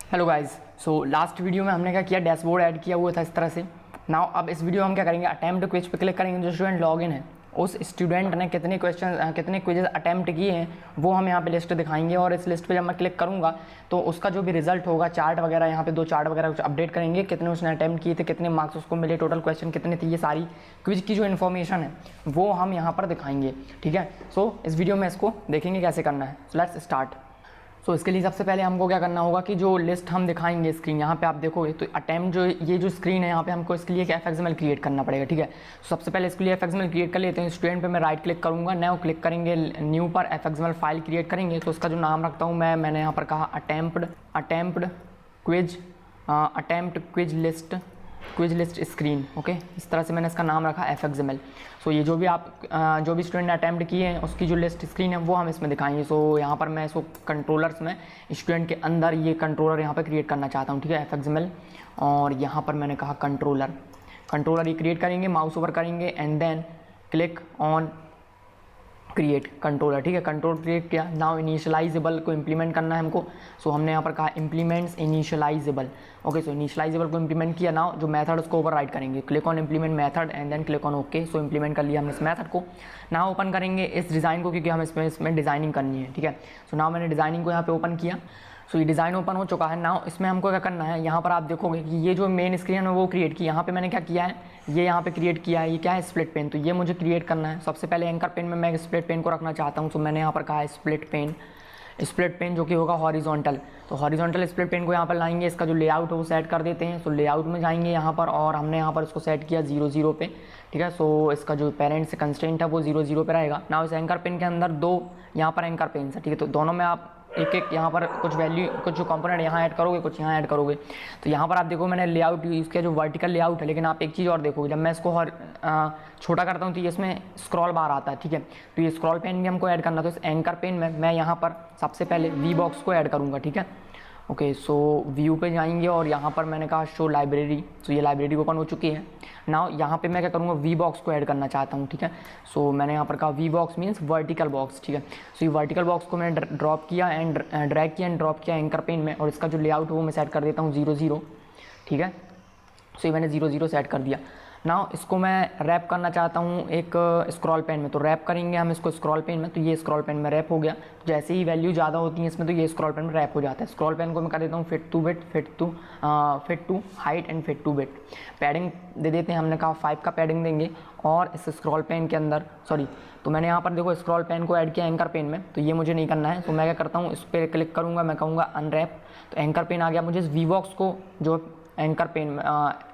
Hello guys, so last video में हमने क्या किया, डैशबोर्ड ऐड किया हुआ था इस तरह से। नाउ अब इस वीडियो में हम क्या करेंगे, अटेम्प्ट क्विज पे क्लिक करेंगे। जो स्टूडेंट लॉगिन है उस स्टूडेंट ने कितने क्विजेज अटेम्प्ट किए हैं वो हम यहाँ पे लिस्ट दिखाएंगे। और इस लिस्ट पे जब मैं क्लिक करूँगा तो उसका जो भी रिजल्ट होगा, चार्ट वगैरह, यहाँ पे 2 चार्ट वगैरह कुछ अपडेट करेंगे, कितने उसने अटेम्प्ट किए थे, कितने मार्क्स उसको मिले, टोटल क्वेश्चन कितने थे, ये सारी क्विज की जो इन्फॉर्मेशन है वो हम यहाँ पर दिखाएंगे। ठीक है, सो इस वीडियो में इसको देखेंगे कैसे करना है। So let's start. सो इसके लिए सबसे पहले हमको क्या करना होगा कि जो लिस्ट हम दिखाएंगे स्क्रीन, यहाँ पे आप देखोगे तो अटेम्प्ट जो ये जो स्क्रीन है यहाँ पे हमको इसके लिए एक एफएक्सएमएल क्रिएट करना पड़ेगा। ठीक है, सबसे पहले इसके लिए एफएक्सएमएल क्रिएट कर लेते हैं। स्टूडेंट पे मैं राइट क्लिक करूँगा, न्यू क्लिक करेंगे, न्यू पर एफएक्सएमएल फाइल क्रिएट करेंगे। तो उसका जो नाम रखता हूँ मैंने यहाँ पर कहा attempt quiz list screen. Okay, इस तरह से मैंने इसका नाम रखा एफएक्सएमएल। सो ये जो भी स्टूडेंट ने अटैम्प्ट किए हैं उसकी जो लिस्ट स्क्रीन है वो हम इसमें दिखाएंगे। सो यहाँ पर मैं इसको कंट्रोलर्स में स्टूडेंट के अंदर ये कंट्रोलर यहाँ पर क्रिएट करना चाहता हूँ। ठीक है, एफएक्सएमएल, और यहाँ पर मैंने कहा कंट्रोलर ये क्रिएट करेंगे, माउस ओवर करेंगे and then click on create controller. ठीक है, कंट्रोल क्रिएट किया। नाउ इनिशियलाइजेबल को इम्प्लीमेंट करना है हमको। सो हमने यहाँ पर कहा इम्प्लीमेंट्स इनिशियलाइजेबल। ओके, सो इनिशियलाइजेबल को इम्प्लीमेंट किया। नाउ जो मेथड उसको ओवरराइड करेंगे, click on implement method and then click on okay. So implement कर लिया हमने इस मेथड को। नाउ ओपन करेंगे इस डिज़ाइन को, क्योंकि हम इसमें डिज़ाइनिंग करनी है। ठीक है, सो नाउ मैंने डिज़ाइनिंग को यहाँ पे ओपन किया। सो ये डिज़ाइन ओपन हो चुका है। नाउ इसमें हमको क्या करना है, यहाँ पर आप देखोगे कि ये जो मेन स्क्रीन है वो क्रिएट की। यहाँ पे मैंने क्या किया है, ये यहाँ पे क्रिएट किया है। ये क्या है, स्प्लिट पेन। तो ये मुझे क्रिएट करना है। सबसे पहले एंकर पेन में मैं स्प्लिट पेन को रखना चाहता हूँ। तो मैंने यहाँ पर कहा है स्प्लिट पेन जो कि होगा हॉरिजॉन्टल। तो हॉरिजॉन्टल स्प्लिट पेन को यहाँ पर लाएंगे। इसका जो लेआउट है वो सेट कर देते हैं। सो लेआउट में जाएंगे यहाँ पर, और हमने यहाँ पर इसको सेट किया 0 पे। ठीक है, सो इसका जो पेरेंट्स कंस्ट्रेंट है वो 0 पे रहेगा। ना इस एंकर पेन के अंदर 2 यहाँ पर एंकर पेन है। ठीक है, तो दोनों में आप एक यहाँ पर कुछ वैल्यू, कुछ जो कंपोनेंट यहाँ ऐड करोगे, कुछ यहाँ ऐड करोगे। तो यहाँ पर आप देखो मैंने लेआउट यूज़ किया जो वर्टिकल लेआउट है। लेकिन आप एक चीज़ और देखोगे, जब मैं इसको छोटा करता हूँ तो ये इसमें स्क्रॉल बार आता है। ठीक है, तो ये स्क्रॉल पेन भी हमको ऐड करना। तो इस एंकर पेन में मैं यहाँ पर सबसे पहले वी बॉक्स को ऐड करूँगा। ठीक है, ओके, सो व्यू पे जाएंगे और यहाँ पर मैंने कहा शो लाइब्रेरी। सो ये लाइब्रेरी ओपन हो चुकी है। नाउ यहाँ पे मैं क्या करूँगा, वी बॉक्स को ऐड करना चाहता हूँ। ठीक है, सो मैंने यहाँ पर कहा V box means vertical box. ठीक है, सो ये वर्टिकल बॉक्स को मैंने ड्रॉप किया एंड ड्रैग किया एंड ड्रॉप किया एंकर पेन में, और इसका जो लेआउट है वो मैं सेट कर देता हूँ 0 ठीक है, सो ये मैंने 0 सेट कर दिया। नाउ इसको मैं रैप करना चाहता हूँ एक स्क्रॉल पेन में। तो रैप करेंगे हम इसको स्क्रॉल पेन में। तो ये स्क्रॉल पेन में रैप हो गया। तो जैसे ही वैल्यू ज़्यादा होती है इसमें तो ये स्क्रॉल पेन में रैप हो जाता है। स्क्रॉल पेन को मैं कर देता हूँ fit to height and fit to width. Padding दे देते हैं, हमने कहा 5 का पैडिंग देंगे। और इस स्क्रॉल पेन के अंदर तो मैंने यहाँ पर देखो स्क्रॉल पेन को ऐड किया एंकर पेन में। तो ये मुझे नहीं करना है। तो मैं क्या करता हूँ, इस पर क्लिक करूँगा, मैं कहूँगा अनरैप। तो एंकर पेन आ गया। मुझे इस वी बॉक्स को जो एंकर पेन में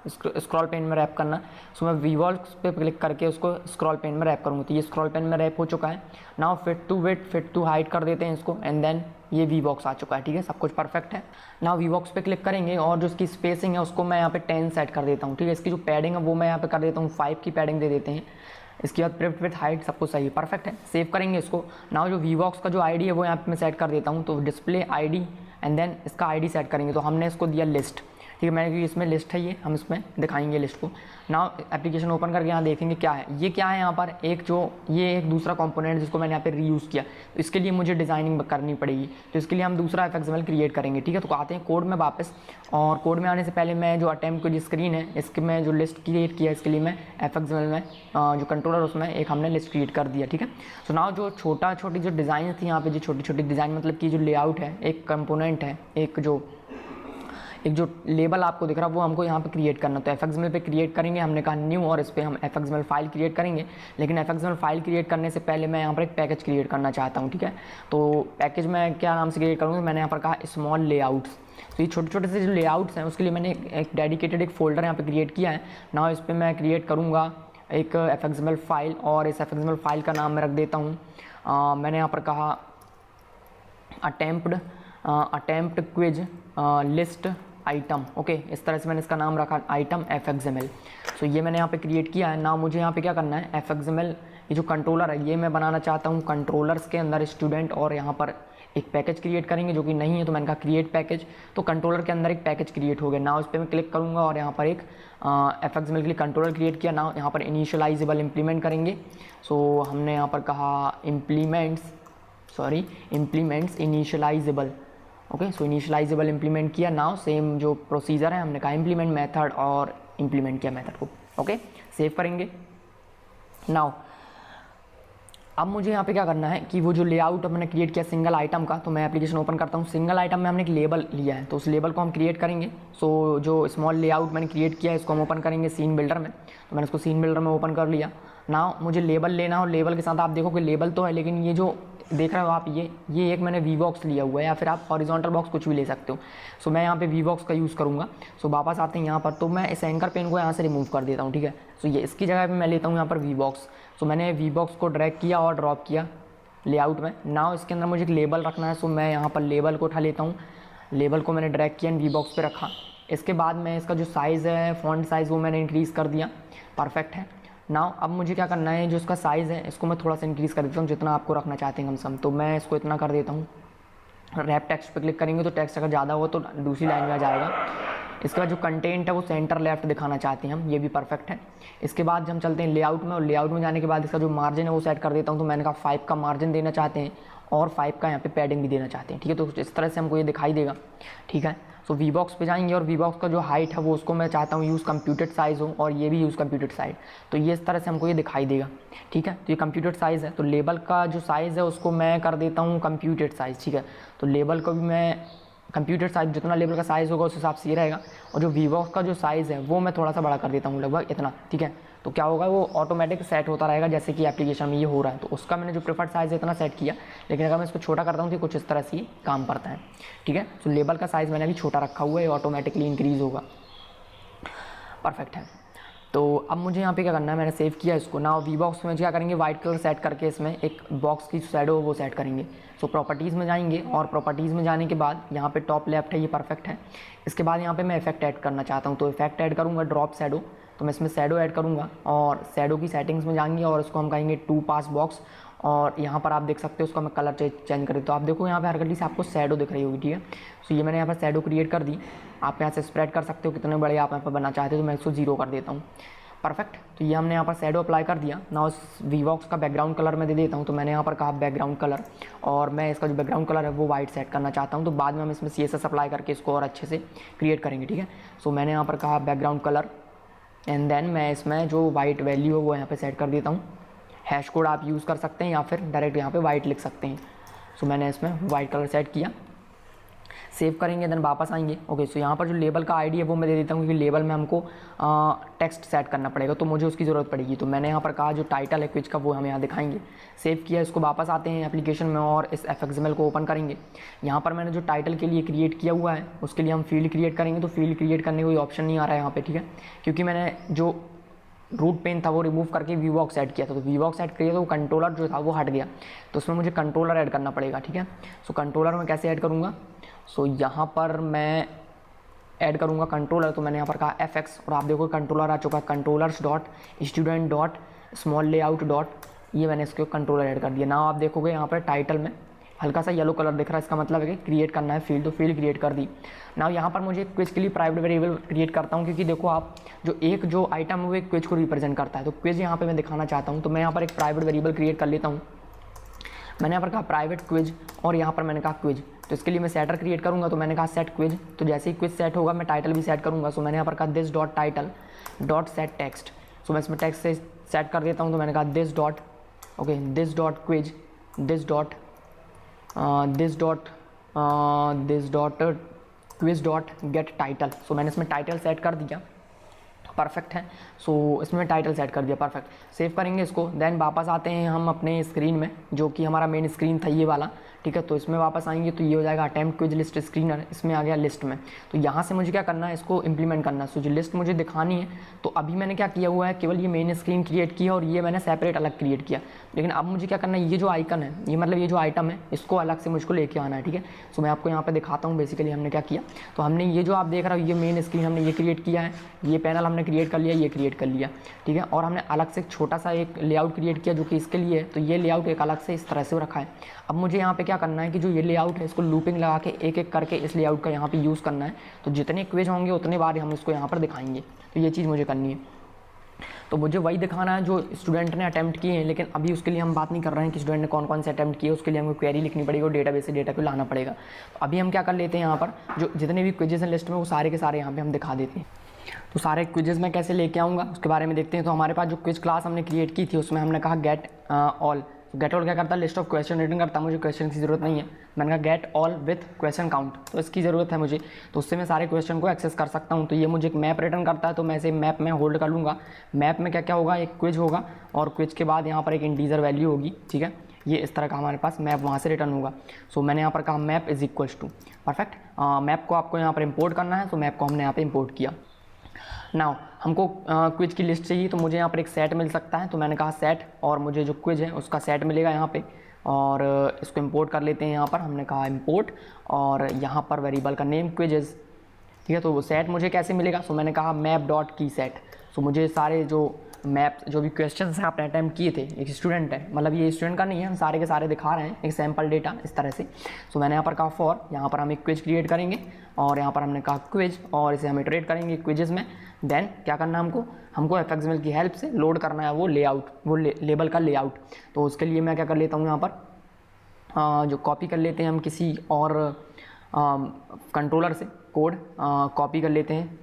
स्क्रॉल पेन में रैप करना। सो मैं वी बॉक्स पे क्लिक करके उसको स्क्रॉल पेन में रैप करूँगा। तो ये स्क्रॉल पेन में रैप हो चुका है। Now fit to width, fit to height कर देते हैं इसको एंड देन ये वी बॉक्स आ चुका है। ठीक है, सब कुछ परफेक्ट है। नाउ वी बॉक्स पे क्लिक करेंगे और जो इसकी स्पेसिंग है उसको मैं यहाँ पे 10 सेट कर देता हूँ। ठीक है, इसकी जो पैडिंग है वो मैं यहाँ पे कर देता हूँ 5 की पैडिंग दे देते हैं। इसके बाद प्रिफ्ट विथ हाइट सब कुछ सही है, परफेक्ट है। सेव करेंगे इसको। नाउ जो वी बॉक्स का जो आईडी है वो यहाँ पे मैं सेट कर देता हूँ। तो डिस्प्ले आईडी एंड देन इसका आईडी सेट करेंगे। तो हमने इसको दिया लिस्ट। ठीक है, मैंने इसमें लिस्ट है, ये हम इसमें दिखाएंगे लिस्ट को। नाउ एप्लीकेशन ओपन करके यहाँ देखेंगे क्या है। ये क्या है, यहाँ पर ये एक दूसरा कंपोनेंट जिसको मैंने यहाँ पे रीयूज़ किया। तो इसके लिए मुझे डिज़ाइनिंग करनी पड़ेगी। तो इसके लिए हम दूसरा एफएक्सएमएल क्रिएट करेंगे। ठीक है, तो आते हैं कोड में वापस। और कोड में आने से पहले मैं जो अटेम्प्ट की स्क्रीन है इसके मैं जो लिस्ट क्रिएट किया इसके लिए मैं एफएक्सएमएल में जो कंट्रोलर उसमें एक हमने लिस्ट क्रिएट कर दिया। ठीक है, सो नाउ जो छोटी जो डिज़ाइन थी यहाँ पे, जो छोटी डिज़ाइन मतलब कि जो लेआउट है, एक कंपोनेंट है, एक जो लेबल आपको दिख रहा है वो हमको यहाँ पे क्रिएट करना। तो एफएक्सएमएल पे क्रिएट करेंगे, हमने कहा न्यू, और इस पर हम एफएक्सएमएल फाइल क्रिएट करेंगे। लेकिन एफएक्सएमएल फाइल क्रिएट करने से पहले मैं यहाँ पर एक पैकेज क्रिएट करना चाहता हूँ। ठीक है, तो पैकेज मैं क्या नाम से क्रिएट करूँगा, मैंने यहाँ पर कहा स्मॉल लेआउट्स। तो ये छोटे से जो लेआउट्स हैं उसके लिए मैंने एक डेडिकेटेड एक फोल्डर यहाँ पर क्रिएट किया है। ना इस पर मैं क्रिएट करूँगा एक एफएक्सएमएल फाइल, और इस एफएक्सएमएल फाइल का नाम मैं रख देता हूँ, मैंने यहाँ पर कहा attempt quiz list item. Okay, इस तरह से मैंने इसका नाम रखा आइटम एफएक्सएमएल। सो ये मैंने यहाँ पे क्रिएट किया है। ना मुझे यहाँ पे क्या करना है, एफएक्सएमएल ये जो कंट्रोलर है ये मैं बनाना चाहता हूँ कंट्रोलर्स के अंदर स्टूडेंट, और यहाँ पर एक पैकेज क्रिएट करेंगे जो कि नहीं है। तो मैंने कहा क्रिएट पैकेज। तो कंट्रोलर के अंदर एक पैकेज क्रिएट हो गया। ना उस पर मैं क्लिक करूँगा और यहाँ पर एक एफएक्सएमएल के लिए कंट्रोलर क्रिएट किया। ना यहाँ पर इनिशियलाइजेबल इम्प्लीमेंट करेंगे। सो हमने यहाँ पर कहा इम्प्लीमेंट्स इनिशियलाइजेबल। ओके। सो इनिशियलाइजेबल इम्प्लीमेंट किया, नाउ सेम जो प्रोसीजर है हमने कहा इम्प्लीमेंट मेथड और इम्प्लीमेंट किया मेथड को। ओके, सेव करेंगे। नाउ अब मुझे यहाँ पे क्या करना है कि वो जो लेआउट मैंने क्रिएट किया सिंगल आइटम का, तो मैं एप्लीकेशन ओपन करता हूँ। सिंगल आइटम में हमने एक लेबल लिया है, तो उस लेबल को हम क्रिएट करेंगे। सो जो स्मॉल लेआउट मैंने क्रिएट किया है इसको हम ओपन करेंगे सीन बिल्डर में। तो मैंने इसको सीन बिल्डर में ओपन कर लिया। ना मुझे लेबल लेना और लेबल के साथ आप देखो कि लेबल तो है, लेकिन ये जो देख रहे हो आप ये एक मैंने वी बॉक्स लिया हुआ है, या फिर आप हॉरिजॉन्टल बॉक्स कुछ भी ले सकते हो। सो मैं यहाँ पे वी बॉक्स का यूज़ करूँगा। सो वापस आते हैं यहाँ पर, तो मैं इस एंकर पेन को यहाँ से रिमूव कर देता हूँ, ठीक है। सो ये इसकी जगह पे मैं लेता हूँ यहाँ पर वी बॉक्स। सो मैंने वी बॉक्स को ड्रैग किया और ड्रॉप किया लेआउट में। नाउ इसके अंदर मुझे एक लेबल रखना है, सो मैं यहाँ पर लेबल को उठा लेता हूँ। लेबल को मैंने ड्रैग किया, वी बॉक्स पे रखा। इसके बाद मैं इसका जो साइज़ है, फॉन्ट साइज़, वो मैंने इंक्रीज़ कर दिया, परफेक्ट है। नाउ अब मुझे क्या करना है, जो इसका साइज़ है इसको मैं थोड़ा सा इंक्रीज़ कर देता हूँ, जितना आपको रखना चाहते हैं कम से कम। तो मैं इसको इतना कर देता हूँ। रैप टेक्स्ट पे क्लिक करेंगे तो टेक्स्ट अगर ज़्यादा हो तो दूसरी लाइन में आ जाएगा। इसके बाद जो कंटेंट है वो सेंटर लेफ्ट दिखाना चाहते हैं हम, ये भी परफेक्ट है। इसके बाद हम चलते हैं लेआउट में, और लेआउट में जाने के बाद इसका जो मार्जिन है वो सेट कर देता हूँ। तो मैंने कहा 5 का मार्जिन देना चाहते हैं और 5 का यहाँ पे पैडिंग भी देना चाहते हैं, ठीक है। तो इस तरह से हमको ये दिखाई देगा, ठीक है। सो वी बॉक्स पे जाएंगे और वी बॉक्स का जो हाइट है वो उसको मैं चाहता हूँ यूज़ कंप्यूटेड साइज़ हो, और ये भी यूज़ कंप्यूटेड साइज। तो ये इस तरह से हमको ये दिखाई देगा, ठीक है। तो ये कंप्यूटेड साइज़ है। तो लेबल का जो साइज़ है उसको मैं कर देता हूँ कंप्यूटेड साइज़, ठीक है। तो लेबल को भी मैं कंप्यूटर साइज, जितना लेबल का साइज़ होगा उस हिसाब से ये रहेगा। और जो वी बॉक्स का जो साइज़ है वो मैं थोड़ा सा बड़ा कर देता हूँ, लगभग इतना, ठीक है। तो क्या होगा, वो ऑटोमेटिक सेट होता रहेगा जैसे कि एप्लीकेशन में ये हो रहा है। तो उसका मैंने जो प्रेफर्ड साइज़ है इतना सेट किया, लेकिन अगर मैं इसको छोटा करता हूँ तो कुछ इस तरह से काम करता है, ठीक है। तो लेबल का साइज़ मैंने अभी छोटा रखा हुआ है, ऑटोमेटिकली इंक्रीज़ होगा, परफेक्ट है। तो अब मुझे यहाँ पे क्या करना है, मैंने सेव किया इसको। ना वी बॉक्स में क्या करेंगे, वाइट कलर सेट करके इसमें एक बॉक्स की शैडो वो सेट करेंगे। सो प्रॉपर्टीज़ में जाएंगे, और प्रॉपर्टीज़ में जाने के बाद यहाँ पे टॉप लेफ्ट है, ये परफेक्ट है। इसके बाद यहाँ पे मैं इफेक्ट ऐड करना चाहता हूँ, तो इफेक्ट ऐड करूँगा ड्रॉप शैडो। तो मैं इसमें शैडो ऐड करूँगा, और शैडो की सेटिंग्स में जाएंगे और उसको हम कहेंगे 2 पास बॉक्स। और यहाँ पर आप देख सकते हो उसका मैं कलर चेंज कर देता हूँ। तो आप देखो यहाँ पे हर गली से आपको शैडो दिख रही होगी, ठीक है। सो ये मैंने यहाँ पर शैडो क्रिएट कर दी। आप यहाँ से स्प्रेड कर सकते हो, कितने बड़े आप यहाँ पर बनना चाहते हो। तो मैं इसको 0 कर देता हूँ, परफेक्ट। तो ये हमने यहाँ पर शैडो अप्लाई कर दिया। ना उस वी बॉक्स का बैकग्राउंड कलर मैं दे देता हूँ। तो मैंने यहाँ पर कहा बैकग्राउंड कलर, और मैं इसका जो बैकग्राउंड कलर है वो वाइट सेट करना चाहता हूँ। तो बाद में हम इसमें CSS अप्लाई करके इसको और अच्छे से क्रिएट करेंगे, ठीक है। सो मैंने यहाँ पर कहा बैकग्राउंड कलर, एंड देन मैं इसमें जो वाइट वैल्यू है वो यहाँ पर सेट कर देता हूँ। हैश कोड आप यूज़ कर सकते हैं या फिर डायरेक्ट यहाँ पर वाइट लिख सकते हैं। सो मैंने इसमें वाइट कलर सेट किया, सेव करेंगे, देन वापस आएंगे। ओके, सो यहाँ पर जो लेबल का आईडी है वो मैं दे देता हूँ, क्योंकि लेबल में हमको टेक्स्ट सेट करना पड़ेगा, तो मुझे उसकी ज़रूरत पड़ेगी। तो मैंने यहाँ पर कहा जो टाइटल है क्विज का वो हम यहाँ दिखाएंगे। सेव किया, इसको वापस आते हैं एप्लीकेशन में और इस fxml को ओपन करेंगे। यहाँ पर मैंने जो टाइटल के लिए क्रिएट किया हुआ है उसके लिए हम फील्ड क्रिएट करेंगे। तो फील्ड क्रिएट करने का कोई ऑप्शन नहीं आ रहा है यहाँ पर, ठीक है, क्योंकि मैंने जो रूट पेन था वो रिमूव करके वी बॉक्स ऐड किया था। तो वी बॉक्स ऐड किया तो वो कंट्रोलर जो था वो हट गया, तो उसमें मुझे कंट्रोलर ऐड करना पड़ेगा, ठीक है। सो कंट्रोलर में कैसे ऐड करूँगा, सो यहाँ पर मैं ऐड करूँगा कंट्रोलर। तो मैंने यहाँ पर कहा fx, और आप देखो कंट्रोलर आ चुका है, controllers dot student dot small layout dot, ये मैंने इसको कंट्रोलर ऐड कर दिया। ना आप देखोगे यहाँ पर टाइटल में हल्का सा येलो कलर दिख रहा है, इसका मतलब है कि क्रिएट करना है फील्ड, तो फील्ड क्रिएट कर दी। ना यहाँ पर मुझे क्विज के लिए प्राइवेट वेरिएबल क्रिएट करता हूँ, क्योंकि देखो आप जो आइटम है वो एक क्विज को रिप्रेजेंट करता है। तो क्विज यहाँ पे मैं दिखाना चाहता हूँ, तो मैं यहाँ पर एक प्राइवेट वेरिएबल क्रिएट कर लेता हूँ। मैंने यहाँ पर कहा प्राइवेट क्विज, और यहाँ पर मैंने कहा क्विज। तो इसके लिए मैं सेटर क्रिएट करूँगा, तो मैंने कहा सेट क्विज। तो जैसे ही क्विज सेट होगा मैं टाइटल भी सेट करूँगा। सो मैंने यहाँ पर कहा this dot title dot set text. So मैं इसमें टेक्स्ट से सेट कर देता हूँ। तो मैंने कहा this dot quiz, this dot quiz dot get title. So मैंने इसमें टाइटल सेट कर दिया, परफेक्ट है। सो इसमें टाइटल सेट कर दिया, परफेक्ट। सेव करेंगे इसको, देन वापस आते हैं हम अपने स्क्रीन में, जो कि हमारा मेन स्क्रीन था ये वाला, ठीक है। तो इसमें वापस आएंगे तो ये हो जाएगा अटेम्प्ट क्विज लिस्ट स्क्रीनर, इसमें आ गया लिस्ट में। तो यहाँ से मुझे क्या करना है, इसको इंप्लीमेंट करना है। सो जो लिस्ट मुझे दिखानी है, तो अभी मैंने क्या किया हुआ है, केवल ये मेन स्क्रीन क्रिएट किया और ये मैंने सेपरेट अलग क्रिएट किया। लेकिन अब मुझे क्या करना है, ये जो आइकन है, ये मतलब ये जो आइटम है, इसको अलग से मुझको लेके आना है, ठीक है। सो मैं आपको यहाँ पर दिखाता हूँ बेसिकली हमने क्या किया। तो हमने ये जो आप देख रहे हो ये मेन स्क्रीन हमने ये क्रिएट किया है, ये पैनल हमने क्रिएट कर लिया, ये क्रिएट कर लिया, ठीक है। और हमने अलग से एक छोटा सा एक लेआउट क्रिएट किया जो कि इसके लिए है। तो ये लेआउट एक अलग से इस तरह से रखा है। अब मुझे यहाँ पे क्या करना है कि जो ये लेआउट है इसको लूपिंग लगा के एक एक करके इस लेआउट का यहाँ पे यूज़ करना है। तो जितने क्विज होंगे उतने बार हम इसको यहाँ पर दिखाएंगे। तो ये चीज़ मुझे करनी है। तो मुझे वही दिखाना है जो स्टूडेंट ने अटैम्प्ट किए हैं, लेकिन अभी उसके लिए हम बात नहीं कर रहे हैं कि स्टूडेंट ने कौन कौन से अटैम्प्ट किए, उसके लिए हमको क्वेरी लिखनी पड़ेगी और डेटाबेस से डेटा को लाना पड़ेगा। तो अभी हम क्या कर लेते हैं, यहाँ पर जो जितने भी क्विजेस हैं लिस्ट में वो सारे के सारे यहाँ पे हम दिखा देते हैं। तो सारे क्विजेस मैं कैसे लेके आऊँगा उसके बारे में देखते हैं। तो हमारे पास जो क्विज क्लास हमने क्रिएट की थी उसमें हमने कहा गेट ऑल। गेट ऑल क्या करता है, लिस्ट ऑफ क्वेश्चन रिटर्न करता है, मुझे क्वेश्चन की ज़रूरत नहीं है, मैंने कहा get all with question count, तो इसकी ज़रूरत है मुझे, तो उससे मैं सारे क्वेश्चन को एक्सेस कर सकता हूँ। तो ये मुझे एक मैप रिटर्न करता है, तो मैं इसे मैप में होल्ड कर लूँगा। मैप में क्या क्या होगा, एक क्विज होगा और क्विज के बाद यहाँ पर एक इंटीजर वैल्यू होगी, ठीक है, ये इस तरह का हमारे पास मैप वहाँ से रिटर्न होगा। सो मैंने यहाँ पर कहा map is equals to, perfect, map को आपको यहाँ पर इंपोर्ट करना है, तो मैप को हमने यहाँ पर इंपोर्ट किया। नाउ हमको क्विज की लिस्ट चाहिए, तो मुझे यहाँ पर एक सेट मिल सकता है, तो मैंने कहा सेट, और मुझे जो क्विज है उसका सेट मिलेगा यहाँ पे, और इसको इंपोर्ट कर लेते हैं। यहाँ पर हमने कहा इंपोर्ट, और यहाँ पर वेरिएबल का नेम क्विजेस, ठीक है। तो वो सेट मुझे कैसे मिलेगा, सो मैंने कहा मैप डॉट की सेट। सो मुझे सारे जो मैप जो भी क्वेश्चंस हैं आपने अटैम्प्ट किए थे, एक स्टूडेंट है, मतलब ये स्टूडेंट का नहीं है, हम सारे के सारे दिखा रहे हैं एक सैम्पल डेटा इस तरह से। सो मैंने यहाँ पर कहा फॉर, यहाँ पर हम एक क्विज क्रिएट करेंगे, और यहाँ पर हमने कहा क्विज, और इसे हम इटरेट करेंगे क्विजेस में। देन क्या करना है हमको एफएक्सएमएल की हेल्प से लोड करना है वो लेआउट, वो लेबल का लेआउट। तो उसके लिए मैं क्या कर लेता हूँ, यहाँ पर जो कॉपी कर लेते हैं हम किसी और कंट्रोलर से कोड कॉपी कर लेते हैं।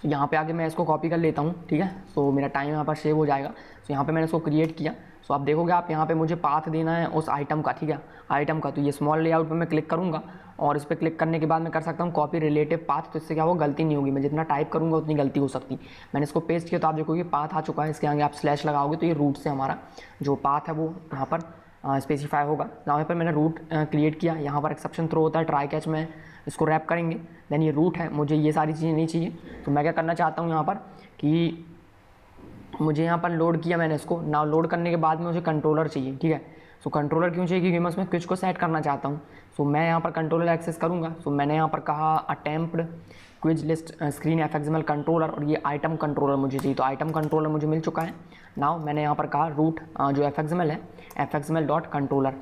तो यहाँ पे आके मैं इसको कॉपी कर लेता हूँ, ठीक है। तो मेरा टाइम यहाँ पर सेव हो जाएगा। तो यहाँ पे मैंने इसको क्रिएट किया। सो आप देखोगे आप यहाँ पे मुझे पाथ देना है उस आइटम का, ठीक है, आइटम का। तो ये स्मॉल लेआउट पे मैं क्लिक करूँगा, और इस पर क्लिक करने के बाद मैं कर सकता हूँ कॉपी रिलेटिव पाथ। तो इससे क्या होगा, गलती नहीं होगी, मैं जितना टाइप करूँगा उतनी गलती हो सकती। मैंने इसको पेस्ट किया तो आप देखोगे पाथ आ चुका है, इसके आगे आप स्लैश लगाओगे तो ये रूट से हमारा जो पाथ है वो यहाँ पर स्पेसिफाई होगा। यहाँ पर मैंने रूट क्रिएट किया, यहाँ पर एक्सेप्शन थ्रो होता है, ट्राई कैच में इसको रैप करेंगे। देन ये रूट है, मुझे ये सारी चीज़ें नहीं चाहिए। तो मैं क्या करना चाहता हूँ यहाँ पर कि मुझे यहाँ पर लोड किया मैंने इसको, नाउ लोड करने के बाद मुझे कंट्रोलर चाहिए, ठीक है। सो कंट्रोलर क्यों चाहिए, क्योंकि मैं उसमें क्विज को सेट करना चाहता हूँ। सो मैं यहाँ पर कंट्रोलर एक्सेस करूँगा। सो मैंने यहाँ पर कहा attempt quiz list screen FXML controller, और ये आइटम कंट्रोलर मुझे चाहिए। तो आइटम कंट्रोलर मुझे मिल चुका है। नाउ मैंने यहाँ पर कहा रूट जो एफएक्सएमएल है, FXML dot controller,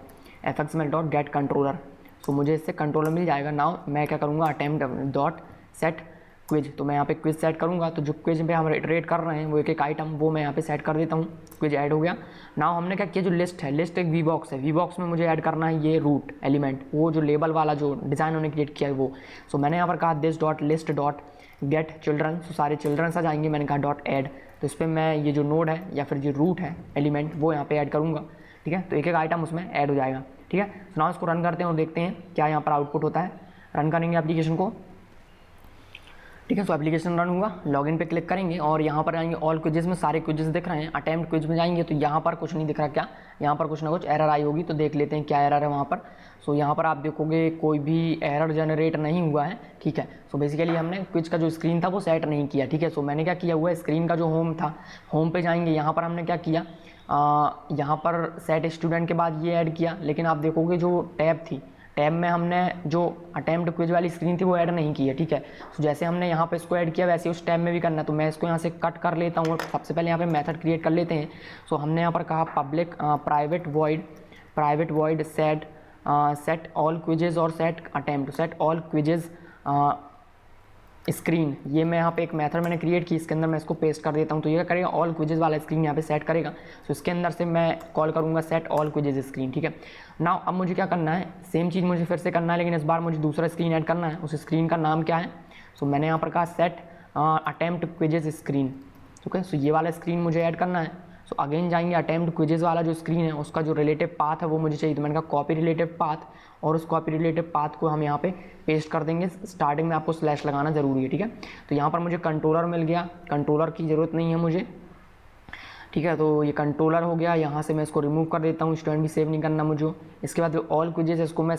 FXML dot get controller. So मुझे इससे कंट्रोलर मिल जाएगा। नाउ मैं क्या करूँगा, अटेम्प्ट डॉट सेट क्विज, तो मैं यहाँ पे क्विज सेट करूँगा। तो जो क्विज पे हम रेट कर रहे हैं वो एक एक आइटम, वो मैं यहाँ पे सेट कर देता हूँ। क्विज ऐड हो गया। नाउ हमने क्या किया, जो लिस्ट है, लिस्ट एक वी बॉक्स है, वी बॉक्स में मुझे ऐड करना है ये रूट एलिमेंट, वो जो लेबल वाला जो डिज़ाइन उन्होंने क्रिएट किया है वो। सो मैंने यहाँ पर कहा this dot list dot get children, so सारे चिल्ड्रन आ जाएंगे। मैंने कहा डॉट ऐड, तो इस पर मैं ये जो नोड है या फिर जो रूट है एलिमेंट वो यहाँ पे ऐड करूँगा, ठीक है। तो एक एक आइटम उसमें ऐड हो जाएगा, ठीक है। सो नाउ इसको रन करते हैं और देखते हैं क्या यहाँ पर आउटपुट होता है। रन करेंगे एप्लीकेशन को, ठीक है। सो एप्लीकेशन रन हुआ, लॉगिन पे क्लिक करेंगे और यहाँ पर आएंगे ऑल क्विजेस में सारे क्विजेस दिख रहे हैं। अटेम्प्ट क्विज में जाएंगे तो यहाँ पर कुछ नहीं दिख रहा, क्या यहाँ पर कुछ ना कुछ एरर आई होगी, तो देख लेते हैं क्या एरर है वहाँ पर। सो यहाँ पर आप देखोगे कोई भी एरर जनरेट नहीं हुआ है, ठीक है। सो बेसिकली हमने क्विज का जो स्क्रीन था वो सेट नहीं किया, ठीक है। सो मैंने क्या किया हुआ है, स्क्रीन का जो होम था, होम पे जाएंगे, यहाँ पर हमने क्या किया, यहाँ पर सेट स्टूडेंट के बाद ये ऐड किया, लेकिन आप देखोगे जो टैब थी, टैब में हमने जो अटेम्प्ट क्विज वाली स्क्रीन थी वो ऐड नहीं की है, ठीक है। तो जैसे हमने यहाँ पे इसको ऐड किया वैसे उस टैब में भी करना है। तो मैं इसको यहाँ से कट कर लेता हूँ और सबसे पहले यहाँ पे मेथड क्रिएट कर लेते हैं। सो हमने यहाँ पर कहा public private void set all quizzes और set attempt, set all quizzes screen. ये मैं यहाँ पे एक मेथड मैंने क्रिएट की, इसके अंदर मैं इसको पेस्ट कर देता हूँ। तो ये क्या करेगा, ऑल क्विजेज वाला स्क्रीन यहाँ पे सेट करेगा। तो इसके अंदर से मैं कॉल करूँगा सेट ऑल क्विजेज स्क्रीन, ठीक है। नाउ अब मुझे क्या करना है, सेम चीज़ मुझे फिर से करना है, लेकिन इस बार मुझे दूसरा स्क्रीन ऐड करना है। उस स्क्रीन का नाम क्या है, सो मैंने यहाँ पर कहा set attempt quizzes screen, okay. So ये वाला स्क्रीन मुझे ऐड करना है। सो अगेन जाएंगे, अटेम्प्ट क्विजेज वाला जो स्क्रीन है उसका जो रिलेटिव पाथ है वो मुझे चाहिए। तो मैंने कहा कॉपी रिलेटिव पाथ, और उस कॉपी रिलेटिव पाथ को हम यहाँ पे पेस्ट कर देंगे। स्टार्टिंग में आपको स्लैश लगाना ज़रूरी है, ठीक है। तो यहाँ पर मुझे कंट्रोलर मिल गया, कंट्रोलर की ज़रूरत नहीं है मुझे, ठीक है। तो ये कंट्रोलर हो गया, यहाँ से मैं इसको रिमूव कर देता हूँ, स्टूडेंट भी सेव नहीं करना मुझे। इसके बाद जो ऑल क्विजेज इसको मैं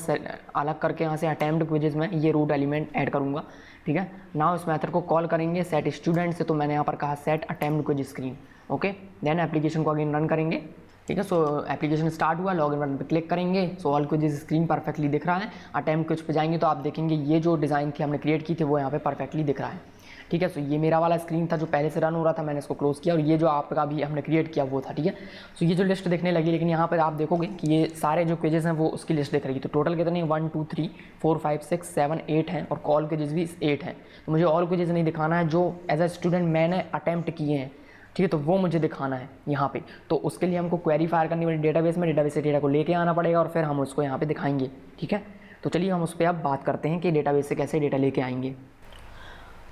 अलग करके यहाँ से अटेम्प्ट क्विजेज में ये रूट एलिमेंट ऐड करूँगा, ठीक है। नाउ इस मेथड को कॉल करेंगे सेट स्टूडेंट से। तो मैंने यहाँ पर कहा set attempt quiz screen, okay. Then application को अगेन रन करेंगे, ठीक है। सो एप्लीकेशन स्टार्ट हुआ, लॉगिन बटन पे क्लिक करेंगे। So all quizzes screen perfectly दिख रहा है। अटेम्प्ट क्विज पे जाएंगे तो आप देखेंगे ये जो डिज़ाइन थी हमने क्रिएट की थी वो यहाँ पे परफेक्टली दिख रहा है, ठीक है। सो ये मेरा वाला स्क्रीन था जो पहले से रन हो रहा था, मैंने इसको क्लोज किया, और ये जो आपका भी हमने क्रिएट किया वो था, ठीक है। सो ये जो लिस्ट देखने लगी, लेकिन यहाँ पर आप देखोगे कि ये सारे जो क्विजेज हैं वो उसकी लिस्ट दिख रही है। तो टोटल कितने 1 2 3 4 5 6 7 8 हैं, और कॉल क्विजेज भी 8 हैं। तो मुझे ऑल क्विजेज नहीं दिखाना है जो एज अ स्टूडेंट मैंने अटैम्प्ट किए हैं, ठीक है, तो वो मुझे दिखाना है यहाँ पे। तो उसके लिए हमको क्वेरी फायर करनी पड़ेगी डेटाबेस में, डेटाबेस से डेटा को लेके आना पड़ेगा और फिर हम उसको यहाँ पे दिखाएंगे। ठीक है, तो चलिए हम उस पर अब बात करते हैं कि डेटाबेस से कैसे डेटा लेके आएंगे।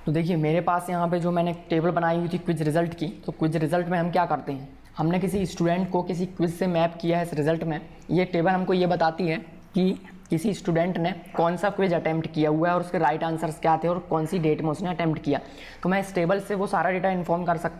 तो देखिए मेरे पास यहाँ पे जो मैंने टेबल बनाई हुई थी क्विज रिजल्ट की, तो क्विज रिजल्ट में हम क्या करते हैं, हमने किसी स्टूडेंट को किसी क्विज से मैप किया है इस रिजल्ट में। ये टेबल हमको ये बताती है कि किसी स्टूडेंट ने कौन सा क्विज अटैम्प्ट किया हुआ है और उसके राइट आंसर्स क्या थे और कौन सी डेट में उसने अटैम्प्ट किया। तो मैं इस टेबल से वो सारा डेटा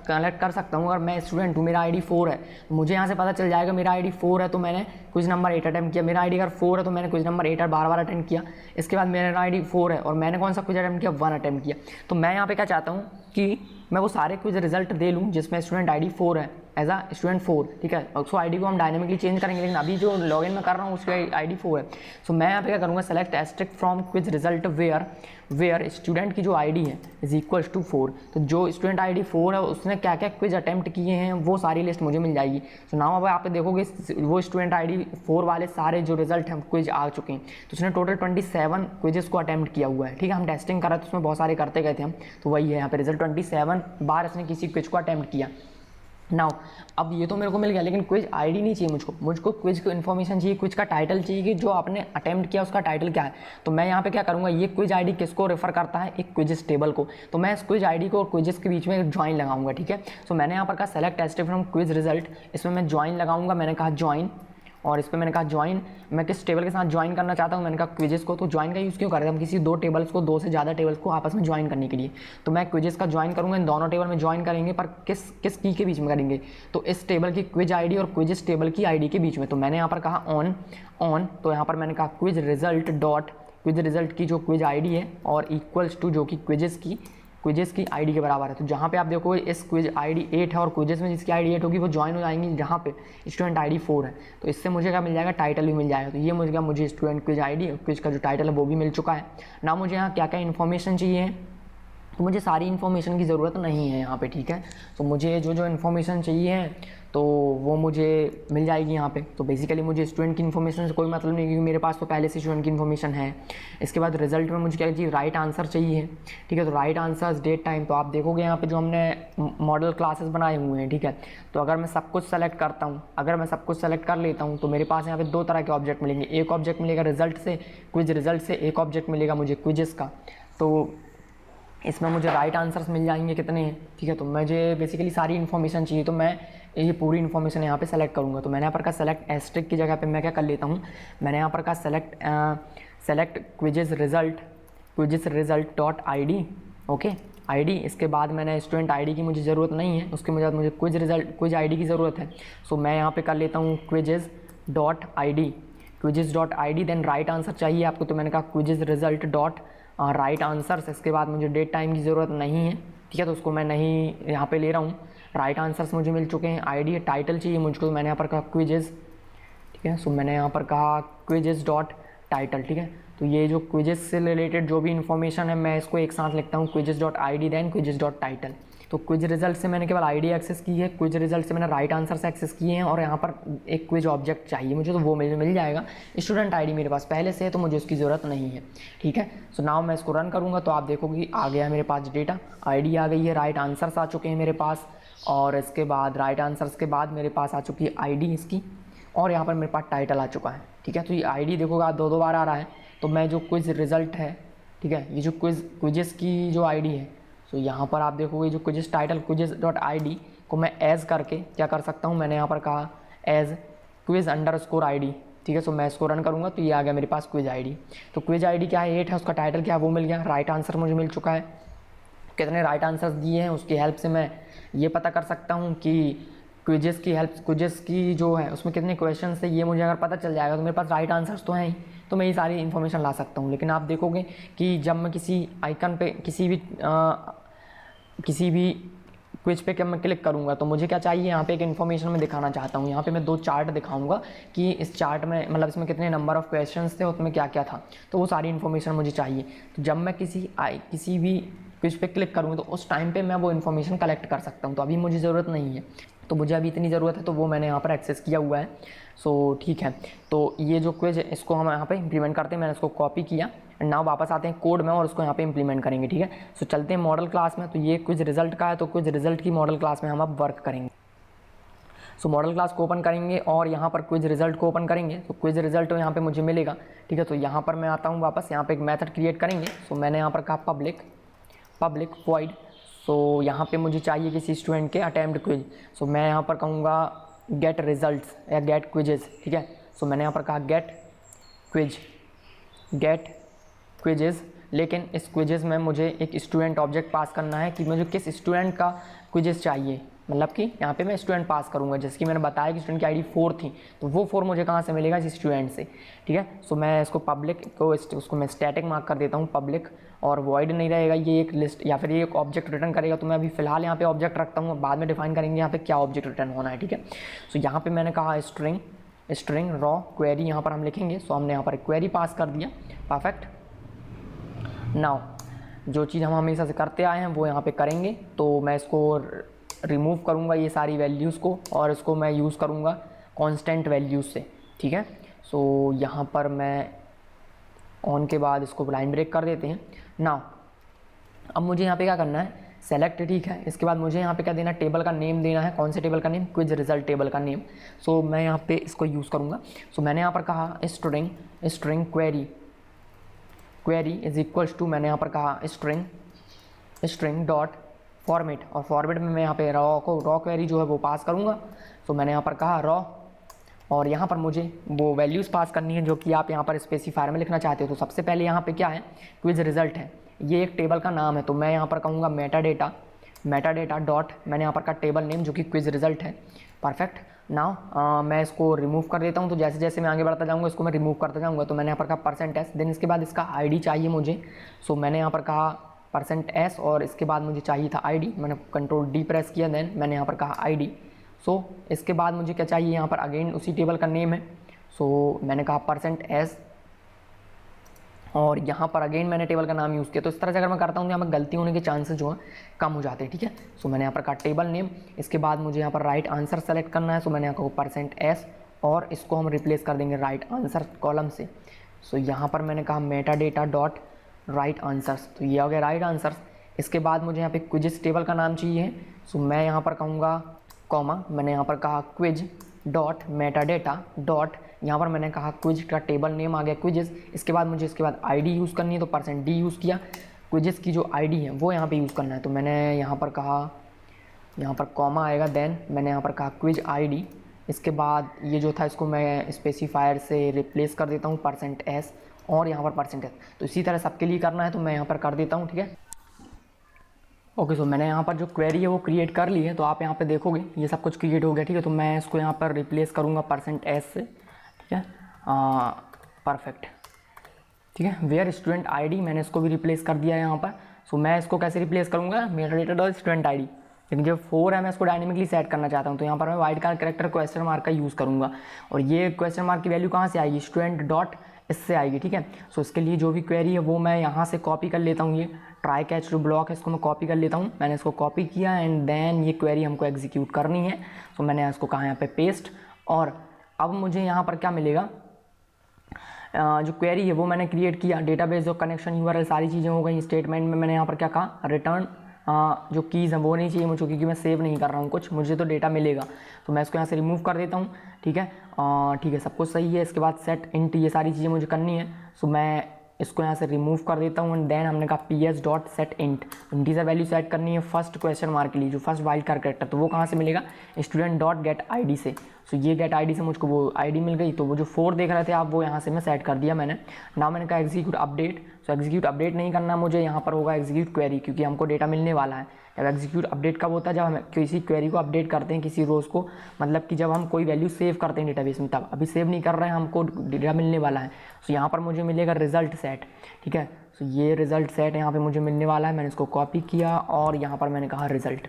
कलेक्ट कर सकता हूँ। अगर मैं स्टूडेंट हूँ, मेरा आईडी 4 है, तो मुझे यहाँ से पता चल जाएगा मेरा आईडी 4 है तो मैंने क्विज नंबर 8 अटैम्प्ट किया। मेरा आईडी अगर 4 है तो मैंने क्विज नंबर 8 बार अटैम्प्ट किया। इसके बाद मेरा आईडी 4 है और मैंने कौन सा क्विज अटैम्प्ट किया, 1 अटैम्प्ट किया। तो मैं यहाँ पे क्या चाहता हूँ कि मैं वो सारे क्विज रिजल्ट दे लूँ जिसमें स्टूडेंट आईडी 4 है एज अ स्टूडेंट 4। ठीक है, उसको आईडी को हम डायनेमिकली चेंज करेंगे, लेकिन अभी जो लॉगिन में कर रहा हूँ उसकी आईडी 4 है। सो मैं यहाँ पे क्या करूँगा, select asterisk from quiz result where student की जो आईडी है इज इक्वल्स टू 4। तो जो स्टूडेंट आईडी 4 है उसने क्या क्या क्विज अटैम्प्ट किए हैं वो सारी लिस्ट मुझे मिल जाएगी। सो नाउ अब आप देखोगे वो स्टूडेंट आईडी 4 वाले सारे जो रिजल्ट हैं क्विज आ चुके हैं। तो उसने टोटल 27 क्विजेस को अटैम्प्ट किया हुआ है। ठीक है, हम टेस्टिंग कर रहे थे, उसमें बहुत सारे करते गए थे हम, तो वही है यहाँ पे रिजल्ट 27 बार इसने किसी क्विज को अटैम्प्ट किया। नाउ अब ये तो मेरे को मिल गया, लेकिन क्विज आईडी नहीं चाहिए मुझको क्विज की इन्फॉर्मेशन चाहिए, क्विज का टाइटल चाहिए कि जो आपने अटेम्प्ट किया उसका टाइटल क्या है। तो मैं यहाँ पे क्या करूँगा, ये क्विज आईडी किसको रेफर करता है, एक क्विजेस टेबल को। तो मैं इस क्विज आईडी को और क्विजेस के बीच में ज्वाइन लगाऊंगा। ठीक है, सो मैंने यहाँ पर कहा select asterisk from quiz result, इसमें मैं ज्वाइन लगाऊंगा। मैंने कहा ज्वाइन, और इस पर मैंने कहा ज्वाइन, मैं किस टेबल के साथ ज्वाइन करना चाहता हूँ, मैंने कहा क्विजेस को। तो ज्वाइन का यूज़ क्यों करते हैं हम, किसी दो टेबल्स को, दो से ज़्यादा टेबल्स को आपस में ज्वाइन करने के लिए। तो मैं क्विजेस का ज्वाइन करूँगा, इन दोनों टेबल में ज्वाइन करेंगे, पर किस की के बीच में करेंगे, तो इस टेबल की क्विज आईडी और क्विजेस टेबल की आईडी के बीच में। तो मैंने यहाँ पर कहा ऑन, तो यहाँ पर मैंने कहा क्विज रिजल्ट की जो क्विज आईडी है और इक्वल्स टू जो कि क्विजेस की आईडी के बराबर है। तो जहाँ पे आप देखोगे इस क्विज आईडी 8 है और क्विजेस में जिसकी आईडी 8 होगी वो ज्वाइन हो जाएंगी जहाँ पे स्टूडेंट आईडी 4 है। तो इससे मुझे क्या मिल जाएगा, टाइटल भी मिल जाएगा। तो ये मुझे स्टूडेंट क्विज आईडी और क्विज का जो टाइटल है वो भी मिल चुका है ना। मुझे यहाँ क्या क्या इन्फॉर्मेशन चाहिए, तो मुझे सारी इन्फॉर्मेशन की ज़रूरत नहीं है यहाँ पे। ठीक है, तो मुझे जो इन्फॉर्मेशन चाहिए तो वो मुझे मिल जाएगी यहाँ पे। तो बेसिकली मुझे स्टूडेंट की इन्फॉर्मेशन से कोई मतलब नहीं, क्योंकि मेरे पास तो पहले से स्टूडेंट की इन्फॉर्मेशन है। इसके बाद रिजल्ट में मुझे क्या चाहिए, राइट आंसर चाहिए। ठीक है, तो राइट आंसर्स, डेट, टाइम। तो आप देखोगे यहाँ पे जो हमने मॉडल क्लासेस बनाए हुए हैं। ठीक है, तो अगर मैं सब कुछ सेलेक्ट करता हूँ, अगर मैं सब कुछ सेलेक्ट कर लेता हूँ तो मेरे पास यहाँ पे दो तरह के ऑब्जेक्ट मिलेंगे। एक ऑब्जेक्ट मिलेगा रिजल्ट से, क्विज रिजल्ट से, एक ऑब्जेक्ट मिलेगा मुझे क्विजेस का। तो इसमें मुझे राइट आंसर्स मिल जाएंगे कितने हैं। ठीक है, तो मुझे बेसिकली सारी इन्फॉर्मेशन चाहिए, तो मैं ये पूरी इन्फॉर्मेशन यहाँ पे सेलेक्ट करूँगा। तो मैंने यहाँ पर कहा सेलेक्ट एस्ट्रिक्ट की जगह पे मैं क्या कर लेता हूँ, मैंने यहाँ पर कहा select quizzes result dot ID. Okay, ID, इसके बाद मैंने स्टूडेंट आईडी की मुझे ज़रूरत नहीं है, उसके बाद मुझे क्विज आईडी की ज़रूरत है। सो मैं यहाँ पे कर लेता हूँ quizzes dot ID, then right answer चाहिए आपको, तो मैंने कहा quizzes result dot right answers. इसके बाद मुझे डेट टाइम की ज़रूरत नहीं है। ठीक है, तो उसको मैं नहीं यहाँ पे ले रहा हूँ। राइट आंसर्स मुझे मिल चुके हैं। आईडी टाइटल चाहिए मुझको, तो मैंने यहाँ पर कहा क्विजेस। ठीक है, सो मैंने यहाँ पर कहा क्विजेस डॉट टाइटल। ठीक है, तो ये जो क्विजेस से रिलेटेड जो भी इन्फॉर्मेशन है मैं इसको एक साथ लिखता हूँ, quizzes dot ID then quizzes dot title. तो क्विज रिजल्ट से मैंने केवल आईडी एक्सेस की है, क्विज रिजल्ट से मैंने राइट आंसर से एक्सेस किए हैं, और यहाँ पर एक क्विज ऑब्जेक्ट चाहिए मुझे, तो वो मिल जाएगा। स्टूडेंट आईडी मेरे पास पहले से है तो मुझे उसकी ज़रूरत नहीं है। ठीक है, सो नाउ मैं इसको रन करूँगा तो आप देखोगे आ गया मेरे पास डेटा, आईडी आ गई है, राइट आंसर्स आ चुके हैं मेरे पास, और इसके बाद राइट आंसर्स के बाद मेरे पास आ चुकी है आईडी इसकी, और यहाँ पर मेरे पास टाइटल आ चुका है। ठीक है, तो ये आईडी देखोगे आप दो बार आ रहा है। तो मैं जो क्विज रिजल्ट है, ठीक है, ये जो क्विजेस की जो आईडी है, तो यहाँ पर आप देखोगे जो quizzes title quizzes dot ID को मैं एज करके क्या कर सकता हूँ, मैंने यहाँ पर कहा एज क्विज अंडरस्कोर आईडी। ठीक है, सो मैं इसको रन करूँगा तो ये आ गया मेरे पास क्विज आईडी। तो क्विज आईडी क्या है, 8 है, उसका टाइटल क्या है वो मिल गया, राइट आंसर मुझे मिल चुका है, कितने राइट आंसर्स दिए हैं उसकी हेल्प से मैं ये पता कर सकता हूँ कि क्विजेस की जो है उसमें कितने क्वेश्चन थे, ये मुझे अगर पता चल जाएगा तो मेरे पास राइट आंसर्स तो हैं ही, तो मैं ये सारी इन्फॉर्मेशन ला सकता हूँ। लेकिन आप देखोगे कि जब मैं किसी आइकन पे किसी भी क्विज पे मैं क्लिक करूँगा तो मुझे क्या चाहिए, यहाँ पे एक इन्फॉर्मेशन मैं दिखाना चाहता हूँ। यहाँ पे मैं 2 चार्ट दिखाऊंगा कि इस चार्ट में मतलब इसमें कितने नंबर ऑफ़ क्वेश्चंस थे, उसमें क्या क्या था, तो वो सारी इन्फॉर्मेशन मुझे चाहिए। तो जब मैं किसी भी क्विज पे क्लिक करूँगा तो उस टाइम पे मैं वो इन्फॉर्मेशन कलेक्ट कर सकता हूँ। तो अभी मुझे ज़रूरत नहीं है, तो मुझे अभी इतनी ज़रूरत है तो वो मैंने यहाँ पर एक्सेस किया हुआ है। सो ठीक है, तो ये जो क्विज है इसको हम यहाँ पे इम्प्लीमेंट करते हैं। मैंने इसको कॉपी किया नाउ वापस आते हैं कोड में और उसको यहाँ पे इंप्लीमेंट करेंगे, ठीक है। सो चलते हैं मॉडल क्लास में। तो ये क्विज रिजल्ट का है, तो क्विज रिजल्ट की मॉडल क्लास में हम अब वर्क करेंगे। सो मॉडल क्लास को ओपन करेंगे और यहाँ पर क्विज रिजल्ट को ओपन करेंगे। तो क्विज रिजल्ट यहाँ पे मुझे मिलेगा, ठीक है। तो यहाँ पर मैं आता हूँ वापस, यहाँ पे एक मेथड क्रिएट करेंगे। सो मैंने यहाँ पर कहा पब्लिक वॉइड। सो यहाँ पे मुझे चाहिए किसी स्टूडेंट के अटेम्प्ट क्विज। सो मैं यहाँ पर कहूँगा गेट रिजल्ट्स या गेट क्विजेज, ठीक है। सो मैंने यहाँ पर कहा गेट क्विजेज, लेकिन इस क्विजेज में मुझे एक स्टूडेंट ऑब्जेक्ट पास करना है कि मुझे किस स्टूडेंट का क्विजेज चाहिए। मतलब कि यहाँ पे मैं स्टूडेंट पास करूँगा, जैसे कि मैंने बताया कि स्टूडेंट की आईडी 4 थी, तो वो 4 मुझे कहाँ से मिलेगा, इस स्टूडेंट से, ठीक है। सो मैं इसको पब्लिक को उसको मैं स्टैटिक मार्क कर देता हूँ पब्लिक, और वॉइड नहीं रहेगा, ये एक लिस्ट या फिर ये एक ऑब्जेक्ट रिटर्न करेगा। तो मैं अभी फिलहाल यहाँ पे ऑब्जेक्ट रखता हूँ, बाद में डिफाइन करेंगे यहाँ पे क्या ऑब्जेक्ट रिटर्न होना है, ठीक है। सो यहाँ पे मैंने कहा स्ट्रिंग रॉ क्वेरी, यहाँ पर हम लिखेंगे। सो हमने यहाँ पर एक क्वेरी पास कर दिया, परफेक्ट। नाउ जो चीज़ हम हमेशा से करते आए हैं वो यहाँ पे करेंगे। तो मैं इसको रिमूव करूँगा ये सारी वैल्यूज़ को, और इसको मैं यूज़ करूँगा कांस्टेंट वैल्यूज़ से, ठीक है। सो यहाँ पर मैं ऑन के बाद इसको लाइन ब्रेक कर देते हैं। नाउ अब मुझे यहाँ पे क्या करना है, सेलेक्ट, ठीक है। इसके बाद मुझे यहाँ पे क्या देना है, टेबल का नेम देना है। कौन से टेबल का नेम, क्विज रिजल्ट टेबल का नेम। सो मैं यहाँ पे इसको यूज़ करूँगा। सो मैंने यहाँ पर कहा string query is equals to, मैंने यहाँ पर कहा स्ट्रिंग डॉट फॉर्मेट, और फॉर्मेट में मैं यहाँ पे रॉ क्वेरी जो है वो पास करूँगा। सो मैंने यहाँ पर कहा रॉ, और यहाँ पर मुझे वो वैल्यूज़ पास करनी है जो कि आप यहाँ पर स्पेसिफायर में लिखना चाहते हो। तो सबसे पहले यहाँ पे क्या है, क्विज रिजल्ट है, ये एक टेबल का नाम है। तो मैं यहाँ पर कहूँगा मेटा डेटा डॉट, मैंने यहाँ पर कहा टेबल नेम जो कि क्विज रिजल्ट है, परफेक्ट। नाउ मैं इसको रिमूव कर देता हूँ। तो जैसे जैसे मैं आगे बढ़ता जाऊँगा इसको मैं रिमूव करता जाऊँगा। तो मैंने यहाँ पर कहा %s, देन इसके बाद इसका आईडी चाहिए मुझे। सो मैंने यहाँ पर कहा %s, और इसके बाद मुझे चाहिए था आईडी, मैंने Ctrl D प्रेस किया, देन मैंने यहाँ पर कहा आईडी। सो इसके बाद मुझे क्या चाहिए, यहाँ पर अगेन उसी टेबल का नेम है। सो मैंने कहा %s, और यहाँ पर अगेन मैंने टेबल का नाम यूज़ किया। तो इस तरह से अगर मैं करता हूँ तो यहाँ पर गलती होने के चांसेस जो है कम हो जाते हैं, ठीक है। सो मैंने यहाँ पर कहा टेबल नेम, इसके बाद मुझे यहाँ पर राइट आंसर सेलेक्ट करना है। सो मैंने यहाँ कहा %s, और इसको हम रिप्लेस कर देंगे राइट आंसर कॉलम से। सो यहाँ पर मैंने कहा Meta data dot right answers, तो ये हो गया राइट आंसर्स। इसके बाद मुझे यहाँ पे क्विज टेबल का नाम चाहिए। सो मैं यहाँ पर कहूँगा कॉमा, मैंने यहाँ पर कहा quiz dot Meta data dot, यहाँ पर मैंने कहा क्विज का टेबल नेम आ गया क्विजेस। इसके बाद मुझे इसके बाद आईडी यूज़ करनी है, तो %d यूज़ किया। क्विजेस की जो आईडी है वो यहाँ पे यूज़ करना है। तो मैंने यहाँ पर कहा, यहाँ पर कॉमा आएगा, देन मैंने यहाँ पर कहा क्विज आईडी। इसके बाद ये जो था इसको मैं स्पेसिफायर से रिप्लेस कर देता हूँ %s, और यहाँ पर %s। तो इसी तरह सबके लिए करना है, तो मैं यहाँ पर कर देता हूँ, ठीक है। ओके, सो मैंने यहाँ पर जो क्वेरी है वो क्रिएट कर ली है। तो आप यहाँ पे देखोगे ये सब कुछ क्रिएट हो गया, ठीक है। तो मैं इसको यहाँ पर रिप्लेस करूँगा %s से, ठीक है, परफेक्ट, ठीक है। वेयर स्टूडेंट आईडी, मैंने इसको भी रिप्लेस कर दिया है यहाँ पर। सो मैं इसको कैसे रिप्लेस करूँगा, Meta data dot student ID, लेकिन जो 4 है मैं इसको डायनेमिकली सेट करना चाहता हूँ। तो यहाँ पर मैं वाइड का कैरेक्टर क्वेश्चन मार्क का यूज़ करूँगा, और ये क्वेश्चन मार्क की वैल्यू कहाँ से आएगी, स्टूडेंट डॉट इससे आएगी, ठीक है। सो इसके लिए जो भी क्वेरी है वो मैं यहाँ से कॉपी कर लेता हूँ। ये ट्राई कैच जो ब्लॉक है इसको मैं कॉपी कर लेता हूँ। मैंने इसको कॉपी किया, एंड देन ये क्वेरी हमको एग्जीक्यूट करनी है। सो मैंने इसको कहा यहाँ पे पेस्ट, और अब मुझे यहाँ पर क्या मिलेगा, जो क्वेरी है वो मैंने क्रिएट किया, डेटाबेस जो कनेक्शन यूआरएल सारी चीज़ें हो गई। स्टेटमेंट में मैंने यहाँ पर क्या कहा, रिटर्न जो कीज़ हैं वो नहीं चाहिए मुझे, क्योंकि मैं सेव नहीं कर रहा हूँ कुछ, मुझे तो डेटा मिलेगा। तो मैं इसको यहाँ से रिमूव कर देता हूँ, ठीक है। ठीक है, सब कुछ सही है। इसके बाद सेट इंट, ये सारी चीज़ें मुझे करनी है। सो मैं इसको यहाँ से रिमूव कर देता हूँ, एंड देन हमने कहा ps dot set int, integer value set करनी है फर्स्ट क्वेश्चन मार्क के लिए, जो फर्स्ट वाइल्ड कार्ड कैरेक्टर, तो वो कहाँ से मिलेगा, स्टूडेंट डॉट गेट आईडी से। सो ये गेट आईडी से मुझको वो आईडी मिल गई। तो वो जो 4 देख रहे थे आप, वो यहाँ से मैं सेट कर दिया मैंने। नाउ मैंने कहा एग्जीक्यूट अपडेट। सो एग्जीक्यूट अपडेट नहीं करना मुझे, यहाँ पर होगा एग्जीक्यूट क्वेरी, क्योंकि हमको डेटा मिलने वाला है। जब एग्जीक्यूट अपडेट कब होता है, जब हम किसी क्वेरी को अपडेट करते हैं, किसी रोज़ को, मतलब कि जब हम कोई वैल्यू सेव करते हैं डेटाबेस में, तब। अभी सेव नहीं कर रहे हैं, हमको डेटा मिलने वाला है। सो यहाँ पर मुझे मिलेगा रिजल्ट सेट, ठीक है। सो ये रिजल्ट सेट यहाँ पे मुझे मिलने वाला है। मैंने इसको कॉपी किया, और यहाँ पर मैंने कहा रिजल्ट।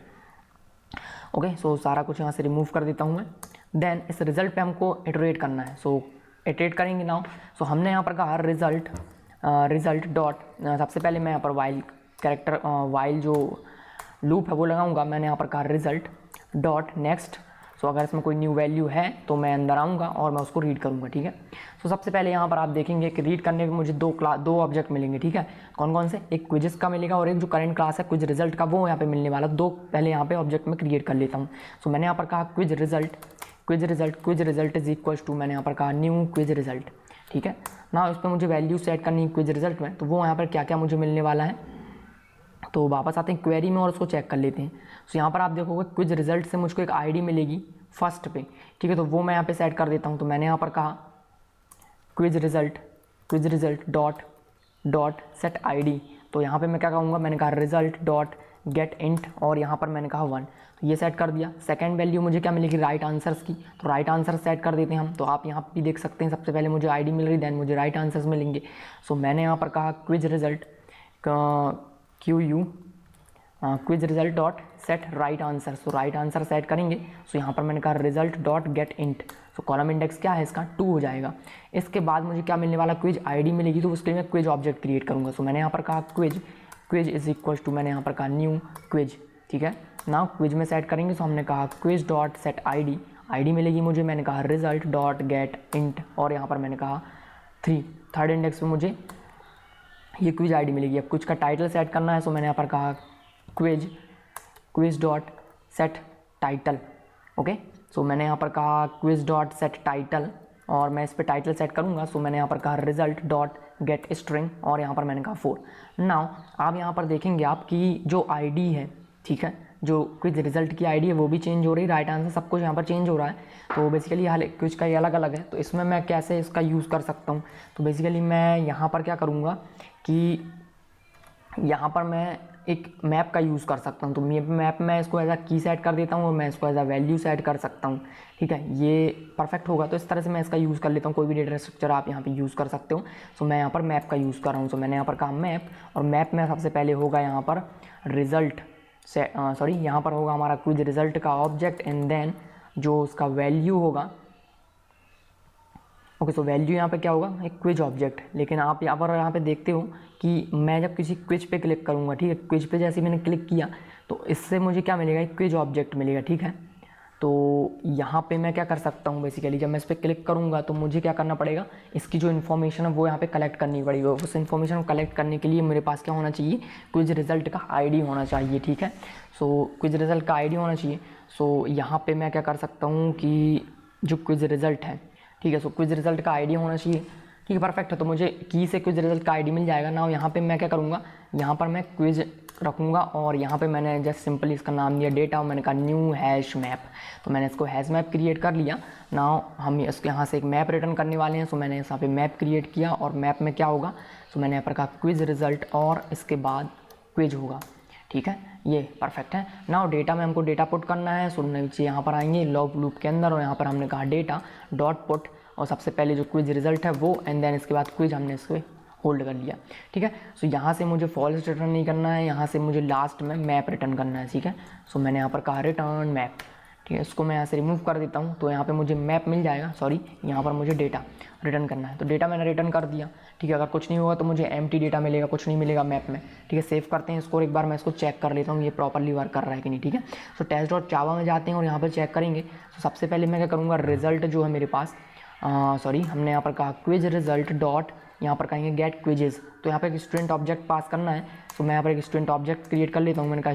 ओके, सो सारा कुछ यहाँ से रिमूव कर देता हूँ मैं। देन इस रिजल्ट पे हमको इटरेट करना है। सो इटरेट करेंगे नाउ। सो हमने यहाँ पर कहा रिजल्ट डॉट, सबसे पहले मैं यहाँ पर वाइल जो लूप है वो लगाऊंगा। मैंने यहाँ पर कहा रिजल्ट डॉट नेक्स्ट। सो अगर इसमें कोई न्यू वैल्यू है तो मैं अंदर आऊँगा और मैं उसको रीड करूँगा, ठीक है। सो सबसे पहले यहाँ पर आप देखेंगे कि रीड करने के मुझे दो ऑब्जेक्ट मिलेंगे, ठीक है। कौन कौन से, एक क्विज़ का मिलेगा और एक जो करंट क्लास है क्विज रिजल्ट का, वो यहाँ पे मिलने वाला। दो पहले यहाँ पे ऑब्जेक्ट में क्रिएट कर लेता हूँ। सो मैंने यहाँ पर कहा quiz result is equal to, मैंने यहाँ पर कहा न्यू क्विज रिजल्ट, ठीक है ना। उस पर मुझे वैल्यू सेट करनी है क्विज रिजल्ट में, तो वो यहाँ पर क्या क्या मुझे मिलने वाला है। तो वापस आते हैं क्वेरी में और उसको चेक कर लेते हैं। तो यहाँ पर आप देखोगे क्विज रिजल्ट से मुझको एक आईडी मिलेगी फर्स्ट पे, ठीक है। तो वो मैं यहाँ पे सेट कर देता हूँ। तो मैंने यहाँ पर कहा quiz result dot set ID. तो यहाँ पे मैं क्या कहूँगा, मैंने कहा रिजल्ट डॉट गेट इंट और यहाँ पर मैंने कहा 1, तो ये सेट कर दिया। सेकंड वैल्यू मुझे क्या मिलेगी, राइट आंसर्स की। तो राइट आंसर सेट कर देते हैं हम। तो आप यहाँ भी देख सकते हैं, सबसे पहले मुझे आईडी मिल रही, देन मुझे राइट आंसर्स मिलेंगे। सो मैंने यहाँ पर कहा quiz result quiz result dot set right answer. So right answer set करेंगे। सो यहाँ पर मैंने कहा result dot get int. So column index क्या है इसका, 2 हो जाएगा। इसके बाद मुझे क्या मिलने वाला, क्विज आईडी मिलेगी, तो उसके लिए मैं क्विज ऑब्जेक्ट क्रिएट करूँगा। सो मैंने यहाँ पर कहा क्विज इज इक्वल टू, मैंने यहाँ पर कहा न्यू क्विज, ठीक है ना। क्विज में सेट करेंगे। सो हमने कहा क्विज डॉट सेट आईडी मिलेगी मुझे, मैंने कहा रिजल्ट डॉट गेट इंट और यहाँ पर मैंने कहा 3। थर्ड इंडेक्स पे मुझे ये क्विज आईडी मिलेगी। अब कुछ का टाइटल सेट करना है। सो मैंने यहाँ पर कहा quiz dot set title, okay. So मैंने यहाँ पर कहा क्विज डॉट सेट टाइटल और मैं इस पर टाइटल सेट करूँगा। सो मैंने यहाँ पर कहा रिजल्ट डॉट गेट स्ट्रिंग और यहाँ पर मैंने कहा 4। नाउ आप यहाँ पर देखेंगे आपकी जो आईडी है, ठीक है, जो क्विज रिजल्ट की आईडी है वो भी चेंज हो रही है, राइट आंसर सब कुछ यहाँ पर चेंज हो रहा है। तो बेसिकली हाल क्विज का ये अलग अलग है। तो इसमें मैं कैसे इसका यूज़ कर सकता हूँ, तो बेसिकली मैं यहाँ पर क्या करूँगा कि यहाँ पर मैं एक मैप का यूज़ कर सकता हूँ। तो मैप में इसको एज अ की सेट कर देता हूँ और मैं इसको एज अ वैल्यू सेट कर सकता हूँ, ठीक है। ये परफेक्ट होगा। तो इस तरह से मैं इसका यूज़ कर लेता हूँ। कोई भी डेटा स्ट्रक्चर आप यहाँ पे यूज़ कर सकते हो। सो मैं यहाँ पर मैप का यूज़ कर रहा हूँ। सो मैंने यहाँ पर कहा मैप और मैप में सबसे पहले होगा यहाँ पर रिजल्ट से यहाँ पर होगा हमारा क्विज रिजल्ट का ऑब्जेक्ट एंड देन जो उसका वैल्यू होगा, ओके। सो वैल्यू यहाँ पे क्या होगा, एक क्विज ऑब्जेक्ट। लेकिन आप यहाँ पे देखते हो कि मैं जब किसी क्विज पे क्लिक करूँगा, ठीक है, क्विज पे जैसे मैंने क्लिक किया तो इससे मुझे क्या मिलेगा, एक क्विज ऑब्जेक्ट मिलेगा, ठीक है। तो यहाँ पे मैं क्या कर सकता हूँ, बेसिकली जब मैं इस पर क्लिक करूँगा तो मुझे क्या करना पड़ेगा, इसकी जो इन्फॉर्मेशन है वो यहाँ पे कलेक्ट करनी पड़ेगी। उस इन्फॉर्मेशन को कलेक्ट करने के लिए मेरे पास क्या होना चाहिए, क्विज रिजल्ट का आईडी होना चाहिए, ठीक है। सो क्विज रिजल्ट का आईडी होना चाहिए। सो यहाँ पे मैं क्या कर सकता हूँ कि जो क्विज रिजल्ट है, ठीक है, सो क्विज रिजल्ट का आईडी होना चाहिए, ठीक है, परफेक्ट है। तो मुझे की से क्विज रिजल्ट का आईडी मिल जाएगा ना। यहाँ पे मैं क्या करूँगा, यहाँ पर मैं क्विज रखूँगा और यहाँ पे मैंने जस्ट सिंपली इसका नाम दिया डेटा और मैंने कहा न्यू हैश मैप। तो मैंने इसको हैश मैप क्रिएट कर लिया ना। हम इसके यहाँ से एक मैप रिटर्न करने वाले हैं। सो मैंने यहाँ पे मैप क्रिएट किया और मैप में क्या होगा, सो मैंने यहाँ पर कहा क्विज रिजल्ट और इसके बाद क्विज होगा, ठीक है, ये परफेक्ट है ना। डेटा में हमको डेटा पुट करना है। सो नीचे यहाँ पर आएंगे लॉग लूप के अंदर और यहाँ पर हमने कहा डेटा डॉट पुट और सबसे पहले जो क्विज रिजल्ट है वो एंड देन इसके बाद क्विज हमने इसको होल्ड कर लिया, ठीक है। सो यहाँ से मुझे फॉल्स रिटर्न नहीं करना है, यहाँ से मुझे लास्ट में मैप रिटर्न करना है, ठीक है। सो मैंने यहाँ पर कहा रिटर्न मैप, ठीक है। इसको मैं यहाँ से रिमूव कर देता हूँ तो यहाँ पे मुझे मैप मिल जाएगा, सॉरी यहाँ पर मुझे डेटा रिटर्न करना है। तो डेटा मैंने रिटर्न कर दिया, ठीक है। अगर कुछ नहीं होगा तो मुझे एम्प्टी डेटा मिलेगा, कुछ नहीं मिलेगा मैप में, ठीक है। सेव करते हैं इसको, एक बार मैं इसको चेक कर लेता हूँ ये प्रॉपरली वर्क कर रहा है कि नहीं, ठीक है। सो टेस्ट.जावा में जाते हैं और यहाँ पर चेक करेंगे। तो सबसे पहले मैं क्या करूँगा, रिजल्ट जो है मेरे पास, हमने यहाँ पर कहा क्विज रिजल्ट डॉट, यहाँ पर कहेंगे गेट क्विजेज। तो यहाँ पर एक स्टूडेंट ऑब्जेक्ट पास करना है। सो मैं यहाँ पर एक स्टूडेंट ऑब्जेक्ट क्रिएट कर लेता हूँ। मैंने कहा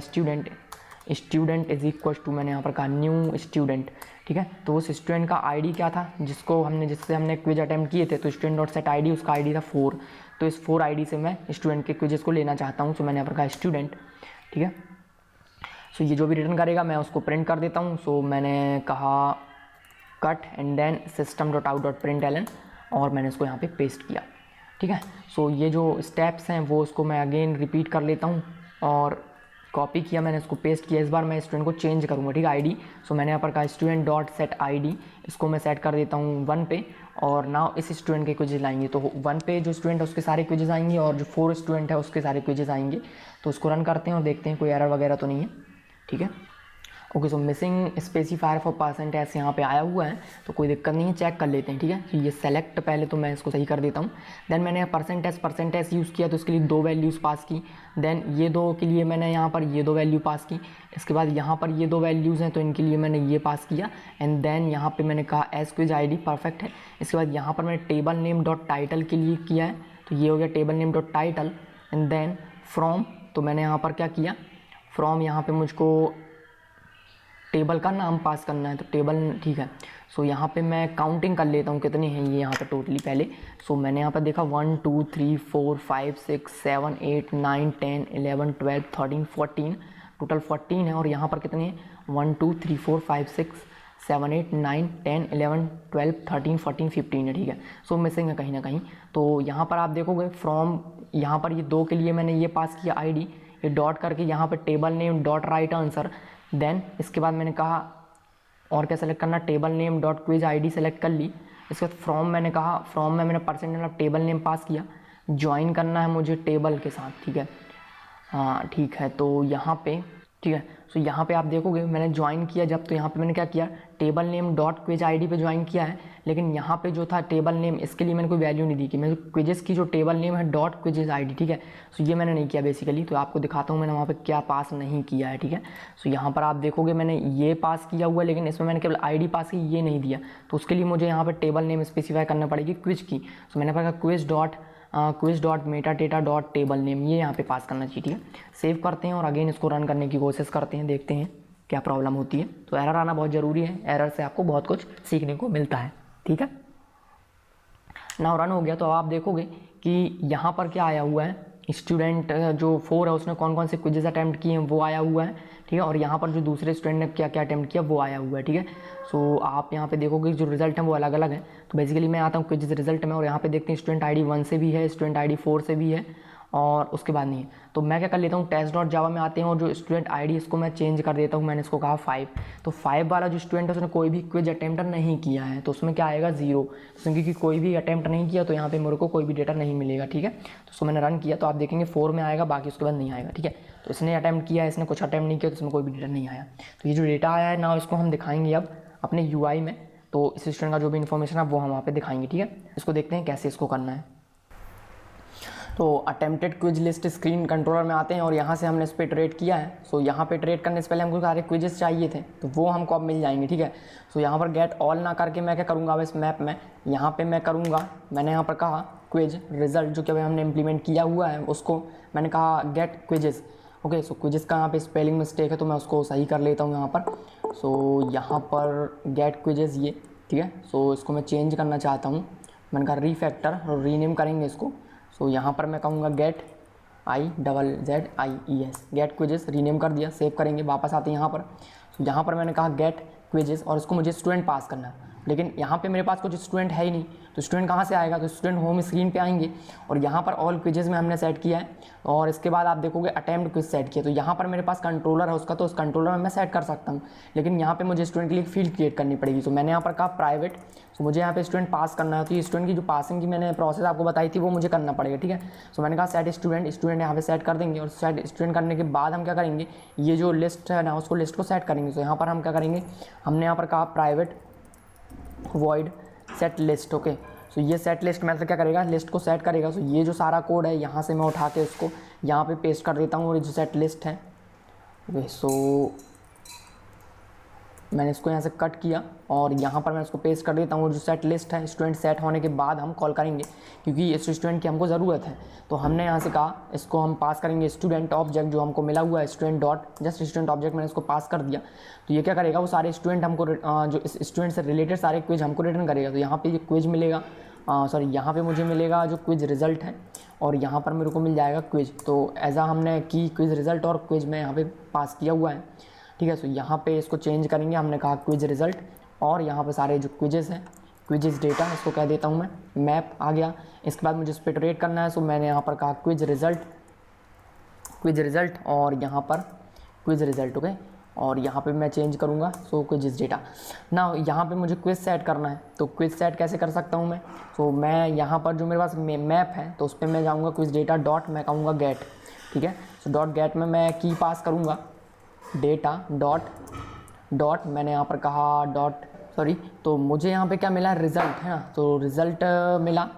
स्टूडेंट इज इक्वल टू, मैंने यहाँ पर कहा न्यू स्टूडेंट, ठीक है। तो उस स्टूडेंट का आईडी क्या था, जिससे हमने क्विज अटैम्प्ट किए थे। तो स्टूडेंट डॉट सेट आईडी, उसका आईडी था 4। तो इस 4 आईडी से मैं स्टूडेंट के क्विजेस को लेना चाहता हूँ। सो मैंने यहाँ पर कहा स्टूडेंट, ठीक है। सो ये जो भी रिटर्न करेगा मैं उसको प्रिंट कर देता हूँ। सो मैंने कहा cut and then system dot out dot print एलन और मैंने इसको यहाँ पे पेस्ट किया, ठीक है। सो ये जो स्टेप्स हैं वो उसको मैं अगेन रिपीट कर लेता हूँ और कॉपी किया, मैंने इसको पेस्ट किया। इस बार मैं स्टूडेंट को चेंज करूँगा, ठीक है, आईडी। सो मैंने यहाँ पर कहा स्टूडेंट डॉट सेट आईडी, इसको मैं सेट कर देता हूँ 1 पे और नाउ इस स्टूडेंट के क्विजेज आएंगे। तो 1 पे जो स्टूडेंट है उसके सारे क्विजेज आएंगे और जो 4 स्टूडेंट है उसके सारे क्विजेज आएंगे। तो उसको रन करते हैं और देखते हैं कोई एरर वगैरह तो नहीं है, ठीक है। Okay, so missing specifier for percent S यहाँ पे आया हुआ है, तो कोई दिक्कत नहीं है, चेक कर लेते हैं, ठीक है। तो ये सेलेक्ट, पहले तो मैं इसको सही कर देता हूँ। देन मैंने परसेंट एस यूज़ किया, तो इसके लिए 2 वैल्यूज़ पास की। देन ये 2 के लिए मैंने यहाँ पर ये 2 वैल्यू पास की। इसके बाद यहाँ पर ये 2 वैल्यूज़ हैं, तो इनके लिए मैंने ये पास किया। एंड देन यहाँ पर मैंने कहा एस क्विज ID परफेक्ट है। इसके बाद यहाँ पर मैंने टेबल नेम डॉट टाइटल के लिए किया है, तो ये हो गया table name dot title. And then from, तो मैंने यहाँ पर क्या किया, फ्रॉम यहाँ पे मुझको टेबल का नाम पास करना है, तो टेबल, ठीक है। सो यहाँ पे मैं काउंटिंग कर लेता हूँ कितने हैं ये यहाँ पे टोटली पहले। सो मैंने यहाँ पर देखा 1 2 3 4 5 6 7 8 9 10 11 12 13 14, टोटल 14 है। और यहाँ पर कितने हैं 1 2 3 4 5 6 7 8 9 10 11 12 13 14 15 है, ठीक है। सो मिसिंग है कहीं ना कहीं। तो यहाँ पर आप देखोगे फ्रॉम, यहाँ पर ये 2 के लिए मैंने ये पास किया ID, ये डॉट करके यहाँ पर table name dot right answer. Then इसके बाद मैंने कहा और क्या सेलेक्ट करना, table name dot quiz ID select कर ली। इसके बाद फ्रॉम मैंने कहा, फ्रॉम में मैंने परसेंटेज ऑफ टेबल नेम पास किया, ज्वाइन करना है मुझे टेबल के साथ, ठीक है। हाँ ठीक है, तो यहाँ पे ठीक है। सो यहाँ पे आप देखोगे मैंने ज्वाइन किया जब, तो यहाँ पे मैंने क्या किया, table name dot quiz ID पे ज्वाइन किया है। लेकिन यहाँ पे जो था टेबल नेम, इसके लिए मैंने कोई वैल्यू नहीं दी कि मैं क्विजेस की जो टेबल नेम है डॉट क्विजेस ID, ठीक है। सो ये मैंने नहीं किया बेसिकली, तो आपको दिखाता हूँ मैंने वहाँ पे क्या पास नहीं किया है, ठीक है। सो यहाँ पर आप देखोगे मैंने ये पास किया हुआ है, लेकिन इसमें मैंने केवल ID पास की, ये नहीं दिया। तो उसके लिए मुझे यहाँ पर टेबल नेम स्पेसिफाई करना पड़ेगी क्विज की। सो मैंने कहा quiz dot Meta data dot table name, ये यहाँ पे पास करना चाहिए, ठीक है। सेव करते हैं और अगेन इसको रन करने की कोशिश करते हैं, देखते हैं क्या प्रॉब्लम होती है। तो एरर आना बहुत ज़रूरी है, एरर से आपको बहुत कुछ सीखने को मिलता है, ठीक है। नाउ रन हो गया, तो अब आप देखोगे कि यहाँ पर क्या आया हुआ है, स्टूडेंट जो 4 है उसने कौन कौन से क्विजेस अटैम्प्ट किए हैं वो आया हुआ है, ठीक है। और यहाँ पर जो दूसरे स्टूडेंट ने क्या क्या अटैम्प्ट किया वो आया हुआ है, ठीक है। सो आप यहाँ पे देखोगे जो रिजल्ट है वो अलग अलग है। तो बेसिकली मैं आता हूँ क्विजेस रिजल्ट में, और यहाँ पे देखते हैं स्टूडेंट ID 1 से भी है, स्टूडेंट ID 4 से भी है, और उसके बाद नहीं है। तो मैं क्या कर लेता हूँ, टेस्ट डॉट जावा में आते हैं और जो स्टूडेंट ID इसको मैं चेंज कर देता हूँ, मैंने इसको कहा 5। तो 5 वाला जो स्टूडेंट है उसने कोई भी क्विज अटैम्प्ट नहीं किया है, तो उसमें क्या आएगा 0, क्योंकि कोई भी अटैम्प्ट नहीं किया तो यहाँ पे मेरे को कोई भी डेटा नहीं मिलेगा, ठीक है। तो उसको मैंने रन किया, तो आप देखेंगे 4 में आएगा, बाकी उसके बाद नहीं आएगा, ठीक है। तो इसने अटैम्प्ट किया है, इसने कुछ अटैम्प्ट नहीं किया, तो इसमें कोई भी डेटा नहीं आया। तो ये जो डेटा आया है ना, इसको हम दिखाएंगे अब अपने UI में। तो इस स्टूडेंट का जो भी इन्फॉर्मेशन है वो हम वहाँ पे दिखाएंगे, ठीक है। इसको देखते हैं कैसे इसको करना है। तो attempted quiz list screen controller में आते हैं और यहाँ से हमने इस पर इटरेट किया है। सो यहाँ पे इटरेट करने से पहले हमको सारे क्विजेस चाहिए थे, तो वो हमको अब मिल जाएंगे, ठीक है। सो यहाँ पर गेट ऑल ना करके मैं क्या करूँगा, अब इस मैप में यहाँ पे मैं करूँगा, मैंने यहाँ पर कहा क्विज रिजल्ट जो कि अभी हमने इम्प्लीमेंट किया हुआ है उसको मैंने कहा गेट क्विजेस। ओके, सो क्विजेस का यहाँ पे स्पेलिंग मिस्टेक है तो मैं उसको सही कर लेता हूँ यहाँ पर। सो यहाँ पर गेट क्विजेस ये, ठीक है। सो इसको मैं चेंज करना चाहता हूँ, मैंने कहा रीफैक्टर और रीनेम करेंगे इसको। सो यहाँ पर मैं कहूँगा get IZZIES, get quizzes, rename कर दिया, सेव करेंगे, वापस आते हैं यहाँ पर। तो यहाँ पर मैंने कहा गेट क्विजेस और इसको मुझे स्टूडेंट पास करना है, लेकिन यहाँ पे मेरे पास कुछ स्टूडेंट है ही नहीं, तो स्टूडेंट कहाँ से आएगा, तो स्टूडेंट होम स्क्रीन पे आएंगे और यहाँ पर ऑल क्विजेस में हमने सेट किया है। और इसके बाद आप देखोगे अटेम्प्ट क्विज सेट किया, तो यहाँ पर मेरे पास कंट्रोलर है उसका, तो उस कंट्रोलर में मैं सेट कर सकता हूँ, लेकिन यहाँ पे मुझे स्टूडेंट के लिए फील्ड क्रिएट करनी पड़ेगी। तो मैंने यहाँ पर कहा प्राइवेट, तो मुझे यहाँ पे स्टूडेंट पास करना है, तो ये स्टूडेंट की जो पासिंग की मैंने प्रोसेस आपको बताई थी वो मुझे करना पड़ेगा, ठीक है। सो मैंने कहा सेट स्टूडेंट यहाँ पे सेट कर देंगे और सेट स्टूडेंट करने के बाद हम क्या करेंगे, ये जो लिस्ट है ना उसको लिस्ट को सेट करेंगे। तो यहाँ पर हम क्या करेंगे, हमने यहाँ पर कहा private void set list. Okay, so ये सेट लिस्ट मेथड क्या करेगा, लिस्ट को सेट करेगा। सो ये जो सारा कोड है यहाँ से मैं उठा के इसको यहाँ पे पेस्ट कर देता हूँ और ये जो सेट लिस्ट है, ओके, सो मैंने इसको यहाँ से कट किया और यहाँ पर मैं इसको पेस्ट कर देता हूँ। और जो सेट लिस्ट है स्टूडेंट सेट होने के बाद हम कॉल करेंगे, क्योंकि इस स्टूडेंट की हमको ज़रूरत है। तो हमने यहाँ से कहा इसको हम पास करेंगे स्टूडेंट ऑब्जेक्ट जो हमको मिला हुआ है, student dot just student object, मैंने इसको पास कर दिया। तो ये क्या करेगा, वो सारे स्टूडेंट हमको जो इस स्टूडेंट से रिलेटेड सारे क्विज हमको रिटर्न करेगा। तो यहाँ पर ये क्विज मिलेगा, सॉरी यहाँ पे मुझे मिलेगा जो क्विज रिजल्ट है और यहाँ पर मेरे को मिल जाएगा क्विज। तो ऐसा हमने की क्विज रिजल्ट और क्विज में यहाँ पे पास किया हुआ है, ठीक है। सो यहाँ पे इसको चेंज करेंगे, हमने कहा क्विज रिजल्ट और यहाँ पे सारे जो क्विजेस हैं, क्विजेस डेटा इसको कह देता हूँ मैं, मैप आ गया। इसके बाद मुझे इस पर इटरेट करना है, सो मैंने यहाँ पर कहा क्विज रिजल्ट और यहाँ पर क्विज रिजल्ट, ओके। और यहाँ पे मैं चेंज करूँगा सो क्विजेस डेटा ना, यहाँ पे मुझे क्विज सेट करना है। तो क्विज सेट कैसे कर सकता हूँ मैं, तो मैं यहाँ पर जो मेरे पास मैप है तो उस पर मैं जाऊँगा क्विज डेटा डॉट, मैं कहूँगा गेट, ठीक है। सो डॉट गेट में मैं की पास करूँगा डेटा डॉट डॉट, मैंने यहाँ पर कहा डॉट सॉरी, तो मुझे यहाँ पे क्या मिला, रिज़ल्ट है ना, तो रिज़ल्ट मिला।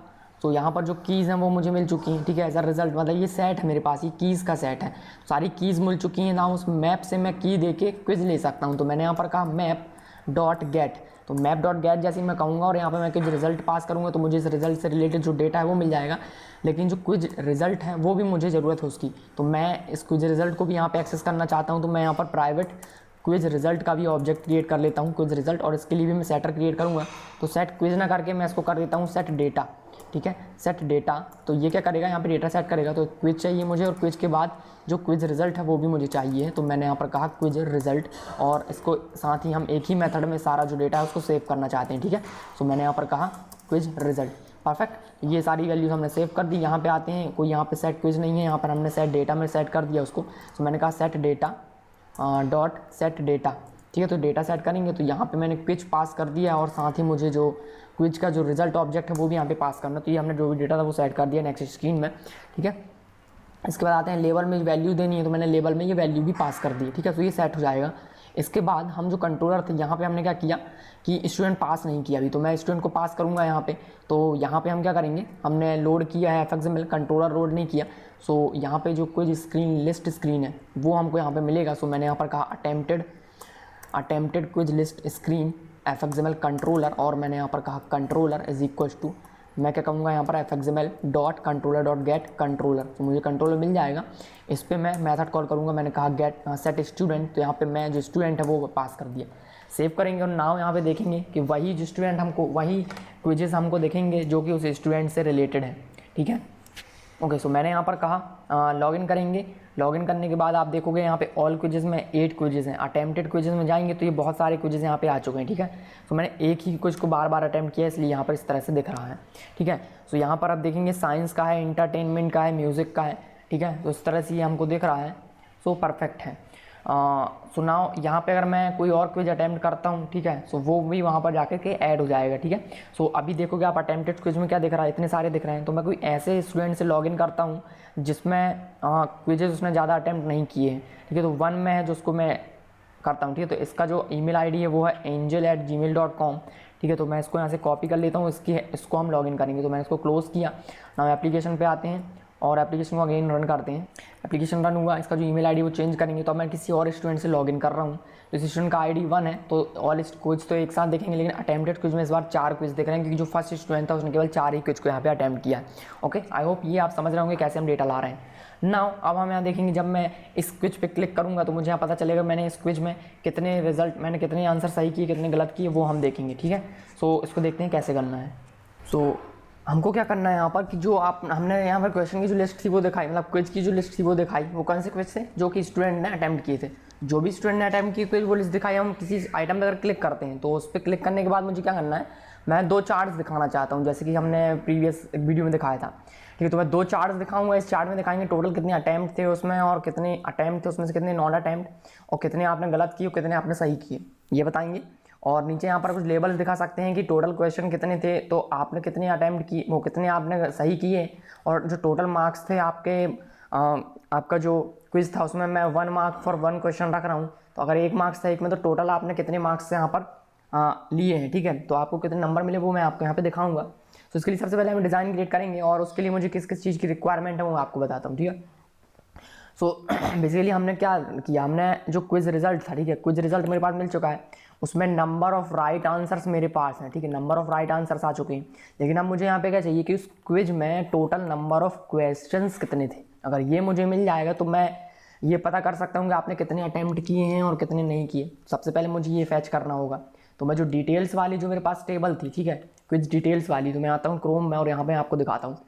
तो यहाँ पर जो कीज़ हैं वो मुझे मिल चुकी हैं, ठीक है। एज अ रिज़ल्ट मतलब ये सेट है मेरे पास, ये कीज़ का सेट है, सारी कीज़ मिल चुकी हैं ना। उस मैप से मैं की दे के क्विज ले सकता हूँ। तो मैंने यहाँ पर कहा मैप डॉट गेट, तो मैप डॉट गेट जैसे ही मैं कहूँगा और यहाँ पे मैं कुछ रिजल्ट पास करूँगा तो मुझे इस रिजल्ट से रिलेटेड जो डेटा है वो मिल जाएगा। लेकिन जो क्विज रिजल्ट है वो भी मुझे ज़रूरत है उसकी, तो मैं इस क्विज रिजल्ट को भी यहाँ पे एक्सेस करना चाहता हूँ। तो मैं यहाँ पर प्राइवेट क्विज रिजल्ट का भी ऑब्जेक्ट क्रिएट कर लेता हूँ, क्विज रिजल्ट, और इसके लिए भी मैं सेटर क्रिएट करूँगा। तो सेट क्विज ना करके मैं इसको कर देता हूँ सेट डेटा, ठीक है, सेट डेटा। तो ये क्या करेगा, यहाँ पे डेटा सेट करेगा। तो क्विज चाहिए मुझे और क्विज के बाद जो क्विज रिजल्ट है वो भी मुझे चाहिए। तो मैंने यहाँ पर कहा क्विज रिजल्ट, और इसको साथ ही हम एक ही मेथड में सारा जो डेटा है उसको सेव करना चाहते हैं, ठीक है। तो मैंने यहाँ पर कहा क्विज रिजल्ट, परफेक्ट। ये सारी वैल्यूज हमने सेव कर दी। यहाँ पे आते हैं, कोई यहाँ पे सेट क्विज नहीं है, यहाँ पर हमने सेट डेटा में सेट कर दिया उसको। तो मैंने कहा set data dot set data, ठीक है। तो डेटा सेट करेंगे तो यहाँ पे मैंने क्विज पास कर दिया और साथ ही मुझे जो क्विज का जो रिजल्ट ऑब्जेक्ट है वो भी यहाँ पे पास करना। तो ये हमने जो भी डेटा था वो सेट कर दिया नेक्स्ट स्क्रीन में, ठीक है। इसके बाद आते हैं लेवल में वैल्यू देनी है, तो मैंने लेवल में ये वैल्यू भी पास कर दी, ठीक है। तो ये सेट हो जाएगा। इसके बाद हम जो कंट्रोलर थे यहाँ पे हमने क्या किया कि स्टूडेंट पास नहीं किया अभी, तो मैं स्टूडेंट को पास करूँगा यहाँ पे। तो यहाँ पे हम क्या करेंगे, हमने लोड किया है fxml, कंट्रोलर लोड नहीं किया। सो यहाँ पे जो कोई स्क्रीन लिस्ट स्क्रीन है वो हमको यहाँ पे मिलेगा। सो मैंने यहाँ पर कहा attempted quiz list screen fxml controller, और मैंने यहाँ पर कहा कंट्रोलर इज इक्वल्स टू, मैं क्या कहूँगा यहाँ पर fxml dot controller dot get controller. तो मुझे कंट्रोलर मिल जाएगा। इस पर मैं मेथड कॉल करूँगा, मैंने कहा गेट सेट स्टूडेंट, तो यहाँ पे मैं जो स्टूडेंट है वो पास कर दिया। सेव करेंगे और नाउ यहाँ पे देखेंगे कि वही जो स्टूडेंट हमको, वही क्विजेस हमको देखेंगे जो कि उस स्टूडेंट से रिलेटेड है, ठीक है। ओके, सो मैंने यहाँ पर कहा लॉगिन करेंगे। लॉगिन करने के बाद आप देखोगे यहाँ पे ऑल क्विजेस में 8 क्विजेस हैं। अटेम्प्टेड क्विजेस में जाएंगे तो ये बहुत सारे क्विजेस यहाँ पे आ चुके हैं, ठीक है। तो मैंने एक ही क्विज को बार बार अटैम्प्ट किया, इसलिए यहाँ पर इस तरह से दिख रहा है, ठीक है। तो यहाँ पर आप देखेंगे साइंस का है, इंटरटेनमेंट का है, म्यूज़िक का है, ठीक है। तो इस तरह से ये हमको दिख रहा है। सो परफेक्ट है। सुनाओ यहाँ पे अगर मैं कोई और क्विज अटैम्प्ट करता हूँ, ठीक है, सो वो भी वहाँ पर जाकर के ऐड हो जाएगा, ठीक है। सो अभी देखोगे आप अटैम्प्टेड क्विज में क्या दिख रहा है, इतने सारे दिख रहे हैं। तो मैं कोई ऐसे स्टूडेंट से लॉगिन करता हूँ जिसमें क्विजेज उसने ज़्यादा अटैम्प्ट नहीं किए हैं, ठीक है। तो 1 में है जो उसको मैं करता हूँ, ठीक है। तो इसका जो ईमेल आईडी है वो है angel@gmail.com, ठीक है। तो मैं इसको यहाँ से कॉपी कर लेता हूँ, इसको हम लॉगिन करेंगे। तो मैंने इसको क्लोज़ किया। नाउ एप्लीकेशन पे आते हैं और एप्लीकेशन को अगेन रन करते हैं। एप्लीकेशन रन हुआ, इसका जो ईमेल आईडी वो चेंज करेंगे। तो अब मैं किसी और स्टूडेंट से लॉगिन कर रहा हूँ, तो इस स्टूडेंट का आईडी 1 है। तो ऑल क्विज तो एक साथ देखेंगे, लेकिन अटैम्प्टेड क्विज में इस बार 4 क्विज देख रहे हैं, क्योंकि जो फर्स्ट स्टूडेंट था उसने केवल 4 ही क्विज को यहाँ पे अटैम्प्ट किया है। ओके, आई होप ये आप समझ रहे होंगे कैसे हम डेटा ला रहे हैं। नाउ अब हम यहाँ देखेंगे, जब मैं इस क्विज पे क्लिक करूँगा तो मुझे यहाँ पता चलेगा मैंने इस क्विज में कितने रिजल्ट, मैंने कितने आंसर सही किए, कितने गलत किए, वो हम देखेंगे, ठीक है। सो इसको देखते हैं कैसे करना है। सो हमको क्या करना है यहाँ पर कि जो हमने यहाँ पर क्वेश्चन की जो लिस्ट थी वो दिखाई, मतलब क्विज की जो लिस्ट थी वो दिखाई, वो कौन से क्विज थे जो कि स्टूडेंट ने अटैम्प्ट किए थे। जो भी स्टूडेंट ने अटैम्प्ट किए क्विज वो लिस्ट दिखाई। हम किसी आइटम पर अगर क्लिक करते हैं तो उस पर क्लिक करने के बाद मुझे क्या करना है, मैं 2 चार्ट्स दिखाना चाहता हूँ, जैसे कि हमने प्रीवियस वीडियो में दिखाया था, ठीक है। तो मैं 2 चार्ट्स दिखाऊंगा। इस चार्ट में दिखाएंगे टोटल कितने अटैम्प्ट थे उसमें, और कितने अटैम्प्ट थे उसमें से कितने नॉन अटैम्प्ट, और कितने आपने गलत किए और कितने आपने सही किए, ये बताएंगे। और नीचे यहाँ पर कुछ लेबल्स दिखा सकते हैं कि टोटल क्वेश्चन कितने थे, तो आपने कितने अटैम्प्ट किए, वो कितने आपने सही किए, और जो टोटल मार्क्स थे आपके आपका जो क्विज था उसमें मैं 1 मार्क फॉर 1 क्वेश्चन रख रहा हूँ। तो अगर 1 मार्क्स था एक में, तो टोटल आपने कितने मार्क्स से यहाँ पर लिए हैं, ठीक है। तो आपको कितने नंबर मिले वो मैं आपको यहाँ पे दिखाऊंगा। तो इसके लिए सबसे पहले हम डिज़ाइन क्रिएट करेंगे, और उसके लिए मुझे किस किस चीज़ की रिक्वायरमेंट है वो आपको बताता हूँ, ठीक है। सो बेसिकली हमने क्या किया, हमने जो क्विज रिजल्ट था, ठीक है, क्विज रिजल्ट मेरे पास मिल चुका है, उसमें नंबर ऑफ राइट आंसर्स मेरे पास हैं, ठीक है, नंबर ऑफ राइट आंसर्स आ चुके हैं। लेकिन अब मुझे यहाँ पे क्या चाहिए कि उस क्विज में टोटल नंबर ऑफ क्वेश्चंस कितने थे। अगर ये मुझे मिल जाएगा तो मैं ये पता कर सकता हूँ कि आपने कितने अटैम्प्ट किए हैं और कितने नहीं किए। सबसे पहले मुझे ये फैच करना होगा। तो मैं जो डिटेल्स वाली जो मेरे पास टेबल थी, ठीक है, क्विज डिटेल्स वाली, तो मैं आता हूँ क्रोम में और यहाँ पर आपको दिखाता हूँ।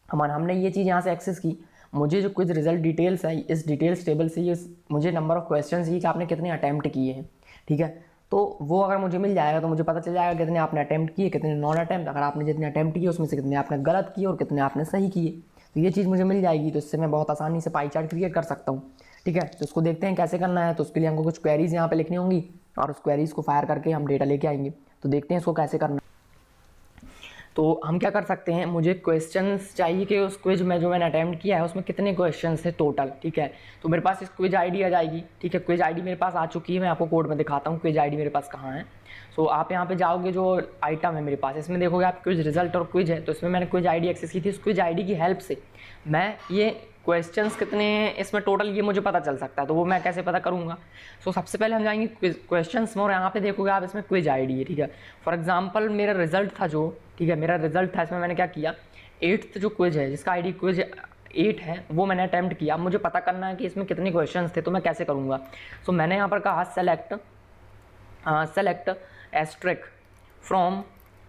हमने ये चीज़ यहाँ से एक्सेस की। मुझे जो क्विज रिजल्ट डिटेल्स है, इस डिटेल्स टेबल से ये मुझे नंबर ऑफ क्वेश्चंस ही कि आपने कितने अटैम्प्ट किए हैं, ठीक है। तो वो अगर मुझे मिल जाएगा तो मुझे पता चल जाएगा कितने आपने अटैम्प्ट किए, कितने नॉन अटैम्प्ट, अगर आपने जितने अटैम्प्ट किए उसमें से कितने आपने गलत किए और कितने आपने सही किए। तो ये चीज़ मुझे मिल जाएगी। तो इससे मैं बहुत आसानी से पाई चार्ट क्रिएट कर सकता हूँ, ठीक है। तो इसको देखते हैं कैसे करना है। तो उसके लिए हमको कुछ क्वेरीज यहाँ पे लिखनी होंगी और उस क्वेरीज को फायर करके हम डेटा लेके आएंगे। तो देखते हैं इसको कैसे करना है। तो हम क्या कर सकते हैं, मुझे क्वेश्चंस चाहिए कि उस क्विज में जो मैंने अटैम्प्ट किया है उसमें कितने क्वेश्चंस थे टोटल, ठीक है। तो मेरे पास इस क्विज आईडी आ जाएगी, ठीक है। क्विज आईडी मेरे पास आ चुकी है, मैं आपको कोड में दिखाता हूँ क्विज आईडी मेरे पास कहाँ है। सो आप यहाँ पे जाओगे, जो आइटम है मेरे पास इसमें देखोगे आप क्विज रिजल्ट और क्विज है, तो इसमें मैंने क्विज आईडी एक्सेस की थी। उस क्विज आईडी की हेल्प से मैं ये क्वेश्चंस कितने हैं इसमें टोटल ये मुझे पता चल सकता है। तो वो मैं कैसे पता करूँगा, सो सबसे पहले हम जाएंगे क्वेश्चंस में और यहाँ पे देखोगे आप इसमें क्विज आईडी है, ठीक है। फॉर एग्जांपल मेरा रिजल्ट था जो, ठीक है, मेरा रिजल्ट था, इसमें मैंने क्या किया, 8th जो क्विज है जिसका आईडी क्विज 8 है वो मैंने अटैम्प्ट किया। मुझे पता करना है कि इसमें कितने क्वेश्चंस थे, तो मैं कैसे करूँगा। सो मैंने यहाँ पर कहा सेलेक्ट एस्ट्रिक फ्रॉम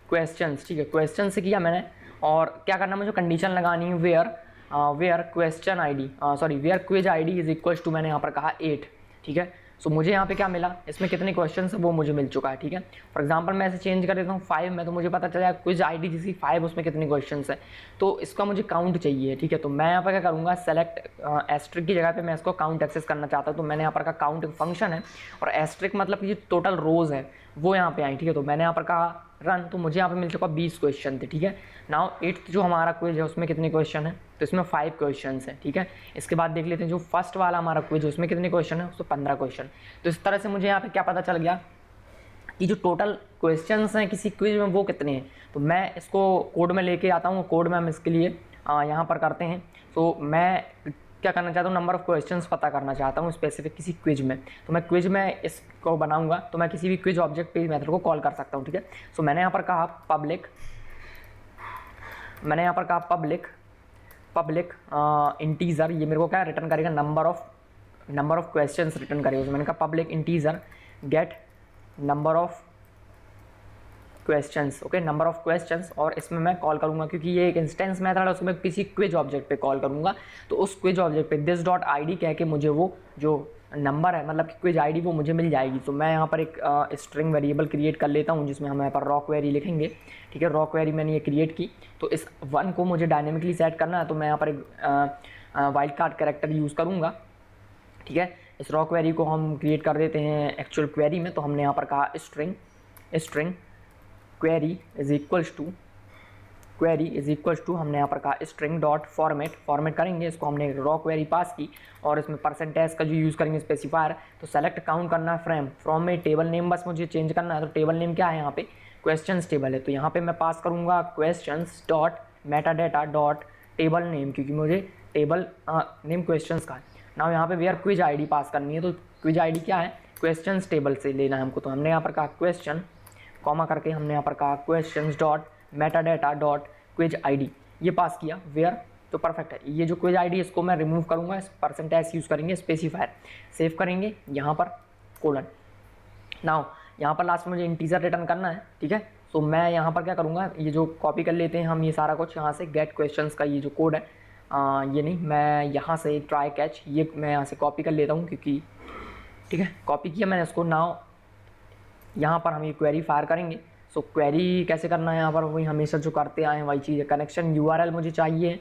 क्वेश्चंस, ठीक है, क्वेश्चन से किया मैंने। और क्या करना, मुझे कंडीशन लगानी है where question ID where quiz ID is equals to, मैंने यहाँ पर कहा 8, ठीक है। सो मुझे यहाँ पे क्या मिला, इसमें कितने क्वेश्चन है वो मुझे मिल चुका है, ठीक है। फॉर एग्जांपल मैं ऐसे चेंज कर देता हूँ 5 में, तो मुझे पता चला क्विज आईडी जिसकी 5 उसमें कितने क्वेश्चन है, तो इसका मुझे काउंट चाहिए, ठीक है। तो मैं यहाँ पर क्या करूँगा, सेलेक्ट एस्ट्रिक की जगह पे मैं इसको काउंट एक्सेस करना चाहता हूँ, तो मैंने यहाँ पर का काउंट फंक्शन है और एस्ट्रिक मतलब कि टोटल रोज है वो यहाँ पे आई, ठीक है। तो मैंने यहाँ पर कहा रन, तो मुझे यहाँ पे मिल चुका 20 क्वेश्चन थे, ठीक है। नाउ 8th जो हमारा क्विज है उसमें कितने क्वेश्चन है, तो इसमें 5 क्वेश्चन है, ठीक है। इसके बाद देख लेते हैं जो फर्स्ट वाला हमारा क्विज है उसमें कितने क्वेश्चन है, उसमें 15 क्वेश्चन। तो इस तरह से मुझे यहाँ पे क्या पता चल गया कि जो टोटल क्वेश्चंस हैं किसी क्विज में वो कितने हैं। तो मैं इसको कोड में लेके आता हूँ, कोड में हम इसके लिए यहाँ पर करते हैं। तो मैं क्या करना चाहता हूँ, नंबर ऑफ क्वेश्चंस पता करना चाहता हूँ स्पेसिफिक किसी क्विज में। तो मैं क्विज में इसको बनाऊंगा, तो मैं किसी भी क्विज ऑब्जेक्ट पेज मेथड को कॉल कर सकता हूँ, ठीक है। सो मैंने यहाँ पर कहा पब्लिक इंटीजर, ये मेरे को क्या रिटर्न करेगा, नंबर ऑफ क्वेश्चंस रिटर्न करेगा। तो मैंने कहा public integer get number of questions, okay, number of questions. और इसमें मैं कॉल करूंगा क्योंकि ये एक इंस्टेंस मेथड है, उसको मैं किसी क्विज ऑब्जेक्ट पे कॉल करूंगा। तो उस क्विज ऑब्जेक्ट पे दिस डॉट आईडी कह के मुझे वो जो नंबर है मतलब कि क्विज आईडी वो मुझे मिल जाएगी। तो मैं यहाँ पर एक स्ट्रिंग वेरिएबल क्रिएट कर लेता हूँ जिसमें हम यहाँ पर रॉ क्वेरी लिखेंगे, ठीक है। रॉ क्वेरी मैंने ये क्रिएट की, तो इस 1 को मुझे डायनेमिकली सेट करना है, तो मैं यहाँ पर एक वाइल्ड कार्ड कैरेक्टर यूज़ करूँगा, ठीक है। इस रॉ क्वेरी को हम क्रिएट कर देते हैं एक्चुअल क्वेरी में। तो हमने यहाँ पर कहा string query is equals to हमने यहाँ पर कहा स्ट्रिंग डॉट फॉर्मेट करेंगे इसको। हमने रॉ क्वेरी पास की और इसमें परसेंटेज का जो यूज़ करेंगे स्पेसिफायर। तो सेलेक्ट काउंट करना है फ्रॉम में टेबल नेम, बस मुझे चेंज करना है। तो टेबल नेम क्या है, यहाँ पे क्वेश्चंस टेबल है, तो यहाँ पे मैं पास करूँगा questions dot Meta data dot table name, क्योंकि मुझे टेबल नेम क्वेश्चंस का है ना। यहाँ पे वेयर क्विज आईडी पास करनी है, तो क्विज आईडी क्या है, क्वेश्चंस टेबल से लेना है हमको। तो हमने यहाँ पर कहा क्वेश्चन कॉमा करके हमने यहाँ पर कहा questions dot Meta data dot quiz ID, ये पास किया वेयर, तो परफेक्ट है। ये जो क्विज आईडी इसको मैं रिमूव करूँगा, परसेंटेज यूज़ करेंगे स्पेसिफायर, सेव करेंगे यहाँ पर कोलन। नाउ यहाँ पर लास्ट में मुझे इंटीजर रिटर्न करना है, ठीक है। तो मैं यहाँ पर क्या करूँगा, ये जो कॉपी कर लेते हैं हम ये सारा कुछ यहाँ से गेट क्वेश्चंस का ये जो कोड है ये नहीं, मैं यहाँ से ट्राई कैच ये मैं यहाँ से कॉपी कर लेता हूँ क्योंकि, ठीक है, कॉपी किया मैंने इसको। नाउ यहाँ पर हम ये क्वेरी फायर करेंगे। सो क्वेरी कैसे करना है, यहाँ पर वही हमेशा जो करते आए हैं वही चीज़ है। कनेक्शन यूआरएल मुझे चाहिए,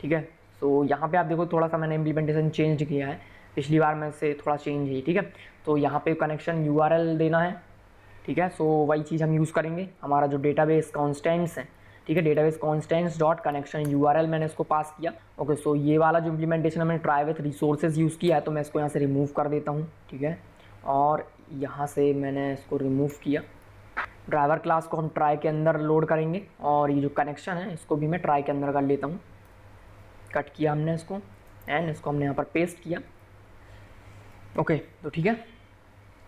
ठीक है। सो यहाँ पे आप देखो थोड़ा सा मैंने इम्प्लीमेंटेशन चेंज किया है, पिछली बार में से थोड़ा चेंज है, ठीक है। तो यहाँ पे कनेक्शन यूआरएल देना है, ठीक है। सो वही चीज़ हम यूज़ करेंगे, हमारा जो डेटाबेस कॉन्स्टेंट्स है, ठीक है, database constants dot connection URL मैंने इसको पास किया, ओके। सो ये वाला जो इम्प्लीमेंटेशन मैंने ट्राई विथ रिसोर्सेज यूज़ किया है, तो मैं इसको यहाँ से रिमूव कर देता हूँ, ठीक है। और यहाँ से मैंने इसको रिमूव किया। ड्राइवर क्लास को हम ट्राई के अंदर लोड करेंगे और ये जो कनेक्शन है इसको भी मैं ट्राई के अंदर कर लेता हूँ। कट किया हमने इसको एंड इसको हमने यहाँ पर पेस्ट किया, ओके। तो ठीक है,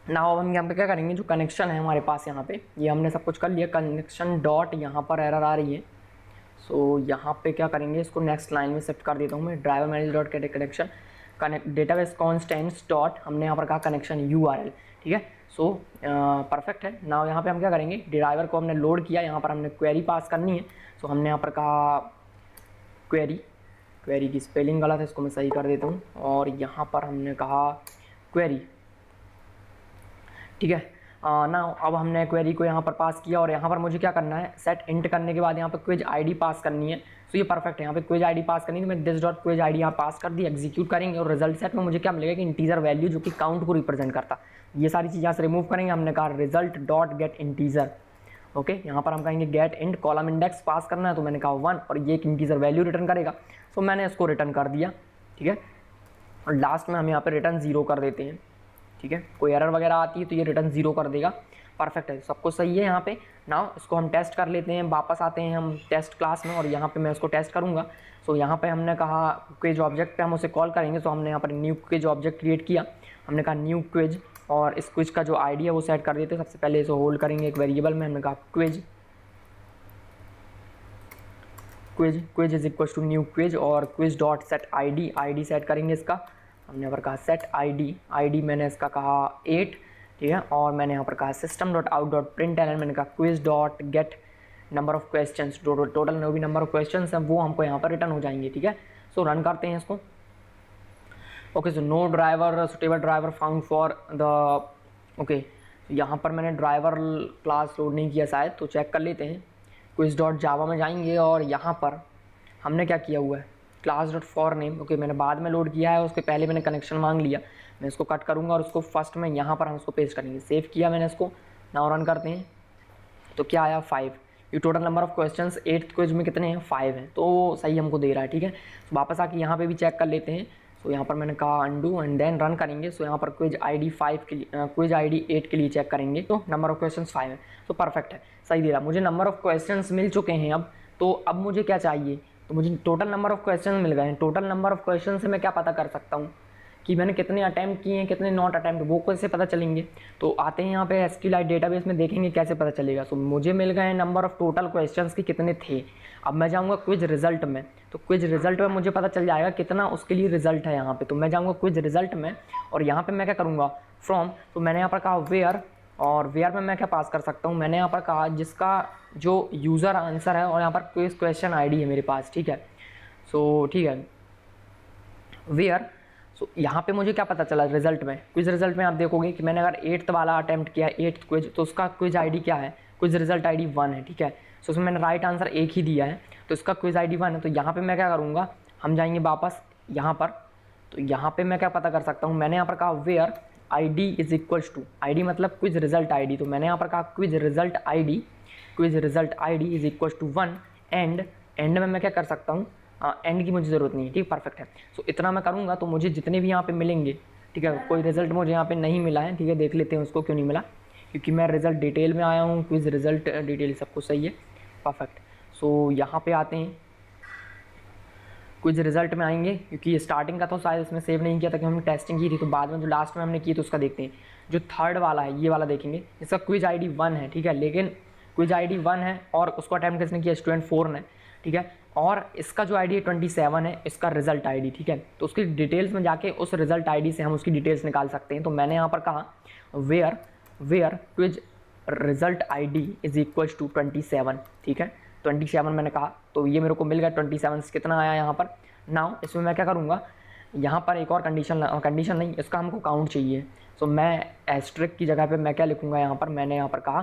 नाउ हम यहाँ पे क्या करेंगे, जो कनेक्शन है हमारे पास यहाँ पे ये हमने सब कुछ कर लिया। कनेक्शन डॉट यहाँ पर एरर आ रही है, सो यहाँ पे क्या करेंगे, इसको नेक्स्ट लाइन में शिफ्ट कर देता हूँ मैं। Driver manage dot connection database constants dot हमने यहाँ पर कहा कनेक्शन यूआरएल, ठीक है। सो परफेक्ट है। नाउ यहाँ पे हम क्या करेंगे, ड्राइवर को हमने लोड किया, यहाँ पर हमने क्वेरी पास करनी है। सो हमने यहाँ पर कहा क्वेरी की स्पेलिंग गलत है, इसको मैं सही कर देता हूँ। और यहाँ पर हमने कहा क्वेरी, ठीक है। ना अब हमने क्वेरी को यहाँ पर पास किया और यहाँ पर मुझे क्या करना है, सेट इंट करने के बाद यहाँ पर क्विज आईडी पास करनी है। तो ये परफेक्ट है, यहाँ पे क्विज आईडी पास करनी है, तो मैं दिस डॉट क्विज आईडी यहाँ पास कर दी, एग्जीक्यूट करेंगे और रिजल्ट सेट में मुझे क्या मिलेगा कि इंटीजर वैल्यू जो कि काउंट को रिप्रेजेंट करता। ये सारी चीज़ यहाँ से रिमूव करेंगे। हमने कहा result dot gate integer, okay, यहाँ पर हम कहेंगे गेट इंट कॉलम इंडेक्स पास करना है, तो मैंने कहा 1 और ये एक इंटीजर वैल्यू रिटर्न करेगा, सो मैंने इसको रिटर्न कर दिया। ठीक है, और लास्ट में हम यहाँ पे रिटर्न 0 कर देते हैं। ठीक है, कोई एरर वगैरह आती है तो ये रिटर्न 0 कर देगा। परफेक्ट है, सब कुछ सही है यहाँ पे। नाउ इसको हम टेस्ट कर लेते हैं, वापस आते हैं हम टेस्ट क्लास में और यहाँ पे मैं इसको टेस्ट करूँगा। सो यहाँ पे हमने कहा क्विज ऑब्जेक्ट पे हम उसे कॉल करेंगे, तो हमने यहाँ पर न्यू क्विज ऑब्जेक्ट क्रिएट किया। हमने कहा न्यू क्विज और इस क्विज का जो आईडी है वो सेट कर देते हैं। सबसे पहले इसे होल्ड करेंगे एक वेरिएबल में, हमने कहा quiz quiz is equal to new quiz और quiz dot set ID set करेंगे इसका। हमने यहाँ पर कहा सेट आईडी मैंने इसका कहा 8। ठीक है, और मैंने यहाँ पर कहा system dot out dot print L, मैंने कहा quiz dot get number of questions, total जो भी नंबर ऑफ क्वेश्चंस हैं वो हमको यहाँ पर रिटर्न हो जाएंगे। ठीक है, सो रन करते हैं इसको। Okay, so no driver suitable driver found for the okay, यहाँ पर मैंने ड्राइवर क्लास लोड नहीं किया शायद, तो चेक कर लेते हैं। क्विज डॉट जावा में जाएंगे और यहाँ पर हमने क्या किया हुआ है, class dot for name. Okay, मैंने बाद में लोड किया है, उसके पहले मैंने कनेक्शन मांग लिया। मैं इसको कट करूँगा और उसको फर्स्ट में यहाँ पर हम उसको पेस्ट करेंगे। सेव किया मैंने इसको, नाउ रन करते हैं। तो क्या आया 5। ये total number of questions 8th quiz में कितने हैं, 5 हैं, तो सही हमको दे रहा है। ठीक है, तो वापस आके यहाँ पे भी चेक कर लेते हैं। सो यहाँ पर मैंने कहा अंडू एंड देन रन करेंगे। सो यहाँ पर क्विज आईडी 5 के लिए क्विज आईडी 8 के लिए चेक करेंगे, तो नंबर ऑफ क्वेश्चंस 5 है, तो परफेक्ट है, सही दे रहा। मुझे नंबर ऑफ क्वेश्चंस मिल चुके हैं अब, तो अब मुझे क्या चाहिए, तो मुझे टोटल नंबर ऑफ क्वेश्चन मिल गए हैं। टोटल नंबर ऑफ क्वेश्चन से मैं क्या पता कर सकता हूँ कि मैंने कितने अटैम्प्ट किए हैं, कितने नॉट अटैम्प्ट, वो कैसे पता चलेंगे। तो आते हैं यहाँ पे SQLite डेटाबेस में, देखेंगे कैसे पता चलेगा। सो मुझे मिल गए नंबर ऑफ टोटल क्वेश्चंस के कितने थे। अब मैं जाऊँगा क्विज रिजल्ट में, तो क्विज रिजल्ट में मुझे पता चल जाएगा कितना उसके लिए रिजल्ट है यहाँ पे। तो मैं जाऊँगा क्विज रिजल्ट में और यहाँ पे मैं क्या करूँगा फ्रॉम, तो मैंने यहाँ पर कहा वेयर, और वेयर में मैं क्या पास कर सकता हूँ, मैंने यहाँ पर कहा जिसका जो यूज़र आंसर है और यहाँ पर क्विज क्वेश्चन ID है मेरे पास। ठीक है, सो ठीक है वेयर। सो यहाँ पे मुझे क्या पता चला रिजल्ट में, क्विज रिजल्ट में आप देखोगे कि मैंने अगर 8th वाला अटैम्प्ट किया है, 8th क्विज, तो उसका क्विज ID क्या है, क्विज रिजल्ट ID 1 है। ठीक है, सो उसमें मैंने राइट आंसर 1 ही दिया है, तो इसका क्विज ID 1 है। तो यहाँ पे मैं क्या करूँगा, हम जाएंगे वापस यहाँ पर, तो यहाँ पे मैं क्या पता कर सकता हूँ, मैंने यहाँ पर कहा where ID is equals to, ID मतलब क्विज रिजल्ट ID, तो मैंने यहाँ पर कहा quiz result ID is equals to 1 and में मैं क्या कर सकता हूँ, एंड की मुझे ज़रूरत नहीं है। ठीक, परफेक्ट है। सो इतना मैं करूँगा तो मुझे जितने भी यहाँ पे मिलेंगे, ठीक है, कोई रिजल्ट मुझे यहाँ पे नहीं मिला है। ठीक है, देख लेते हैं उसको क्यों नहीं मिला, क्योंकि मैं रिजल्ट डिटेल में आया हूँ, क्विज रिजल्ट डिटेल सब कुछ सही है, परफेक्ट। सो यहाँ पे आते हैं, क्विज रिजल्ट में आएंगे, क्योंकि स्टार्टिंग का तो शायद इसमें सेव नहीं किया था कि हमने टेस्टिंग की थी, तो बाद में जो लास्ट में हमने की तो उसका देखते हैं। जो थर्ड वाला है ये वाला देखेंगे, इसका क्विज ID 1 है। ठीक है, लेकिन क्विज ID 1 है और उसको अटैम्प्ट किसने किया, स्टूडेंट 4 ने। ठीक है, और इसका जो ID है 27 है, इसका रिजल्ट ID। ठीक है, तो उसकी डिटेल्स में जाके उस रिजल्ट ID से हम उसकी डिटेल्स निकाल सकते हैं। तो मैंने यहाँ पर कहा where quiz result ID is equals to 27। ठीक है, 27 मैंने कहा, तो ये मेरे को मिल गया 27 से कितना आया यहाँ पर। नाउ इसमें मैं क्या करूँगा, यहाँ पर एक और कंडीशन नहीं, इसका हमको काउंट चाहिए। सो मैं एस्ट्रिक की जगह पे मैं क्या लिखूँगा यहाँ पर, मैंने यहाँ पर कहा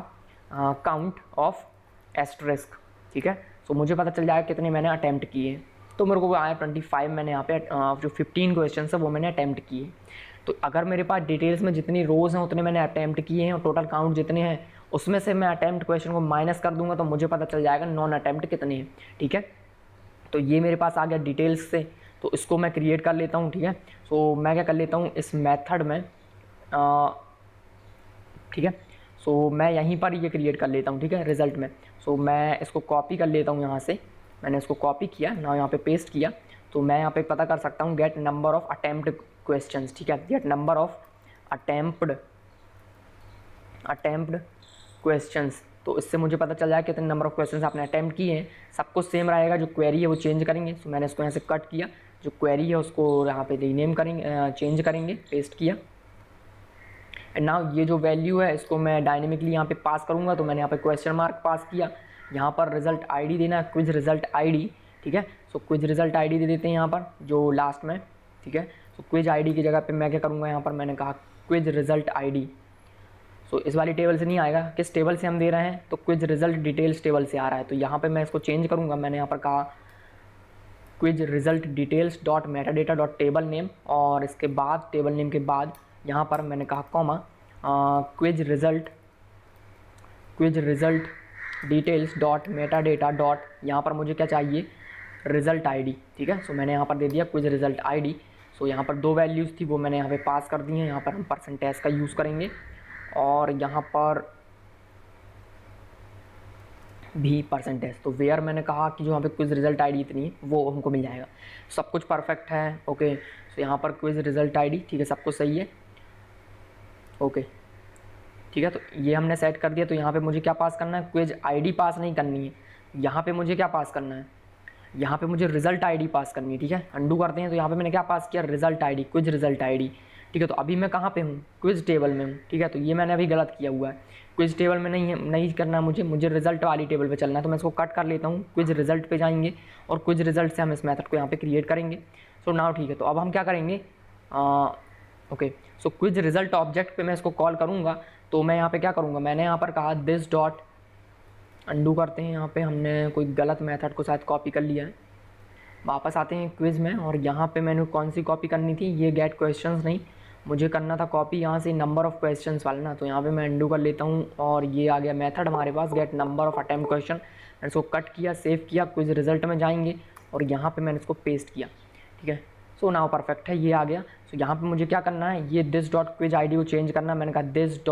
काउंट ऑफ एस्ट्रिस्क। ठीक है, सो मुझे पता चल जाएगा कितने मैंने अटैम्प्ट किए, तो मेरे को आया 25। मैंने यहाँ पे जो 15 क्वेश्चन है वो मैंने अटैम्प्ट किए। तो अगर मेरे पास डिटेल्स में जितनी रोज़ हैं उतने मैंने अटैम्प्ट किए हैं और टोटल काउंट जितने हैं उसमें से मैं अटैम्प्ट क्वेश्चन को माइनस कर दूंगा, तो मुझे पता चल जाएगा नॉन अटैम्प्ट कितने हैं। ठीक है, तो ये मेरे पास आ गया डिटेल्स से, तो इसको मैं क्रिएट कर लेता हूँ। ठीक है, सो मैं क्या कर लेता हूँ इस मेथड में, ठीक है, सो मैं यहीं पर ये क्रिएट कर लेता हूँ। ठीक है, रिजल्ट में, सो मैं इसको कॉपी कर लेता हूँ यहाँ से, मैंने इसको कॉपी किया ना, यहाँ पे पेस्ट किया, तो मैं यहाँ पे पता कर सकता हूँ get number of attempt questions. ठीक है, get number of attempted questions, तो इससे मुझे पता चल जाएगा कितने नंबर ऑफ क्वेश्चंस आपने अटैम्प्ट किए हैं। सब कुछ सेम रहेगा, जो क्वेरी है वो चेंज करेंगे। सो मैंने इसको यहाँ से कट किया, जो क्वेरी है उसको यहाँ पे रीनेम करेंगे, चेंज करेंगे, पेस्ट किया। एंड नाउ ये जो वैल्यू है इसको मैं डायनेमिकली यहाँ पे पास करूँगा, तो मैंने यहाँ पे क्वेश्चन मार्क पास किया, यहाँ पर रिजल्ट ID देना है, क्विज रिजल्ट ID। ठीक है, सो क्विज रिजल्ट ID दे देते हैं यहाँ पर जो लास्ट में। ठीक है, सो क्विज ID की जगह पे मैं क्या करूँगा, यहाँ पर मैंने कहा क्विज रिजल्ट ID। सो इस वाली टेबल से नहीं आएगा, किस टेबल से हम दे रहे हैं, तो क्विज रिजल्ट डिटेल्स टेबल से आ रहा है, तो यहाँ पे मैं इसको चेंज करूँगा। मैंने यहाँ पर कहा quiz result details dot Meta data dot table name, और इसके बाद टेबल नेम के बाद यहाँ पर मैंने कहा comma quiz result details dot Meta data dot, यहाँ पर मुझे क्या चाहिए, रिजल्ट आईडी, ठीक है। सो मैंने यहाँ पर दे दिया क्विज रिजल्ट आईडी। सो यहाँ पर 2 वैल्यूज़ थी वो मैंने यहाँ पे पास कर दी हैं। यहाँ पर हम परसेंटेज का यूज़ करेंगे और यहाँ पर भी परसेंटेज। तो वेयर मैंने कहा कि जो यहाँ पे क्विज रिजल्ट आईडी इतनी है वो हमको मिल जाएगा। सब कुछ परफेक्ट है, ओके। सो यहाँ पर क्विज रिजल्ट आईडी, ठीक है, सब कुछ सही है, ओके, ठीक है। तो ये हमने सेट कर दिया। तो यहाँ पे मुझे क्या पास करना है, क्विज आईडी पास नहीं करनी है, यहाँ पे मुझे क्या पास करना है, यहाँ पे मुझे रिजल्ट आईडी पास करनी है, ठीक है। अंडू करते हैं। तो यहाँ पे मैंने क्या पास किया, result ID, quiz result ID, ठीक है। तो अभी मैं कहाँ पे हूँ, क्विज टेबल में हूँ, ठीक है। तो ये मैंने अभी गलत किया हुआ है, क्विज टेबल में नहीं है, नहीं करना मुझे रिजल्ट वाली टेबल पे चलना है। तो मैं इसको कट कर लेता हूँ, क्विज रिजल्ट पे जाएंगे और क्विज रिजल्ट से हम इस मेथड को यहाँ पे क्रिएट करेंगे। सो नाउ ठीक है। तो अब हम क्या करेंगे, ओके। सो क्विज रिजल्ट ऑब्जेक्ट पे मैं इसको कॉल करूँगा। तो मैं यहाँ पे क्या करूँगा, मैंने यहाँ पर कहा दिस डॉट, अंडू करते हैं। यहाँ पे हमने कोई गलत मेथड को शायद कॉपी कर लिया है। वापस आते हैं क्विज़ में और यहाँ पे मैंने कौन सी कॉपी करनी थी, ये गेट क्वेश्चंस नहीं, मुझे करना था कॉपी यहाँ से नंबर ऑफ़ क्वेश्चंस वाला ना। तो यहाँ पे मैं अंडू कर लेता हूँ और ये आ गया मेथड हमारे पास, get number of attempt question. मैंने इसको कट किया, सेव किया, क्विज रिजल्ट में जाएंगे और यहाँ पे मैंने इसको पेस्ट किया, ठीक है। सो नाउ परफेक्ट है, ये आ गया। सो यहाँ पे मुझे क्या करना है, ये दिस डॉट क्विज आईडी को चेंज करना है। मैंने कहा this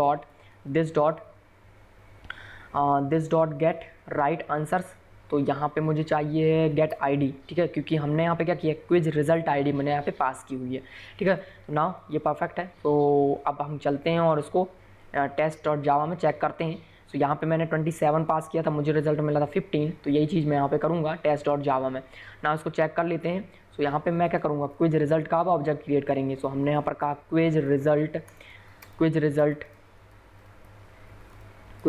dot get right answers. तो यहाँ पे मुझे चाहिए गेट आईडी, ठीक है, क्योंकि हमने यहाँ पे क्या किया, क्विज रिजल्ट आईडी मैंने यहाँ पे पास की हुई है, ठीक है। तो नाउ ये परफेक्ट है। तो अब हम चलते हैं और इसको टेस्ट डॉट जावा में चेक करते हैं। तो यहाँ पे मैंने 27 पास किया था, मुझे रिजल्ट मिला था 15। तो यही चीज़ मैं यहाँ पे करूँगा टेस्ट डॉट जावा में। ना इसको चेक कर लेते हैं। सो यहाँ पे मैं क्या करूँगा, क्विज रिजल्ट का अब ऑब्जेक्ट क्रिएट करेंगे। सो हमने यहाँ पर कहा quiz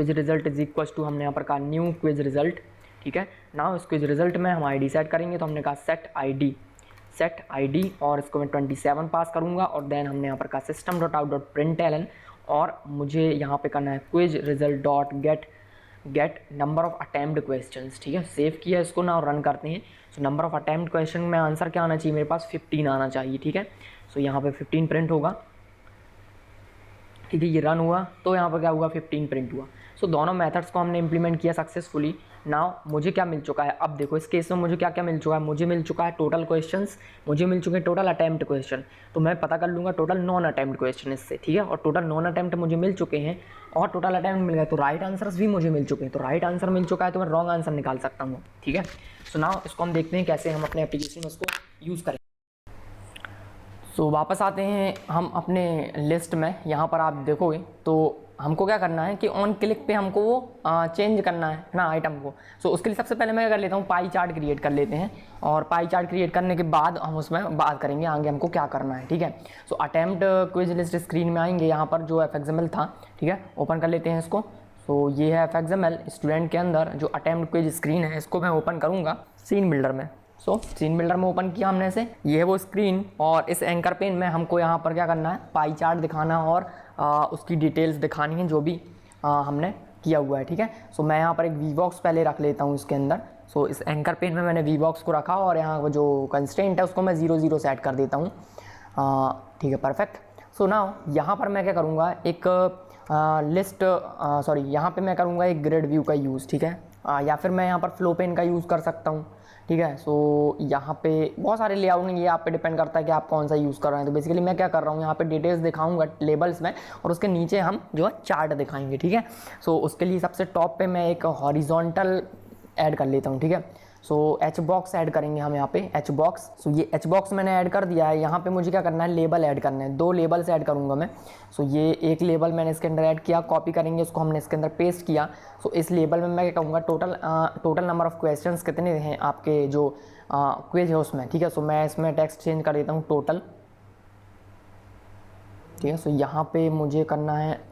result is equals to, हमने यहाँ पर कहा न्यू क्विज रिजल्ट, ठीक है। नाउ इस क्विज रिजल्ट में हम आईडी सेट करेंगे। तो हमने कहा सेट आईडी और इसको मैं 27 पास करूँगा और देन हमने यहाँ पर कहा system dot out dot println और मुझे यहाँ पे करना है quiz result dot get number of attempt questions, ठीक है। सेव किया इसको, ना रन करते हैं। So number of attempt question में आंसर क्या आना चाहिए, मेरे पास 15 आना चाहिए, ठीक है। सो यहाँ पे 15 प्रिंट होगा, ठीक है। ये रन हुआ तो यहाँ पर क्या हुआ, 15 प्रिंट हुआ। सो दोनों मेथड्स को हमने इंप्लीमेंट किया सक्सेसफुली। नाउ मुझे क्या मिल चुका है, अब देखो इस केस में मुझे क्या क्या मिल चुका है, मुझे मिल चुका है टोटल क्वेश्चंस, मुझे मिल चुके हैं टोटल अटेम्प्ट क्वेश्चन। तो मैं पता कर लूँगा टोटल नॉन अटेम्प्ट क्वेश्चन इससे, ठीक है। और टोटल नॉन अटेम्प्ट मुझे मिल चुके हैं और टोटल अटेम्प्ट मिल गए। तो राइट आंसर्स भी मुझे मिल चुके हैं। तो राइट आंसर मिल चुका है तो मैं रॉन्ग आंसर निकाल सकता हूँ, ठीक है। सो नाउ इसको हम देखते हैं कैसे हम अपने एप्लीकेशन में उसको यूज़ करें। सो वापस आते हैं हम अपने लिस्ट में। यहाँ पर आप देखोगे तो हमको क्या करना है कि ऑन क्लिक पे हमको वो चेंज करना है ना आइटम को। सो उसके लिए सबसे पहले मैं क्या कर लेता हूँ, पाई चार्ट क्रिएट कर लेते हैं और पाई चार्ट क्रिएट करने के बाद हम उसमें बात करेंगे आगे हमको क्या करना है, ठीक है। सो अटेम्प्ट क्विज लिस्ट स्क्रीन में आएंगे, यहाँ पर जो एफएक्सएमएल था, ठीक है, ओपन कर लेते हैं इसको। सो ये है एफएक्सएमएल स्टूडेंट के अंदर जो अटेम्प्ट क्विज स्क्रीन है, इसको मैं ओपन करूँगा सीन बिल्डर में। सो सीन बिल्डर में ओपन किया हमने से, ये है वो स्क्रीन और इस एंकर पेन में हमको यहाँ पर क्या करना है, पाई चार्ट दिखाना और उसकी डिटेल्स दिखानी है जो भी हमने किया हुआ है, ठीक है। सो मैं यहाँ पर एक वी बॉक्स पहले रख लेता हूँ इसके अंदर। सो इस एंकर पेन में मैंने वी बॉक्स को रखा और यहाँ जो कंस्ट्रेंट है उसको मैं 0 0 सेट कर देता हूँ, ठीक है, परफेक्ट। सो नाउ यहाँ पर मैं क्या करूँगा, एक यहाँ पे मैं करूँगा एक ग्रिड व्यू का यूज़, ठीक है, या फिर मैं यहाँ पर फ्लो पेन का यूज़ कर सकता हूँ, ठीक है। सो यहाँ पे बहुत सारे लेआउट नहीं, ये आप पे डिपेंड करता है कि आप कौन सा यूज़ कर रहे हैं। तो बेसिकली मैं क्या कर रहा हूँ, यहाँ पे डिटेल्स दिखाऊंगा लेबल्स में और उसके नीचे हम जो है चार्ट दिखाएंगे, ठीक है। सो उसके लिए सबसे टॉप पे मैं एक हॉरिजॉन्टल ऐड कर लेता हूँ, ठीक है। सो एच बॉक्स ऐड करेंगे हम यहाँ पे, एच बॉक्स। सो ये एच बॉक्स मैंने ऐड कर दिया है। यहाँ पे मुझे क्या करना है, लेबल ऐड करना है, 2 लेबल्स ऐड करूँगा मैं। सो ये एक लेबल मैंने इसके अंदर ऐड किया, कॉपी करेंगे उसको, हमने इसके अंदर पेस्ट किया। सो इस लेबल में मैं क्या कहूँगा, टोटल नंबर ऑफ़ क्वेश्चंस कितने हैं आपके जो क्विज है उसमें, ठीक है। सो मैं इसमें टेक्स्ट चेंज कर देता हूँ टोटल, ठीक है। सो यहाँ पे मुझे करना है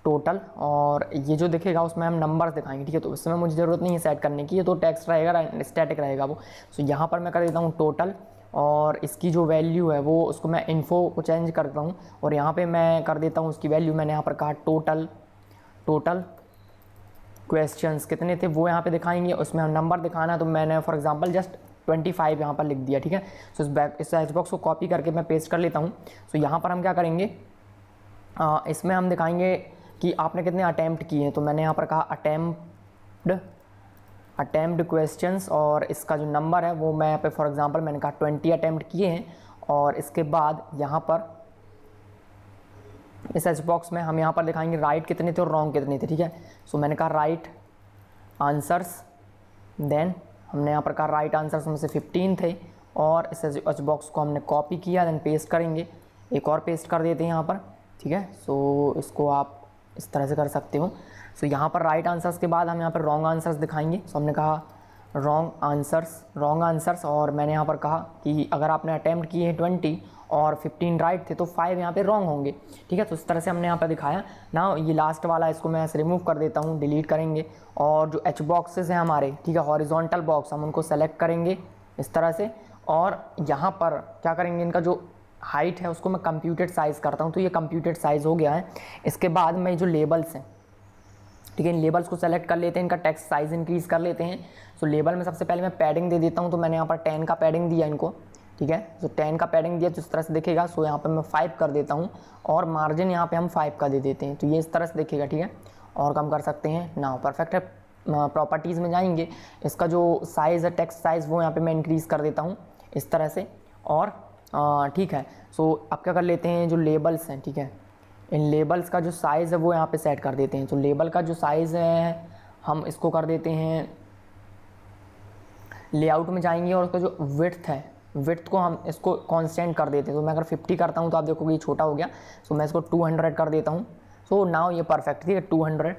टोटल और ये जो दिखेगा उसमें हम नंबर्स दिखाएंगे, ठीक है। तो इसमें मुझे ज़रूरत नहीं है सेट करने की, ये तो टेक्स्ट रहेगा, स्टैटिक रहेगा वो। सो यहाँ पर मैं कर देता हूँ टोटल और इसकी जो वैल्यू है वो उसको मैं इन्फो को चेंज करता हूँ और यहाँ पे मैं कर देता हूँ उसकी वैल्यू, मैंने यहाँ पर कहा टोटल क्वेश्चंस कितने थे वो यहाँ पे दिखाएंगे, उसमें हम नंबर दिखाना है। तो मैंने फॉर एग्जांपल जस्ट 25 यहाँ पर लिख दिया, ठीक है। सो इस एच बॉक्स को कॉपी करके मैं पेस्ट कर लेता हूँ। सो यहाँ पर हम क्या करेंगे, इसमें हम दिखाएंगे कि आपने कितने अटैम्प्ट किए हैं। तो मैंने यहाँ पर कहा अटैम्प्ट क्वेश्चंस, और इसका जो नंबर है वो मैं यहाँ पे फॉर एग्जांपल मैंने कहा 20 अटैम्प्ट किए हैं। और इसके बाद यहाँ पर इस एच बॉक्स में हम यहाँ पर दिखाएंगे राइट कितने थे और रॉन्ग कितने थे, ठीक है। सो मैंने कहा राइट आंसर्स, देन हमने यहाँ पर कहा राइट आंसर्स में से 15 थे, और इस एच बॉक्स को हमने कॉपी किया, देन पेस्ट करेंगे, एक और पेस्ट कर देते हैं यहाँ पर, ठीक है। सो इसको आप इस तरह से कर सकते हो। सो यहाँ पर राइट आंसर्स के बाद हम यहाँ पर रॉन्ग आंसर्स दिखाएंगे। सो हमने कहा रॉन्ग आंसर्स, और मैंने यहाँ पर कहा कि अगर आपने अटैम्प्ट किए हैं 20 और 15 राइट थे तो 5 यहाँ पे रॉन्ग होंगे, ठीक है। तो इस तरह से हमने यहाँ पर दिखाया ना। ये लास्ट वाला इसको मैं ऐसे रिमूव कर देता हूँ, डिलीट करेंगे, और जो एच बॉक्सेस हैं हमारे, ठीक है, हॉरिजॉन्टल बॉक्स, हम उनको सेलेक्ट करेंगे इस तरह से, और यहाँ पर क्या करेंगे, इनका जो हाइट है उसको मैं कंप्यूटेड साइज़ करता हूँ। तो ये कंप्यूटेड साइज़ हो गया है। इसके बाद मैं जो लेबल्स हैं, ठीक है, इन लेबल्स को सेलेक्ट कर लेते हैं, इनका टेक्स्ट साइज़ इंक्रीज़ कर लेते हैं। सो लेबल में सबसे पहले मैं पैडिंग दे देता हूँ। तो मैंने यहाँ पर 10 का पैडिंग दिया इनको, ठीक है। सो 10 का पैडिंग दिया तो इस तरह से दिखेगा। सो यहाँ पर मैं 5 कर देता हूँ, और मार्जिन यहाँ पे हम 5 का दे देते हैं, तो ये इस तरह से दिखेगा, ठीक है। और कम कर सकते हैं ना, परफेक्ट है। प्रॉपर्टीज़ में जाएंगे, इसका जो साइज़ है टेक्स्ट साइज़ वो यहाँ पे मैं इंक्रीज़ कर देता हूँ इस तरह से, और ठीक है। सो अब क्या कर लेते हैं, जो लेबल्स हैं, ठीक है, इन लेबल्स का जो साइज़ है वो यहाँ पे सेट कर देते हैं। तो लेबल का जो साइज़ है हम इसको कर देते हैं, लेआउट में जाएंगे, और उसका जो विड्थ है, विड्थ को हम इसको कांस्टेंट कर देते हैं। तो मैं अगर 50 करता हूँ तो आप देखोगे ये छोटा हो गया। सो मैं इसको 200 कर देता हूँ। सो नाउ ये परफेक्ट, ठीक है, 200,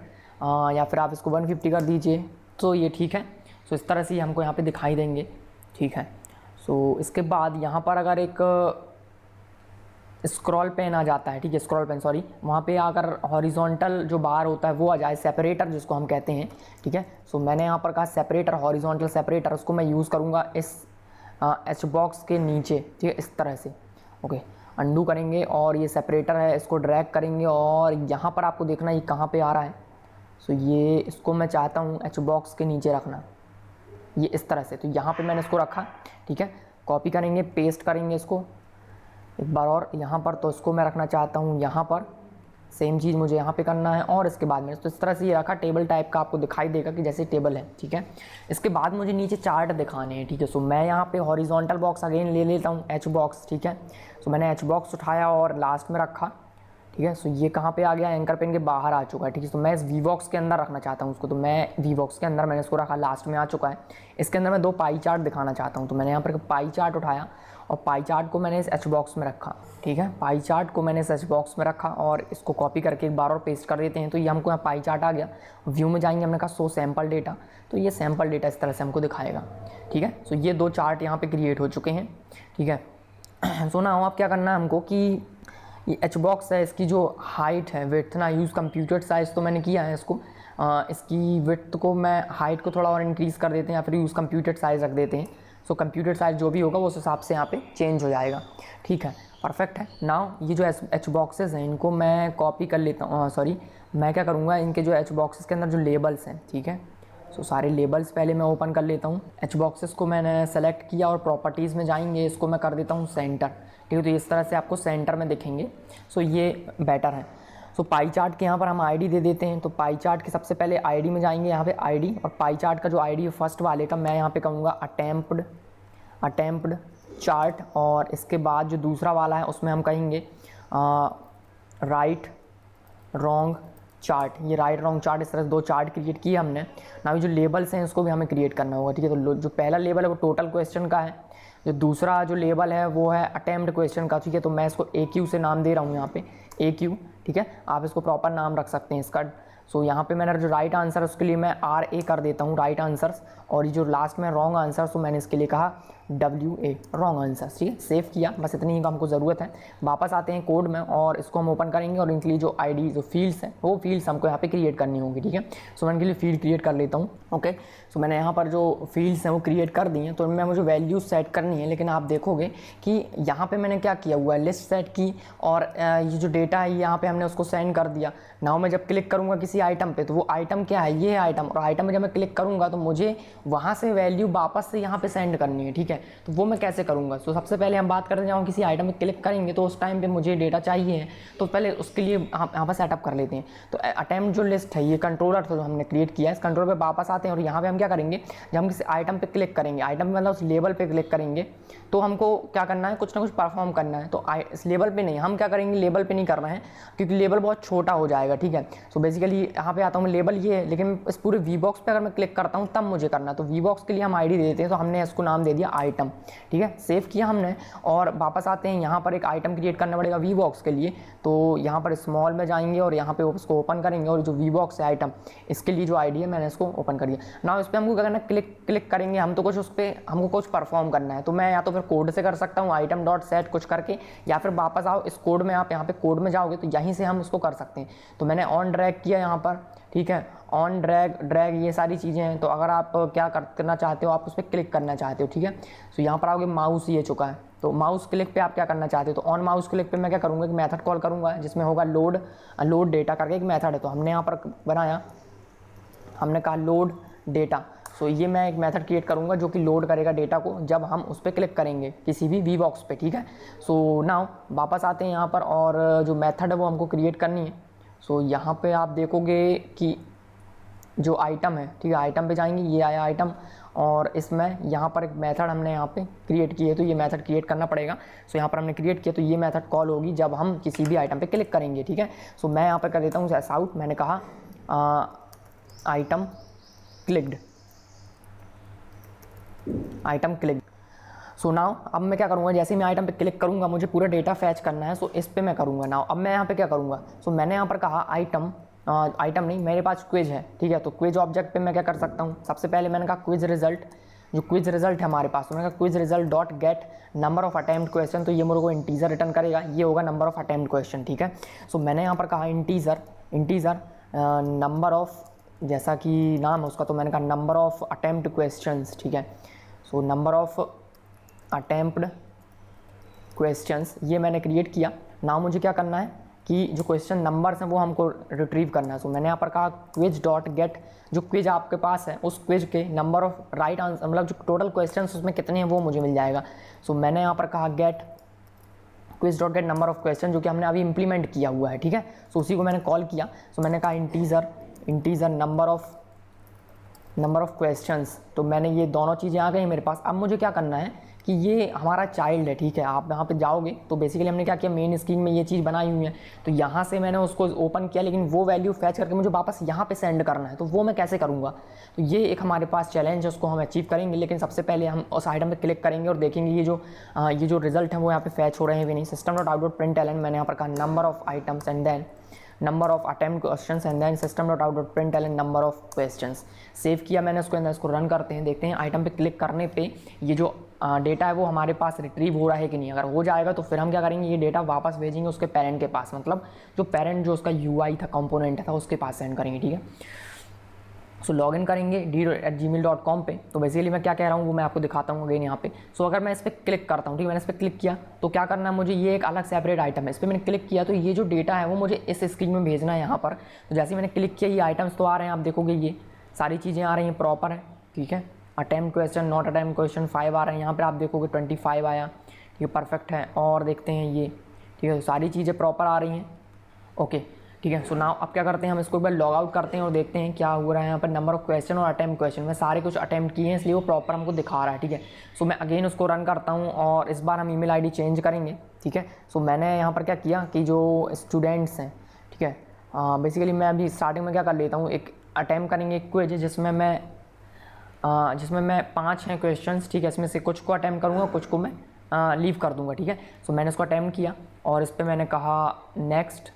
या फिर आप इसको 150 कर दीजिए, तो ये ठीक है। सो इस तरह से हमको यहाँ पे दिखाई देंगे, ठीक है। सो इसके बाद यहाँ पर अगर एक स्क्रॉल पेन आ जाता है, ठीक है, स्क्रॉल पेन सॉरी, वहाँ पे अगर हॉरिजॉन्टल जो बार होता है वो आ जाए, सेपरेटर जिसको हम कहते हैं, ठीक है। सो मैंने यहाँ पर कहा सेपरेटर, हॉरिजॉन्टल सेपरेटर, उसको मैं यूज़ करूँगा इस एच बॉक्स के नीचे, ठीक है, इस तरह से। ओके, अंडू करेंगे, और ये सेपरेटर है, इसको ड्रैग करेंगे, और यहाँ पर आपको देखना ये कहाँ पे आ रहा है। सो ये इसको मैं चाहता हूँ एच बॉक्स के नीचे रखना, ये इस तरह से। तो यहाँ पे मैंने इसको रखा, ठीक है। कॉपी करेंगे, पेस्ट करेंगे इसको एक बार और यहाँ पर, तो इसको मैं रखना चाहता हूँ यहाँ पर, सेम चीज़ मुझे यहाँ पे करना है, और इसके बाद मैंने तो इस तरह से ये रखा, टेबल टाइप का आपको दिखाई देगा कि जैसे टेबल है, ठीक है। इसके बाद मुझे नीचे चार्ट दिखाने हैं, ठीक है। सो मैं यहाँ पे हॉरिजॉन्टल बॉक्स अगेन ले लेता हूँ, एच बॉक्स, ठीक है। सो मैंने एच बॉक्स उठाया और लास्ट में रखा, ठीक है। सो ये कहाँ पे आ गया, एंकर पेन के बाहर आ चुका है, ठीक है। तो मैं इस वी बॉक्स के अंदर रखना चाहता हूँ उसको, तो मैं वी बॉक्स के अंदर मैंने इसको रखा, लास्ट में आ चुका है। इसके अंदर मैं 2 पाई चार्ट दिखाना चाहता हूँ, तो मैंने यहाँ पर पाई चार्ट उठाया, और पाई चार्ट को मैंने इस एच बॉक्स में रखा, ठीक है। पाई चार्ट को मैंने इस एच बॉक्स में रखा, और इसको कॉपी करके एक बार और पेस्ट कर देते हैं। तो ये हमको यहाँ पाई चार्ट आ गया। व्यू में जाएंगे, हमने कहा सो सैम्पल डेटा, तो ये सैम्पल डेटा इस तरह से हमको दिखाएगा, ठीक है। सो ये 2 चार्ट यहाँ पे क्रिएट हो चुके हैं, ठीक है। सो ना अब क्या करना है हमको कि ये एच बॉक्स है, इसकी जो हाइट है, विड्थ ना, यूज़ कंप्यूटेड साइज़ तो मैंने किया है इसको, इसकी विड्थ को मैं हाइट को थोड़ा और इंक्रीज़ कर देते हैं, या फिर यूज़ कंप्यूटेड साइज़ रख देते हैं। सो कंप्यूटेड साइज़ जो भी होगा वो उस हिसाब से यहाँ पे चेंज हो जाएगा, ठीक है, परफेक्ट है। नाउ ये जो एच बॉक्सेस हैं इनको मैं कॉपी कर लेता हूँ, सॉरी मैं क्या करूँगा, इनके जो एच बॉक्सेस के अंदर जो लेबल्स हैं, ठीक है। सो सारे लेबल्स पहले मैं ओपन कर लेता हूँ। एच बॉक्सेस को मैंने सेलेक्ट किया, और प्रॉपर्टीज़ में जाएंगे, इसको मैं कर देता हूँ सेंटर, ठीक है। तो इस तरह से आपको सेंटर में दिखेंगे। सो ये बेटर है। सो पाई चार्ट के यहाँ पर हम आईडी दे देते हैं। तो पाई चार्ट के सबसे पहले आईडी में जाएंगे, यहाँ पे आईडी, और पाई चार्ट का जो आईडी है फर्स्ट वाले का मैं यहाँ पे कहूँगा अटैम्प्ड चार्ट, और इसके बाद जो दूसरा वाला है उसमें हम कहेंगे राइट रॉन्ग चार्ट। ये राइट रॉन्ग चार्ट, इस तरह से 2 चार्ट क्रिएट किए हमने। ना जो लेबल्स हैं उसको भी हमें क्रिएट करना होगा, ठीक है। तो जो पहला लेबल है वो टोटल क्वेश्चन का है, जो दूसरा जो लेबल है वो है अटेम्प्ट क्वेश्चन का, ठीक है। तो मैं इसको AQ से नाम दे रहा हूँ यहाँ पे, AQ, ठीक है। आप इसको प्रॉपर नाम रख सकते हैं इसका। सो यहाँ पे मैंने जो राइट आंसर है उसके लिए मैं RA कर देता हूँ, राइट आंसर्स, और ये जो लास्ट में रॉन्ग आंसर, तो मैंने इसके लिए कहा WA, रॉन्ग आंसर्स, ठीक है। सेव किया, बस इतनी ही हमको ज़रूरत है। वापस आते हैं कोड में, और इसको हम ओपन करेंगे, और इनके लिए जो ID जो फील्ड्स हैं वो फील्ड्स हमको यहाँ पे क्रिएट करनी होंगी, ठीक है। सो मैं इनके लिए फील्ड क्रिएट कर लेता हूँ, ओके। सो मैंने यहाँ पर जो फील्ड्स हैं वो क्रिएट कर दी हैं, तो इनमें मुझे वैल्यूज सेट करनी है। लेकिन आप देखोगे कि यहाँ पे मैंने क्या किया हुआ है, लिस्ट सेट की, और ये जो डेटा है यहाँ पे हमने उसको सेंड कर दिया। नाउ मैं जब क्लिक करूँगा किसी किसी आइटम पे, तो वो आइटम क्या है, ये है आइटम, और आइटम में जब मैं क्लिक करूँगा तो मुझे वहाँ से वैल्यू वापस से यहाँ पे सेंड करनी है, ठीक है। तो वो मैं कैसे करूँगा, तो सबसे पहले हम बात करते जाऊँ किसी आइटम पे क्लिक करेंगे तो उस टाइम पे मुझे डेटा चाहिए, तो पहले उसके लिए यहाँ पर सेटअप कर लेते हैं। तो अटेम्प्ट जो लिस्ट है, ये कंट्रोलर जो हमने क्रिएट किया है, इस कंट्रोलर पे वापस आते हैं और यहाँ पे हम क्या करेंगे, जब हम किसी आइटम पे क्लिक करेंगे, आइटम मतलब उस लेबल पे क्लिक करेंगे, तो हमको क्या करना है, कुछ ना कुछ परफॉर्म करना है। तो इस लेबल पे नहीं, हम क्या करेंगे, लेबल पे नहीं करना है क्योंकि लेबल बहुत छोटा हो जाएगा, ठीक है। सो बेसिकली यहाँ पे आता हूँ, लेबल ये है, लेकिन इस पूरे वी बॉक्स पे अगर मैं क्लिक करता हूँ तब मुझे करना है। तो वी बॉक्स के लिए हम आईडी दे देते हैं, तो हमने इसको नाम दे दिया आइटम, ठीक है। सेव किया हमने और वापस आते हैं, यहाँ पर एक आइटम क्रिएट करना पड़ेगा वी बॉक्स के लिए। तो यहाँ पर स्मॉल में जाएंगे और यहाँ पे उसको ओपन करेंगे, और जो वी बॉक्स है आइटम, इसके लिए जो आईडी है मैंने इसको ओपन कर दिया। ना इस पर हमको क्या करना है, क्लिक करेंगे हम, तो कुछ उस पर हमको कुछ परफॉर्म करना है। तो मैं या तो फिर कोड से कर सकता हूँ, आइटम डॉट सेट कुछ करके, या फिर वापस आओ इस कोड में, आप यहाँ पे कोड में जाओगे तो यहीं से हम उसको कर सकते हैं। तो मैंने ऑन ड्रैग किया यहाँ पर, ठीक है, ऑन ड्रैग ये सारी चीज़ें हैं। तो अगर आप क्या करना चाहते हो, आप उस पर क्लिक करना चाहते हो, ठीक है। तो यहाँ पर आओगे, माउस ये चुका है, तो माउस क्लिक पे आप क्या करना चाहते हो, तो ऑन माउस क्लिक पे मैं क्या करूँगा, एक मेथड कॉल करूँगा जिसमें होगा लोड डेटा करके एक मेथड है। तो हमने यहाँ पर बनाया, हमने कहा लोड डेटा। सो ये मैं एक मेथड क्रिएट करूँगा जो कि लोड करेगा डेटा को जब हम उस पर क्लिक करेंगे किसी भी वी बॉक्स पे, ठीक है। सो नाउ वापस आते हैं यहाँ पर, और जो मेथड है वो हमको क्रिएट करनी है। सो यहाँ पे आप देखोगे कि जो आइटम है, ठीक है, आइटम पे जाएंगे, ये आया आइटम, और इसमें यहाँ पर एक मेथड हमने यहाँ पे क्रिएट की है, तो ये मेथड क्रिएट करना पड़ेगा। सो यहाँ पर हमने क्रिएट किया, तो ये मेथड कॉल होगी जब हम किसी भी आइटम पे क्लिक करेंगे, ठीक है। सो मैं यहाँ पर कर देता हूँ एस आउट, मैंने कहा item clicked, item click. So now अब मैं क्या करूँगा, जैसे मैं आइटम पे क्लिक करूँगा मुझे पूरा डेटा फैच करना है, सो इस पे मैं करूँगा। नाउ अब मैं यहाँ पे क्या करूँगा, सो मैंने यहाँ पर कहा आइटम नहीं, मेरे पास क्विज है, ठीक है। तो क्विज ऑब्जेक्ट पे मैं क्या कर सकता हूँ, सबसे पहले मैंने कहा क्विज रिजल्ट, जो क्विज रिजल्ट है हमारे पास, तो मैंने कहा quiz result dot get number of attempt question, तो ये मेरे को इंटीजर रिटर्न करेगा, ये होगा नंबर ऑफ अटेम्प्ट क्वेश्चन, ठीक है। सो मैंने यहाँ पर कहा इंटीजर नंबर ऑफ, जैसा कि नाम है उसका, तो मैंने कहा नंबर ऑफ अटेम्प्ट क्वेश्चंस, ठीक है। So number of attempt questions ये मैंने क्रिएट किया। नाउ मुझे क्या करना है कि जो क्वेश्चन नंबर्स हैं वो हमको रिट्रीव करना है। सो मैंने यहाँ पर कहा क्विज डॉट गेट, जो क्विज आपके पास है उस क्विज के नंबर ऑफ राइट आंसर, मतलब जो टोटल क्वेश्चंस उसमें कितने हैं वो मुझे मिल जाएगा। सो मैंने यहाँ पर कहा get quiz dot get number of question, जो कि हमने अभी इंप्लीमेंट किया हुआ है, ठीक है। सो उसी को मैंने कॉल किया। सो मैंने कहा इंटीजर नंबर ऑफ क्वेश्चंस, तो मैंने ये दोनों चीज़ें आ गई मेरे पास। अब मुझे क्या करना है कि ये हमारा चाइल्ड है, ठीक है। आप यहाँ पे जाओगे तो बेसिकली हमने क्या किया, मेन स्क्रीन में ये चीज़ बनाई हुई है, तो यहाँ से मैंने उसको ओपन किया, लेकिन वो वैल्यू फैच करके मुझे वापस यहाँ पे सेंड करना है, तो वो मैं कैसे करूँगा। तो ये एक हमारे पास चैलेंज है, उसको हम अचीव करेंगे, लेकिन सबसे पहले हम उस आइटम पे क्लिक करेंगे और देखेंगे ये जो रिजल्ट है वो यहाँ पे फैच हो रहे हैं भी नहीं। System dot out dot println, मैंने यहाँ पर कहा number of items and then number of attempt questions and then system dot out dot println number of questions. Save किया मैंने उसको, अंदर इसको रन करते हैं, देखते हैं आइटम पे क्लिक करने पे ये जो डेटा है वो हमारे पास रिट्रीव हो रहा है कि नहीं। अगर हो जाएगा तो फिर हम क्या करेंगे, ये डेटा वापस भेजेंगे उसके पेरेंट के पास, मतलब जो पेरेंट जो उसका UI था, कंपोनेंट था, उसके पास सेंड करेंगे, ठीक है। सो लॉगिन करेंगे d@gmail.com पे। तो बेसिकली मैं क्या कह रहा हूँ वो मैं आपको दिखाता हूँ अगेन यहाँ पे। सो अगर मैं इस पर क्लिक करता हूँ, ठीक है, मैंने इस पर क्लिक किया तो क्या करना है मुझे, ये एक अलग सेपरेट आइटम है, इस पर मैंने क्लिक किया तो ये जो डेटा है वो मुझे इस स्क्रीन में भेजना है यहाँ पर। तो जैसे मैंने क्लिक किया ये आइटम्स तो आ रहे हैं, आप देखोगे ये सारी चीज़ें आ रही हैं, प्रॉपर है, ठीक है। Attempt question, not attempt question 5 आ रहे हैं, यहाँ पर आप देखोगे 25 आया, ठीक है, परफेक्ट है। और देखते हैं ये, ठीक है, सारी चीज़ें प्रॉपर आ रही हैं, ओके, ठीक है। सो नाउ अब क्या करते हैं, हम इसको एक बार लॉग आउट करते हैं और देखते हैं क्या हो रहा है यहाँ पर। नंबर ऑफ क्वेश्चन और अटेम्प्ट क्वेश्चन में सारे कुछ अटेम्प्ट किए हैं, इसलिए वो प्रॉपर हमको दिखा रहा है, ठीक है। सो मैं अगेन उसको रन करता हूँ और इस बार हम ईमेल आईडी चेंज करेंगे, ठीक है। सो मैंने यहाँ पर क्या किया कि जो स्टूडेंट्स हैं, ठीक है, बेसिकली मैं अभी स्टार्टिंग में क्या कर लेता हूँ, एक अटेम्प्ट करेंगे एक क्विज जिसमें मैं 5 हैं क्वेश्चंस, ठीक है, इसमें से कुछ को अटेम्प्ट करूँगा, कुछ को मैं लीव कर दूँगा, ठीक है। सो मैंने इसको अटेम्प्ट किया और इस पर मैंने कहा नेक्स्ट,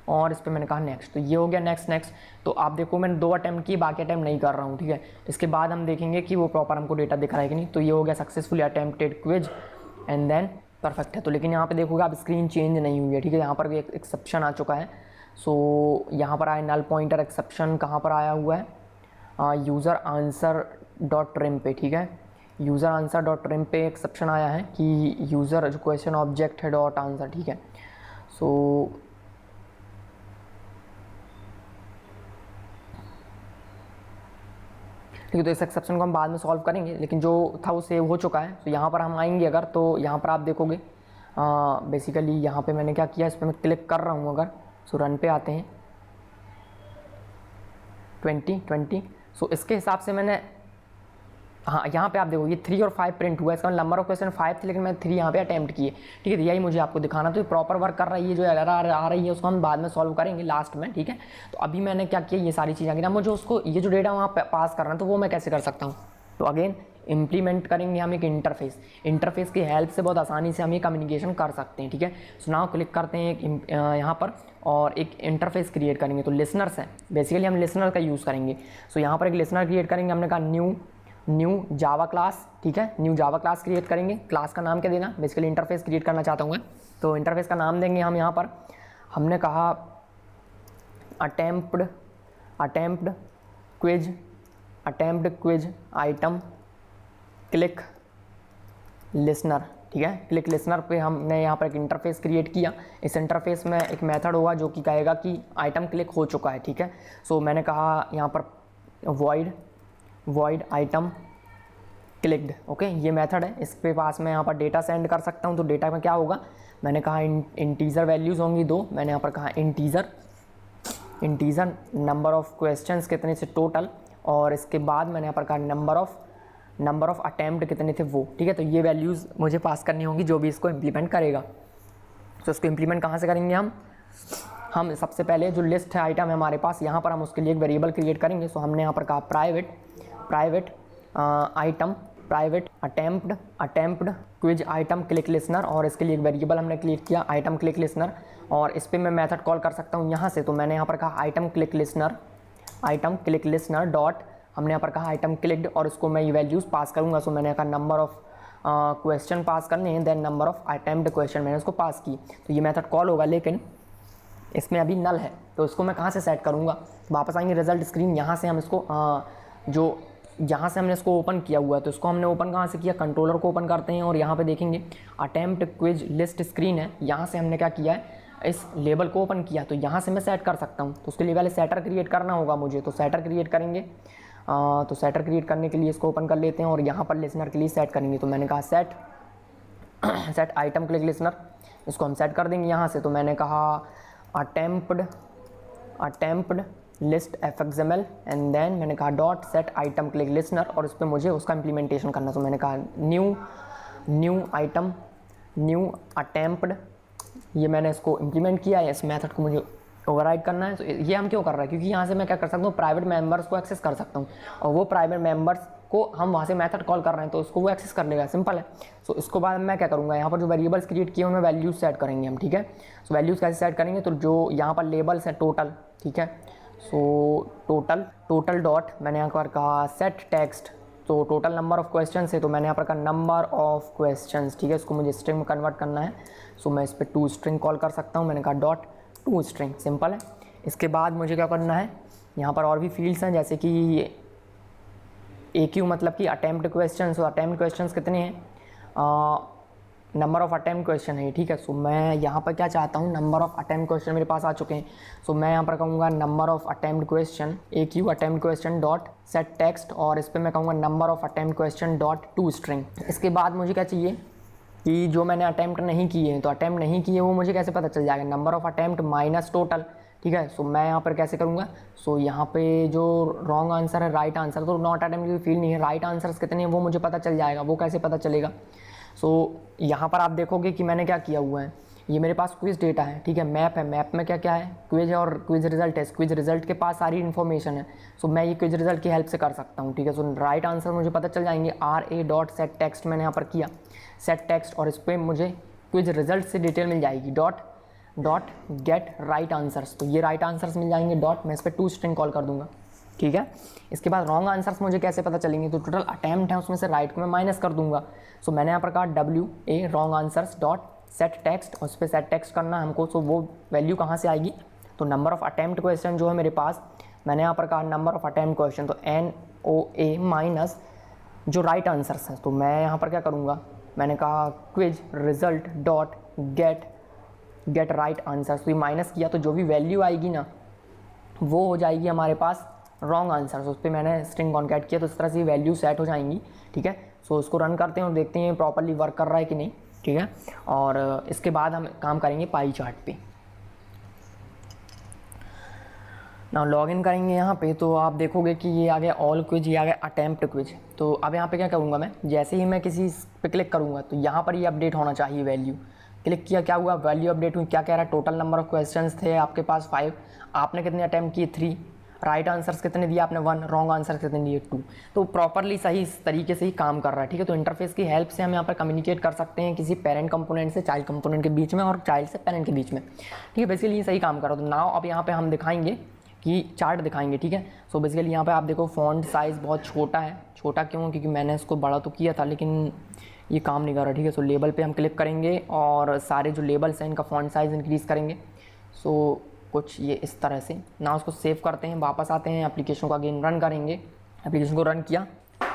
और इस पर मैंने कहा नेक्स्ट, तो ये हो गया नेक्स्ट। तो आप देखो मैंने 2 अटेम्प्ट की, बाकी अटेम्प्ट नहीं कर रहा हूँ, ठीक है। इसके बाद हम देखेंगे कि वो प्रॉपर हमको डेटा दिख रहा है कि नहीं। तो ये हो गया successfully attempted quiz and then perfect है। तो लेकिन यहाँ पे देखोगे आप स्क्रीन चेंज नहीं हुई है, ठीक है, यहाँ पर भी एक एक्सेप्शन आ चुका है। सो यहाँ पर आया नल पॉइंटर एक्सेप्शन, कहाँ पर आया हुआ है, यूज़र आंसर डॉट ट्रिम पे, ठीक है, यूज़र आंसर डॉट ट्रिम पे एक्सेप्शन आया है कि यूज़र जो क्वेश्चन ऑब्जेक्ट है डॉट आंसर, ठीक है। सो ठीक है। तो इस एक्सेप्शन को हम बाद में सॉल्व करेंगे, लेकिन जो था वो सेव हो चुका है। तो यहाँ पर हम आएंगे अगर, तो यहाँ पर आप देखोगे बेसिकली यहाँ पे मैंने क्या किया, इस पर मैं क्लिक कर रहा हूँ अगर, सो रन पे आते हैं 2020। सो इसके हिसाब से मैंने, हाँ यहाँ पे आप देखो ये 3 और 5 प्रिंट हुआ है, इसका नंबर ऑफ क्वेश्चन 5 थे लेकिन मैं 3 यहाँ पे अटैम्प्ट किए। ठीक है, यही मुझे आपको दिखाना, तो ये प्रॉपर वर्क कर रही है। जो एरर आ रही है उसको हम बाद में सॉल्व करेंगे लास्ट में। ठीक है, तो अभी मैंने क्या किया, ये सारी चीज़ें ना मुझे उसको, ये जो डेटा वहाँ पास करना है तो वो मैं कैसे कर सकता हूँ। तो अगेन इम्प्लीमेंट करेंगे हम एक इंटरफेस की हेल्प से बहुत आसानी से हम ये कम्युनिकेशन कर सकते हैं। ठीक है, सो नाउ क्लिक करते हैं एक यहाँ पर और एक इंटरफेस क्रिएट करेंगे। तो लिसनर्स हैं, बेसिकली हम लिसनर का यूज़ करेंगे। सो यहाँ पर एक लिसनर क्रिएट करेंगे, हमने कहा न्यू जावा क्लास। ठीक है, न्यू जावा क्लास क्रिएट करेंगे। क्लास का नाम क्या देना, बेसिकली इंटरफेस क्रिएट करना चाहता हूँ मैं, तो इंटरफेस का नाम देंगे हम यहाँ पर, हमने कहा अटेम्प्ड क्विज आइटम क्लिक लिसनर। ठीक है, क्लिक लिसनर पे हमने यहाँ पर एक इंटरफेस क्रिएट किया। इस इंटरफेस में एक मेथड होगा जो कि कहेगा कि आइटम क्लिक हो चुका है। ठीक है, सो मैंने कहा यहाँ पर void आइटम क्लिक्ड। ओके, ये मेथड है, इसके पास मैं यहाँ पर डेटा सेंड कर सकता हूँ। तो डेटा में क्या होगा, मैंने कहा इंटीजर वैल्यूज़ होंगी 2, मैंने यहाँ पर कहा इंटीजर नंबर ऑफ क्वेश्चंस कितने से टोटल, और इसके बाद मैंने यहाँ पर कहा नंबर ऑफ अटैम्प्ट कितने थे वो। ठीक है, तो ये वैल्यूज़ मुझे पास करनी होंगी जो भी इसको इम्प्लीमेंट करेगा। तो इसको इम्प्लीमेंट कहाँ से करेंगे हम सबसे पहले जो लिस्ट है आइटम है हमारे पास, यहाँ पर हम उसके लिए एक वेरिएबल क्रिएट करेंगे। सो हमने यहाँ पर कहा private attempted quiz item click listener, और इसके लिए एक वेरिएबल हमने क्रिएट किया आइटम क्लिक लिसनर, और इस पर मैं मेथड कॉल कर सकता हूँ यहाँ से। तो मैंने यहाँ पर कहा आइटम क्लिक लिसनर डॉट, हमने यहाँ पर कहा आइटम क्लिक्ड, और इसको मैं ये वैल्यूज़ पास करूँगा। सो मैंने कहा नंबर ऑफ क्वेश्चन पास करने हैं, then number of attempt question, मैंने उसको पास की। तो ये मेथड कॉल होगा, लेकिन इसमें अभी नल है, तो इसको मैं कहाँ से सेट करूँगा। वापस आएंगे रिजल्ट स्क्रीन, यहाँ से हम इसको जो यहाँ से हमने इसको ओपन किया हुआ है, तो इसको हमने ओपन कहाँ से किया, कंट्रोलर को ओपन करते हैं और यहाँ पे देखेंगे अटेम्प्ट क्विज लिस्ट स्क्रीन है। यहाँ से हमने क्या किया है, इस लेबल को ओपन किया, तो यहाँ से मैं सेट कर सकता हूँ। तो उसके लिए पहले सेटर क्रिएट करना होगा मुझे, तो सेटर क्रिएट करेंगे। तो सेटर क्रिएट करने के लिए इसको ओपन कर लेते हैं और यहाँ पर लिसनर के लिए सेट करेंगे। तो मैंने कहा सेट आइटम क्लिक लिसनर, इसको हम सेट कर देंगे यहाँ से। तो मैंने कहा अटेम्प्ड लिस्ट fxml एंड देन मैंने कहा dot set item click listener, और इस पर मुझे उसका इम्प्लीमेंटेशन करना। तो मैंने कहा न्यू अटेम्प्ड, ये मैंने इसको इम्प्लीमेंट किया है। इस मेथड को मुझे ओवरराइड करना है। तो ये हम क्यों कर रहे हैं, क्योंकि यहाँ से मैं क्या कर सकता हूँ, प्राइवेट मेंबर्स को एक्सेस कर सकता हूँ, और वो प्राइवेट मेंबर्स को हम वहाँ से मेथड कॉल कर रहे हैं तो उसको वो एक्सेस कर लेगा, सिंपल है। सो इसको बाद मैं क्या करूँगा, यहाँ पर जो वेरिएबल्स क्रिएट किए उनमें वैल्यूज सेट करेंगे हम। ठीक है, सो वैल्यूज़ कैसे सेट करेंगे, तो जो यहाँ पर लेबल्स हैं टोटल, ठीक है, सो टोटल डॉट, मैंने यहाँ पर कहा सेट टेक्स्ट, तो टोटल नंबर ऑफ क्वेश्चन है, तो मैंने यहाँ पर कहा नंबर ऑफ क्वेश्चन। ठीक है, इसको मुझे स्ट्रिंग में कन्वर्ट करना है, सो मैं इस पर टू स्ट्रिंग कॉल कर सकता हूँ। मैंने कहा डॉट टू स्ट्रिंग, सिंपल है। इसके बाद मुझे क्या करना है, यहाँ पर और भी फील्ड्स हैं, जैसे कि AQ मतलब कि अटेम्प्ट क्वेश्चन। सो अटेम्प्ट क्वेश्चन कितने हैं, नंबर ऑफ अटेम्प्ट क्वेश्चन है। ठीक है, सो मैं यहाँ पर क्या चाहता हूँ, नंबर ऑफ अटेम्प्ट क्वेश्चन मेरे पास आ चुके हैं। सो मैं यहाँ पर कहूँगा number of attempt question AQ attempt question dot set text, और इस पर मैं कहूँगा number of attempt question dot to string. इसके बाद मुझे क्या चाहिए कि जो मैंने अटेम्प्ट नहीं किए हैं, तो अटेम्प्ट नहीं किए वो मुझे कैसे पता चल जाएगा, number of attempt minus total. ठीक है, सो मैं यहाँ पर कैसे करूँगा, सो यहाँ पे जो रॉन्ग आंसर है, राइट आंसर, तो नॉट अटेम्प्ट की फील्ड नहीं है, राइट आंसर्स कितने हैं वो मुझे पता चल जाएगा। वो कैसे पता चलेगा, सो यहाँ पर आप देखोगे कि मैंने क्या किया हुआ है, ये मेरे पास क्विज डेटा है। ठीक है, मैप है, मैप में क्या क्या है, क्विज और क्विज रिजल्ट है। क्विज रिजल्ट के पास सारी इन्फॉर्मेशन है, सो मैं ये क्विज रिजल्ट की हेल्प से कर सकता हूँ। ठीक है, सो राइट आंसर मुझे पता चल जाएंगे, RA डॉट सेट टेक्स्ट मैंने यहाँ पर किया सेट टेक्स्ट, और इस पर मुझे क्विज रिजल्ट से डिटेल मिल जाएगी, डॉट गेट राइट आंसर्स, तो ये राइट आंसर्स मिल जाएंगे डॉट, मैं इस पर टू स्ट्रिंग कॉल कर दूंगा। ठीक है, इसके बाद रॉन्ग आंसर्स मुझे कैसे पता चलेंगे, तो टोटल अटैम्प्ट है उसमें से राइट को मैं माइनस कर दूंगा। सो मैंने यहाँ पर कहा WA wrong answers dot set text, उस पर सेट टेक्स्ट करना है हमको। सो वो वैल्यू कहाँ से आएगी, तो नंबर ऑफ अटैम्प्ट क्वेश्चन जो है मेरे पास, मैंने यहाँ पर कहा नंबर ऑफ अटैम्प्ट क्वेश्चन, तो NOA माइनस जो राइट आंसर्स हैं। तो मैं यहाँ पर क्या करूँगा, मैंने कहा quiz result dot get right answers, तो ये माइनस किया, तो जो भी वैल्यू आएगी ना वो हो जाएगी हमारे पास रॉन्ग आंसर, उस पर मैंने स्ट्रिंग कॉन्कैट किया, तो इस तरह से वैल्यू सेट हो जाएंगी। ठीक है, सो इसको रन करते हैं और देखते हैं प्रॉपरली वर्क कर रहा है कि नहीं। ठीक है, और इसके बाद हम काम करेंगे पाई चार्ट पे। ना लॉग इन करेंगे यहाँ पे, तो आप देखोगे कि ये आ गया ऑल क्विज, ये आ गया अटेम्प्ट क्विज। तो अब यहाँ पे क्या करूँगा मैं, जैसे ही मैं किसी पे क्लिक करूँगा तो यहाँ पर ये अपडेट होना चाहिए वैल्यू। क्लिक किया, क्या हुआ, वैल्यू अपडेट हुई। क्या कह रहा है, टोटल नंबर ऑफ क्वेश्चंस थे आपके पास 5, आपने कितने अटैम्प्ट किए 3, राइट आंसर्स कितने दिए आपने 1, रॉन्ग आंसर कितने दिए 2। तो प्रॉपरली सही इस तरीके से ही काम कर रहा है। ठीक है, तो इंटरफेस की हेल्प से हम यहाँ पर कम्युनिकेट कर सकते हैं किसी पेरेंट कंपोनेंट से चाइल्ड कंपोनेंट के बीच में और चाइल्ड से पेरेंट के बीच में। ठीक है, बेसिकली ये सही काम कर रहा है। तो नाउ अब यहाँ पे हम दिखाएंगे कि चार्ट दिखाएंगे। ठीक है, सो बेसिकली यहाँ पे आप देखो फ़ॉन्ट साइज़ बहुत छोटा है। छोटा क्यों, क्योंकि मैंने इसको बड़ा तो किया था लेकिन ये काम नहीं कर रहा। ठीक है, सो लेबल पे हम क्लिक करेंगे और सारे जो लेबल्स हैं इनका फ़ॉन्ट साइज़ इंक्रीज़ करेंगे। सो कुछ ये इस तरह से ना, उसको सेव करते हैं, वापस आते हैं, एप्लीकेशन को अगेन रन करेंगे। एप्लीकेशन को रन किया,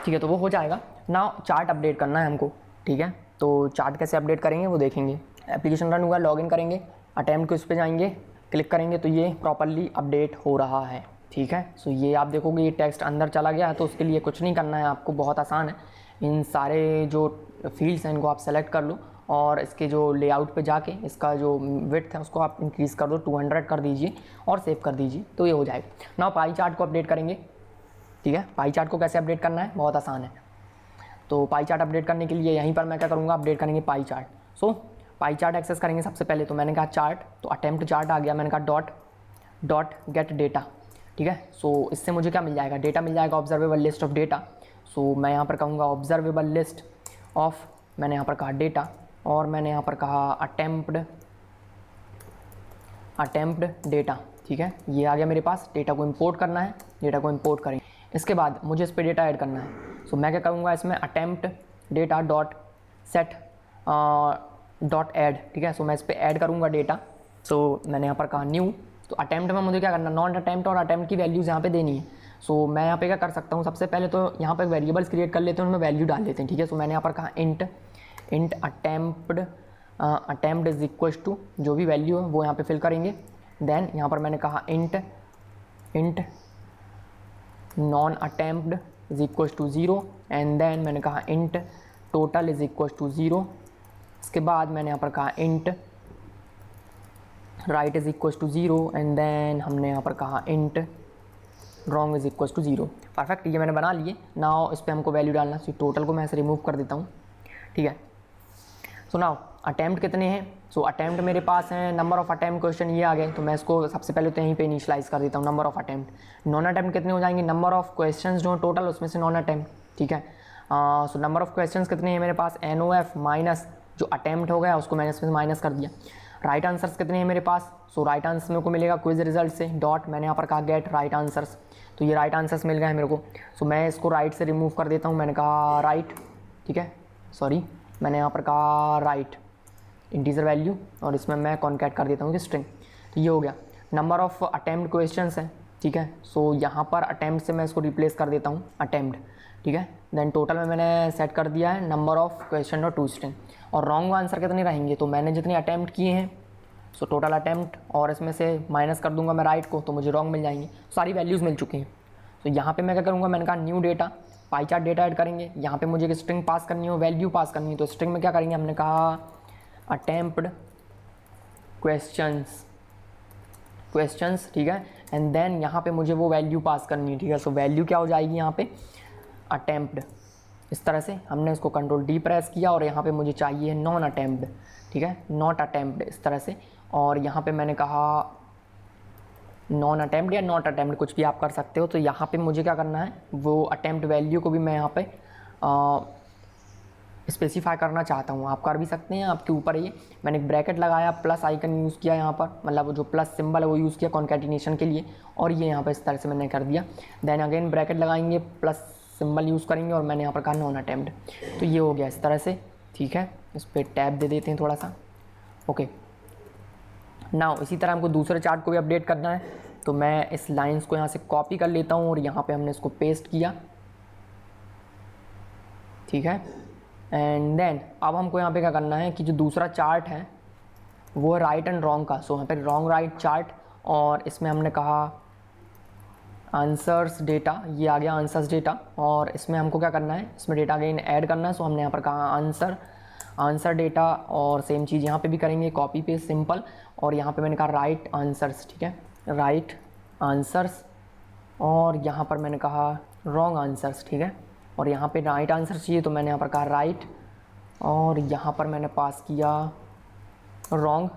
ठीक है, तो वो हो जाएगा। ना चार्ट अपडेट करना है हमको। ठीक है, तो चार्ट कैसे अपडेट करेंगे वो देखेंगे। एप्लीकेशन रन हुआ, लॉगिन करेंगे, अटेम्प्ट के उस पर जाएंगे, क्लिक करेंगे तो ये प्रॉपरली अपडेट हो रहा है। ठीक है, सो ये आप देखोगे ये टेक्स्ट अंदर चला गया है। तो उसके लिए कुछ नहीं करना है आपको, बहुत आसान है। इन सारे जो फील्ड्स हैं इनको आप सेलेक्ट कर लो और इसके जो लेआउट पे जाके इसका जो विड्थ है उसको आप इंक्रीज़ कर दो, 200 कर दीजिए और सेव कर दीजिए, तो ये हो जाएगा। नाउ पाई चार्ट को अपडेट करेंगे। ठीक है, पाई चार्ट को कैसे अपडेट करना है, बहुत आसान है। तो पाई चार्ट अपडेट करने के लिए यहीं पर मैं क्या करूँगा, अपडेट करेंगे पाई चार्ट। सो पाई चार्ट एक्सेस करेंगे सबसे पहले। तो मैंने कहा चार्ट, तो अटेम्प्ट चार्ट आ गया, मैंने कहा डॉट गेट डेटा। ठीक है, सो इससे मुझे क्या मिल जाएगा, डेटा मिल जाएगा, ऑब्जर्वेबल लिस्ट ऑफ डेटा। सो मैं यहाँ पर कहूँगा ऑब्जर्वेबल लिस्ट ऑफ, मैंने यहाँ पर कहा डेटा और मैंने यहाँ पर कहा अटेम्प्ड डेटा। ठीक है, ये आ गया मेरे पास। डेटा को इंपोर्ट करना है, डेटा को इंपोर्ट करेंगे। इसके बाद मुझे इस पर डेटा ऐड करना है। सो मैं क्या करूँगा, इसमें attempt data dot set dot add. ठीक है, सो मैं इस पर ऐड करूँगा डेटा। सो मैंने यहाँ पर कहा न्यू। तो अटेम्प्ट में मुझे क्या करना, नॉन अटेम्प्ट और अटेम्प्ट की वैल्यूज़ यहाँ पे देनी है। सो मैं यहाँ पे क्या कर सकता हूँ, सबसे पहले तो यहाँ पे वेरिएबल्स क्रिएट कर लेते हैं, उनमें वैल्यू डाल देते हैं। ठीक है, सो मैंने यहाँ पर कहा int attempt is equal to, जो भी वैल्यू है वो यहाँ पे फिल करेंगे। देन यहाँ पर मैंने कहा int non attempt is equal to 0 and then मैंने कहा int total is equal to 0। इसके बाद मैंने यहाँ पर कहा int right is equal to 0 and then हमने यहाँ पर कहा int wrong is equal to 0। Perfect, ये मैंने बना लिए। नाउ इस पर हमको वैल्यू डालना, सो टोटल को मैं ऐसे रिमूव कर देता हूँ। ठीक है, सो नाउ अटैम्प्ट कितने हैं, सो अटैम्प्ट मेरे पास हैं, नंबर ऑफ अटैम्प्ट क्वेश्चन ये आ गए, तो मैं इसको सबसे पहले तो यहीं पे इनिशियलाइज कर देता हूँ, number of attempt. Non attempt कितने हो जाएंगे, नंबर ऑफ क्वेश्चंस जो टोटल उसमें से नॉन अटैम्प्ट। ठीक है, सो नंबर ऑफ क्वेश्चंस कितने हैं मेरे पास, NOF माइनस जो अटैम्प्ट हो गया उसको मैंने इसमें माइनस कर दिया। राइट आंसर्स कितने हैं मेरे पास, सो राइट आंसर मेरे को मिलेगा क्विज रिजल्ट से, डॉट मैंने यहाँ पर कहा गेट राइट आंसर्स, तो ये राइट आंसर्स मिल गए हैं मेरे को। सो मैं इसको राइट से रिमूव कर देता हूँ, मैंने कहा राइट। ठीक है, सॉरी मैंने यहाँ पर कहा राइट इंटीजर वैल्यू और इसमें मैं कॉन्कैट कर देता हूँ कि स्ट्रिंग। तो ये हो गया, नंबर ऑफ अटैम्प्ट क्वेश्चंस हैं। ठीक है, सो यहाँ पर अटैम्प्ट से मैं इसको रिप्लेस कर देता हूँ अटैम्प्ट। ठीक है, देन टोटल में मैंने सेट कर दिया है नंबर ऑफ क्वेश्चन और टू स्ट्रिंग। और रॉन्ग आंसर कितने रहेंगे, तो मैंने जितने अटैम्प्ट किए हैं सो टोटल अटैम्प्ट और इसमें से माइनस कर दूंगा मैं राइट को, तो मुझे रॉन्ग मिल जाएंगे। सारी वैल्यूज़ मिल चुकी हैं। तो यहाँ पे मैं क्या करूँगा, मैंने कहा new data, pie chart data add करेंगे। यहाँ पे मुझे एक स्ट्रिंग पास करनी हो, वैल्यू पास करनी है, तो स्ट्रिंग में क्या करेंगे, हमने कहा अटैम्प्ड क्वेश्चंस। ठीक है, एंड देन यहाँ पे मुझे वो वैल्यू पास करनी है। ठीक है, सो वैल्यू क्या हो जाएगी यहाँ पे अटैम्प्ड। इस तरह से हमने उसको कंट्रोल डी प्रेस किया और यहाँ पे मुझे चाहिए नॉन अटैम्प्ड। ठीक है, नॉट अटैम्प्ड इस तरह से, और यहाँ पे मैंने कहा नॉन अटैम्प्ड या नॉट अटैम्प्ड, कुछ भी आप कर सकते हो। तो यहाँ पे मुझे क्या करना है, वो अटैम्प्ट वैल्यू को भी मैं यहाँ पे स्पेसिफाई करना चाहता हूँ। आप कर भी सकते हैं, आपके ऊपर ये। मैंने एक ब्रैकेट लगाया, प्लस आइकन यूज़ किया यहाँ पर, मतलब जो प्लस सिंबल है वो यूज़ किया कॉन्कैटिनेशन के लिए, और ये यहाँ पर इस तरह से मैंने कर दिया। देन अगेन ब्रैकेट लगाएंगे, प्लस सिंबल यूज़ करेंगे और मैंने यहाँ पर कहा नॉन अटैम्प्ट। तो ये हो गया इस तरह से। ठीक है, इस पर टैब दे देते हैं थोड़ा सा। ओके, नाउ इसी तरह हमको दूसरे चार्ट को भी अपडेट करना है, तो मैं इस लाइंस को यहाँ से कॉपी कर लेता हूँ और यहाँ पे हमने इसको पेस्ट किया। ठीक है, एंड देन अब हमको यहाँ पे क्या करना है कि जो दूसरा चार्ट है वो है राइट एंड रॉन्ग का। सो यहाँ पे रॉन्ग राइट चार्ट, और इसमें हमने कहा आंसर्स डेटा, ये आ गया आंसर्स डेटा, और इसमें हमको क्या करना है, इसमें डेटा अगेन ऐड करना है। सो हमने यहाँ पर कहा आंसर डेटा, और सेम चीज़ यहाँ पे भी करेंगे, कॉपी पेस्ट सिंपल, और यहाँ पे मैंने कहा राइट आंसर्स, ठीक है, राइट आंसर्स, और यहाँ पर मैंने कहा रॉन्ग आंसर्स, ठीक है, और यहाँ पे राइट आंसर चाहिए तो मैंने यहाँ पर कहा राइट, और यहाँ पर मैंने पास किया रॉन्ग।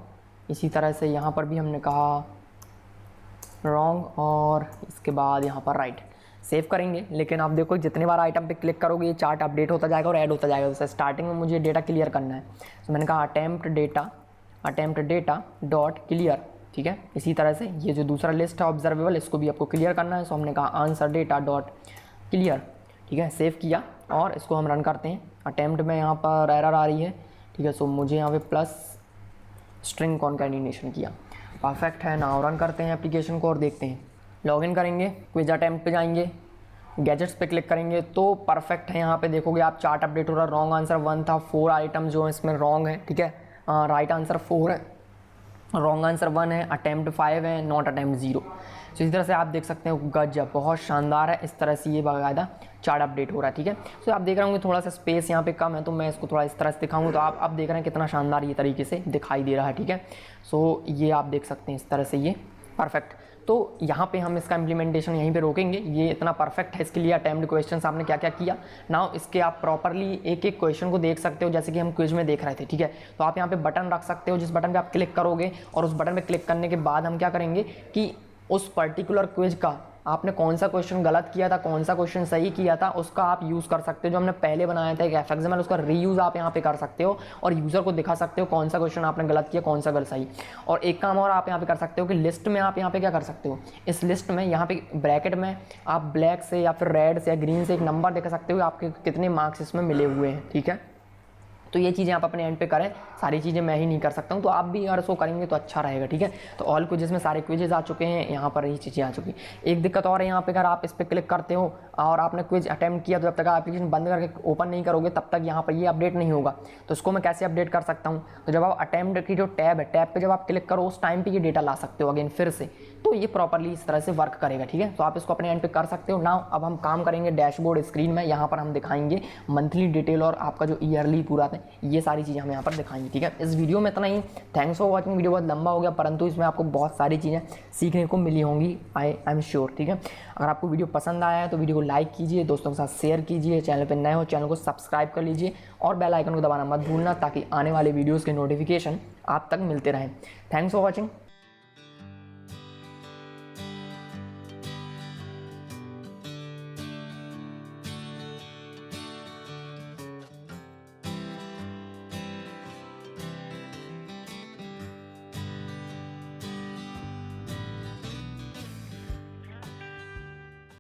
इसी तरह से यहाँ पर भी हमने कहा रॉन्ग, और इसके बाद यहाँ पर राइट। सेव करेंगे, लेकिन आप देखो जितने बार आइटम पे क्लिक करोगे ये चार्ट अपडेट होता जाएगा और ऐड होता जाएगा। जैसे स्टार्टिंग में मुझे डेटा क्लियर करना है, तो मैंने कहा अटेम्प्ट डेटा डॉट क्लियर, ठीक है। इसी तरह से ये जो दूसरा लिस्ट है ऑब्जर्वेबल, इसको भी आपको क्लियर करना है। सो हमने कहा आंसर डेटा डॉट क्लियर, ठीक है, सेव किया, और इसको हम रन करते हैं। अटेम्प्ट में यहाँ पर एरर आ रही है, ठीक है। सो मुझे यहाँ पे प्लस स्ट्रिंग कॉन्कैटिनेशन किया, परफेक्ट है। नाउ रन करते हैं एप्लीकेशन को और देखते हैं। लॉगिन करेंगे, क्विज अटेम्प्ट पे जाएंगे, गैजेट्स पे क्लिक करेंगे तो परफेक्ट है। यहाँ पे देखोगे आप चार्ट अपडेट हो रहा है। रॉन्ग आंसर 1 था, 4 आइटम जो है इसमें रॉन्ग है, ठीक है। राइट आंसर 4 है, रॉन्ग आंसर 1 है, अटेम्प्ट 5 है, नॉट अटेम्प्ट 0। तो इस तरह से आप देख सकते हैं, गजब, बहुत शानदार है। इस तरह से ये बाकायदा चार्ट अपडेट हो रहा है, ठीक है। तो आप देख रहे होंगे थोड़ा सा स्पेस यहाँ पे कम है, तो मैं इसको थोड़ा इस तरह से दिखाऊंगा, तो आप देख रहे हैं कितना शानदार ये तरीके से दिखाई दे रहा है, ठीक है। सो ये आप देख सकते हैं इस तरह से, ये परफेक्ट। तो यहाँ पे हम इसका इम्प्लीमेंटेशन यहीं पे रोकेंगे। ये इतना परफेक्ट है, इसके लिए अटेम्प्ट क्वेश्चन आपने क्या क्या किया। नाउ इसके आप प्रॉपरली एक एक क्वेश्चन को देख सकते हो, जैसे कि हम क्विज में देख रहे थे, ठीक है। तो आप यहाँ पे बटन रख सकते हो, जिस बटन पे आप क्लिक करोगे, और उस बटन पे क्लिक करने के बाद हम क्या करेंगे कि उस पर्टिकुलर क्विज का आपने कौन सा क्वेश्चन गलत किया था, कौन सा क्वेश्चन सही किया था, उसका आप यूज़ कर सकते हो। जो हमने पहले बनाया था एक एफएक्सएमएल, उसका रीयूज़ आप यहाँ पे कर सकते हो और यूज़र को दिखा सकते हो कौन सा क्वेश्चन आपने गलत किया, कौन सा गलत सही। और एक काम और आप यहाँ पे कर सकते हो कि लिस्ट में आप यहाँ पे क्या कर सकते हो, इस लिस्ट में यहाँ पे ब्रैकेट में आप ब्लैक से या फिर रेड से या ग्रीन से एक नंबर दिखा सकते हो आपके कितने मार्क्स इसमें मिले हुए हैं, ठीक है। तो ये चीज़ें आप अपने एंड पे करें, सारी चीज़ें मैं ही नहीं कर सकता हूँ, तो आप भी अगर सो करेंगे तो अच्छा रहेगा, ठीक है। तो ऑल क्विजेस में सारे क्विजेस आ चुके हैं, यहाँ पर ये चीज़ें आ चुकी। एक दिक्कत और है यहाँ पे, अगर आप इस पर क्लिक करते हो और आपने क्विज अटेम्प्ट किया, तो जब तक आप एप्लीकेशन बंद करके ओपन नहीं करोगे तब तक यहाँ पर ये अपडेट नहीं होगा। तो इसको मैं कैसे अपडेट कर सकता हूँ, तो जब आप अटेम्प्ट की जो टैब है, टैब पर जब आप क्लिक करो उस टाइम पर ये डेटा ला सकते हो अगेन फिर से, तो ये प्रॉपरली इस तरह से वर्क करेगा, ठीक है। तो आप इसको अपने एंड पे कर सकते हो। नाउ अब हम काम करेंगे डैशबोर्ड स्क्रीन में, यहाँ पर हम दिखाएंगे मंथली डिटेल और आपका जो ईयरली पूरा था, ये सारी चीज़ें हम यहाँ पर दिखाएंगे, ठीक है। इस वीडियो में इतना ही। Thanks for watching. वीडियो बहुत लंबा हो गया, परंतु इसमें आपको बहुत सारी चीज़ें सीखने को मिली होंगी, आई एम श्योर, ठीक है। अगर आपको वीडियो पसंद आया है तो वीडियो को लाइक कीजिए, दोस्तों के साथ शेयर कीजिए, चैनल पर नए हो चैनल को सब्सक्राइब कर लीजिए और बेल आइकन को दबाना मत भूलना, ताकि आने वाले वीडियोज़ के नोटिफिकेशन आप तक मिलते रहें। Thanks for watching.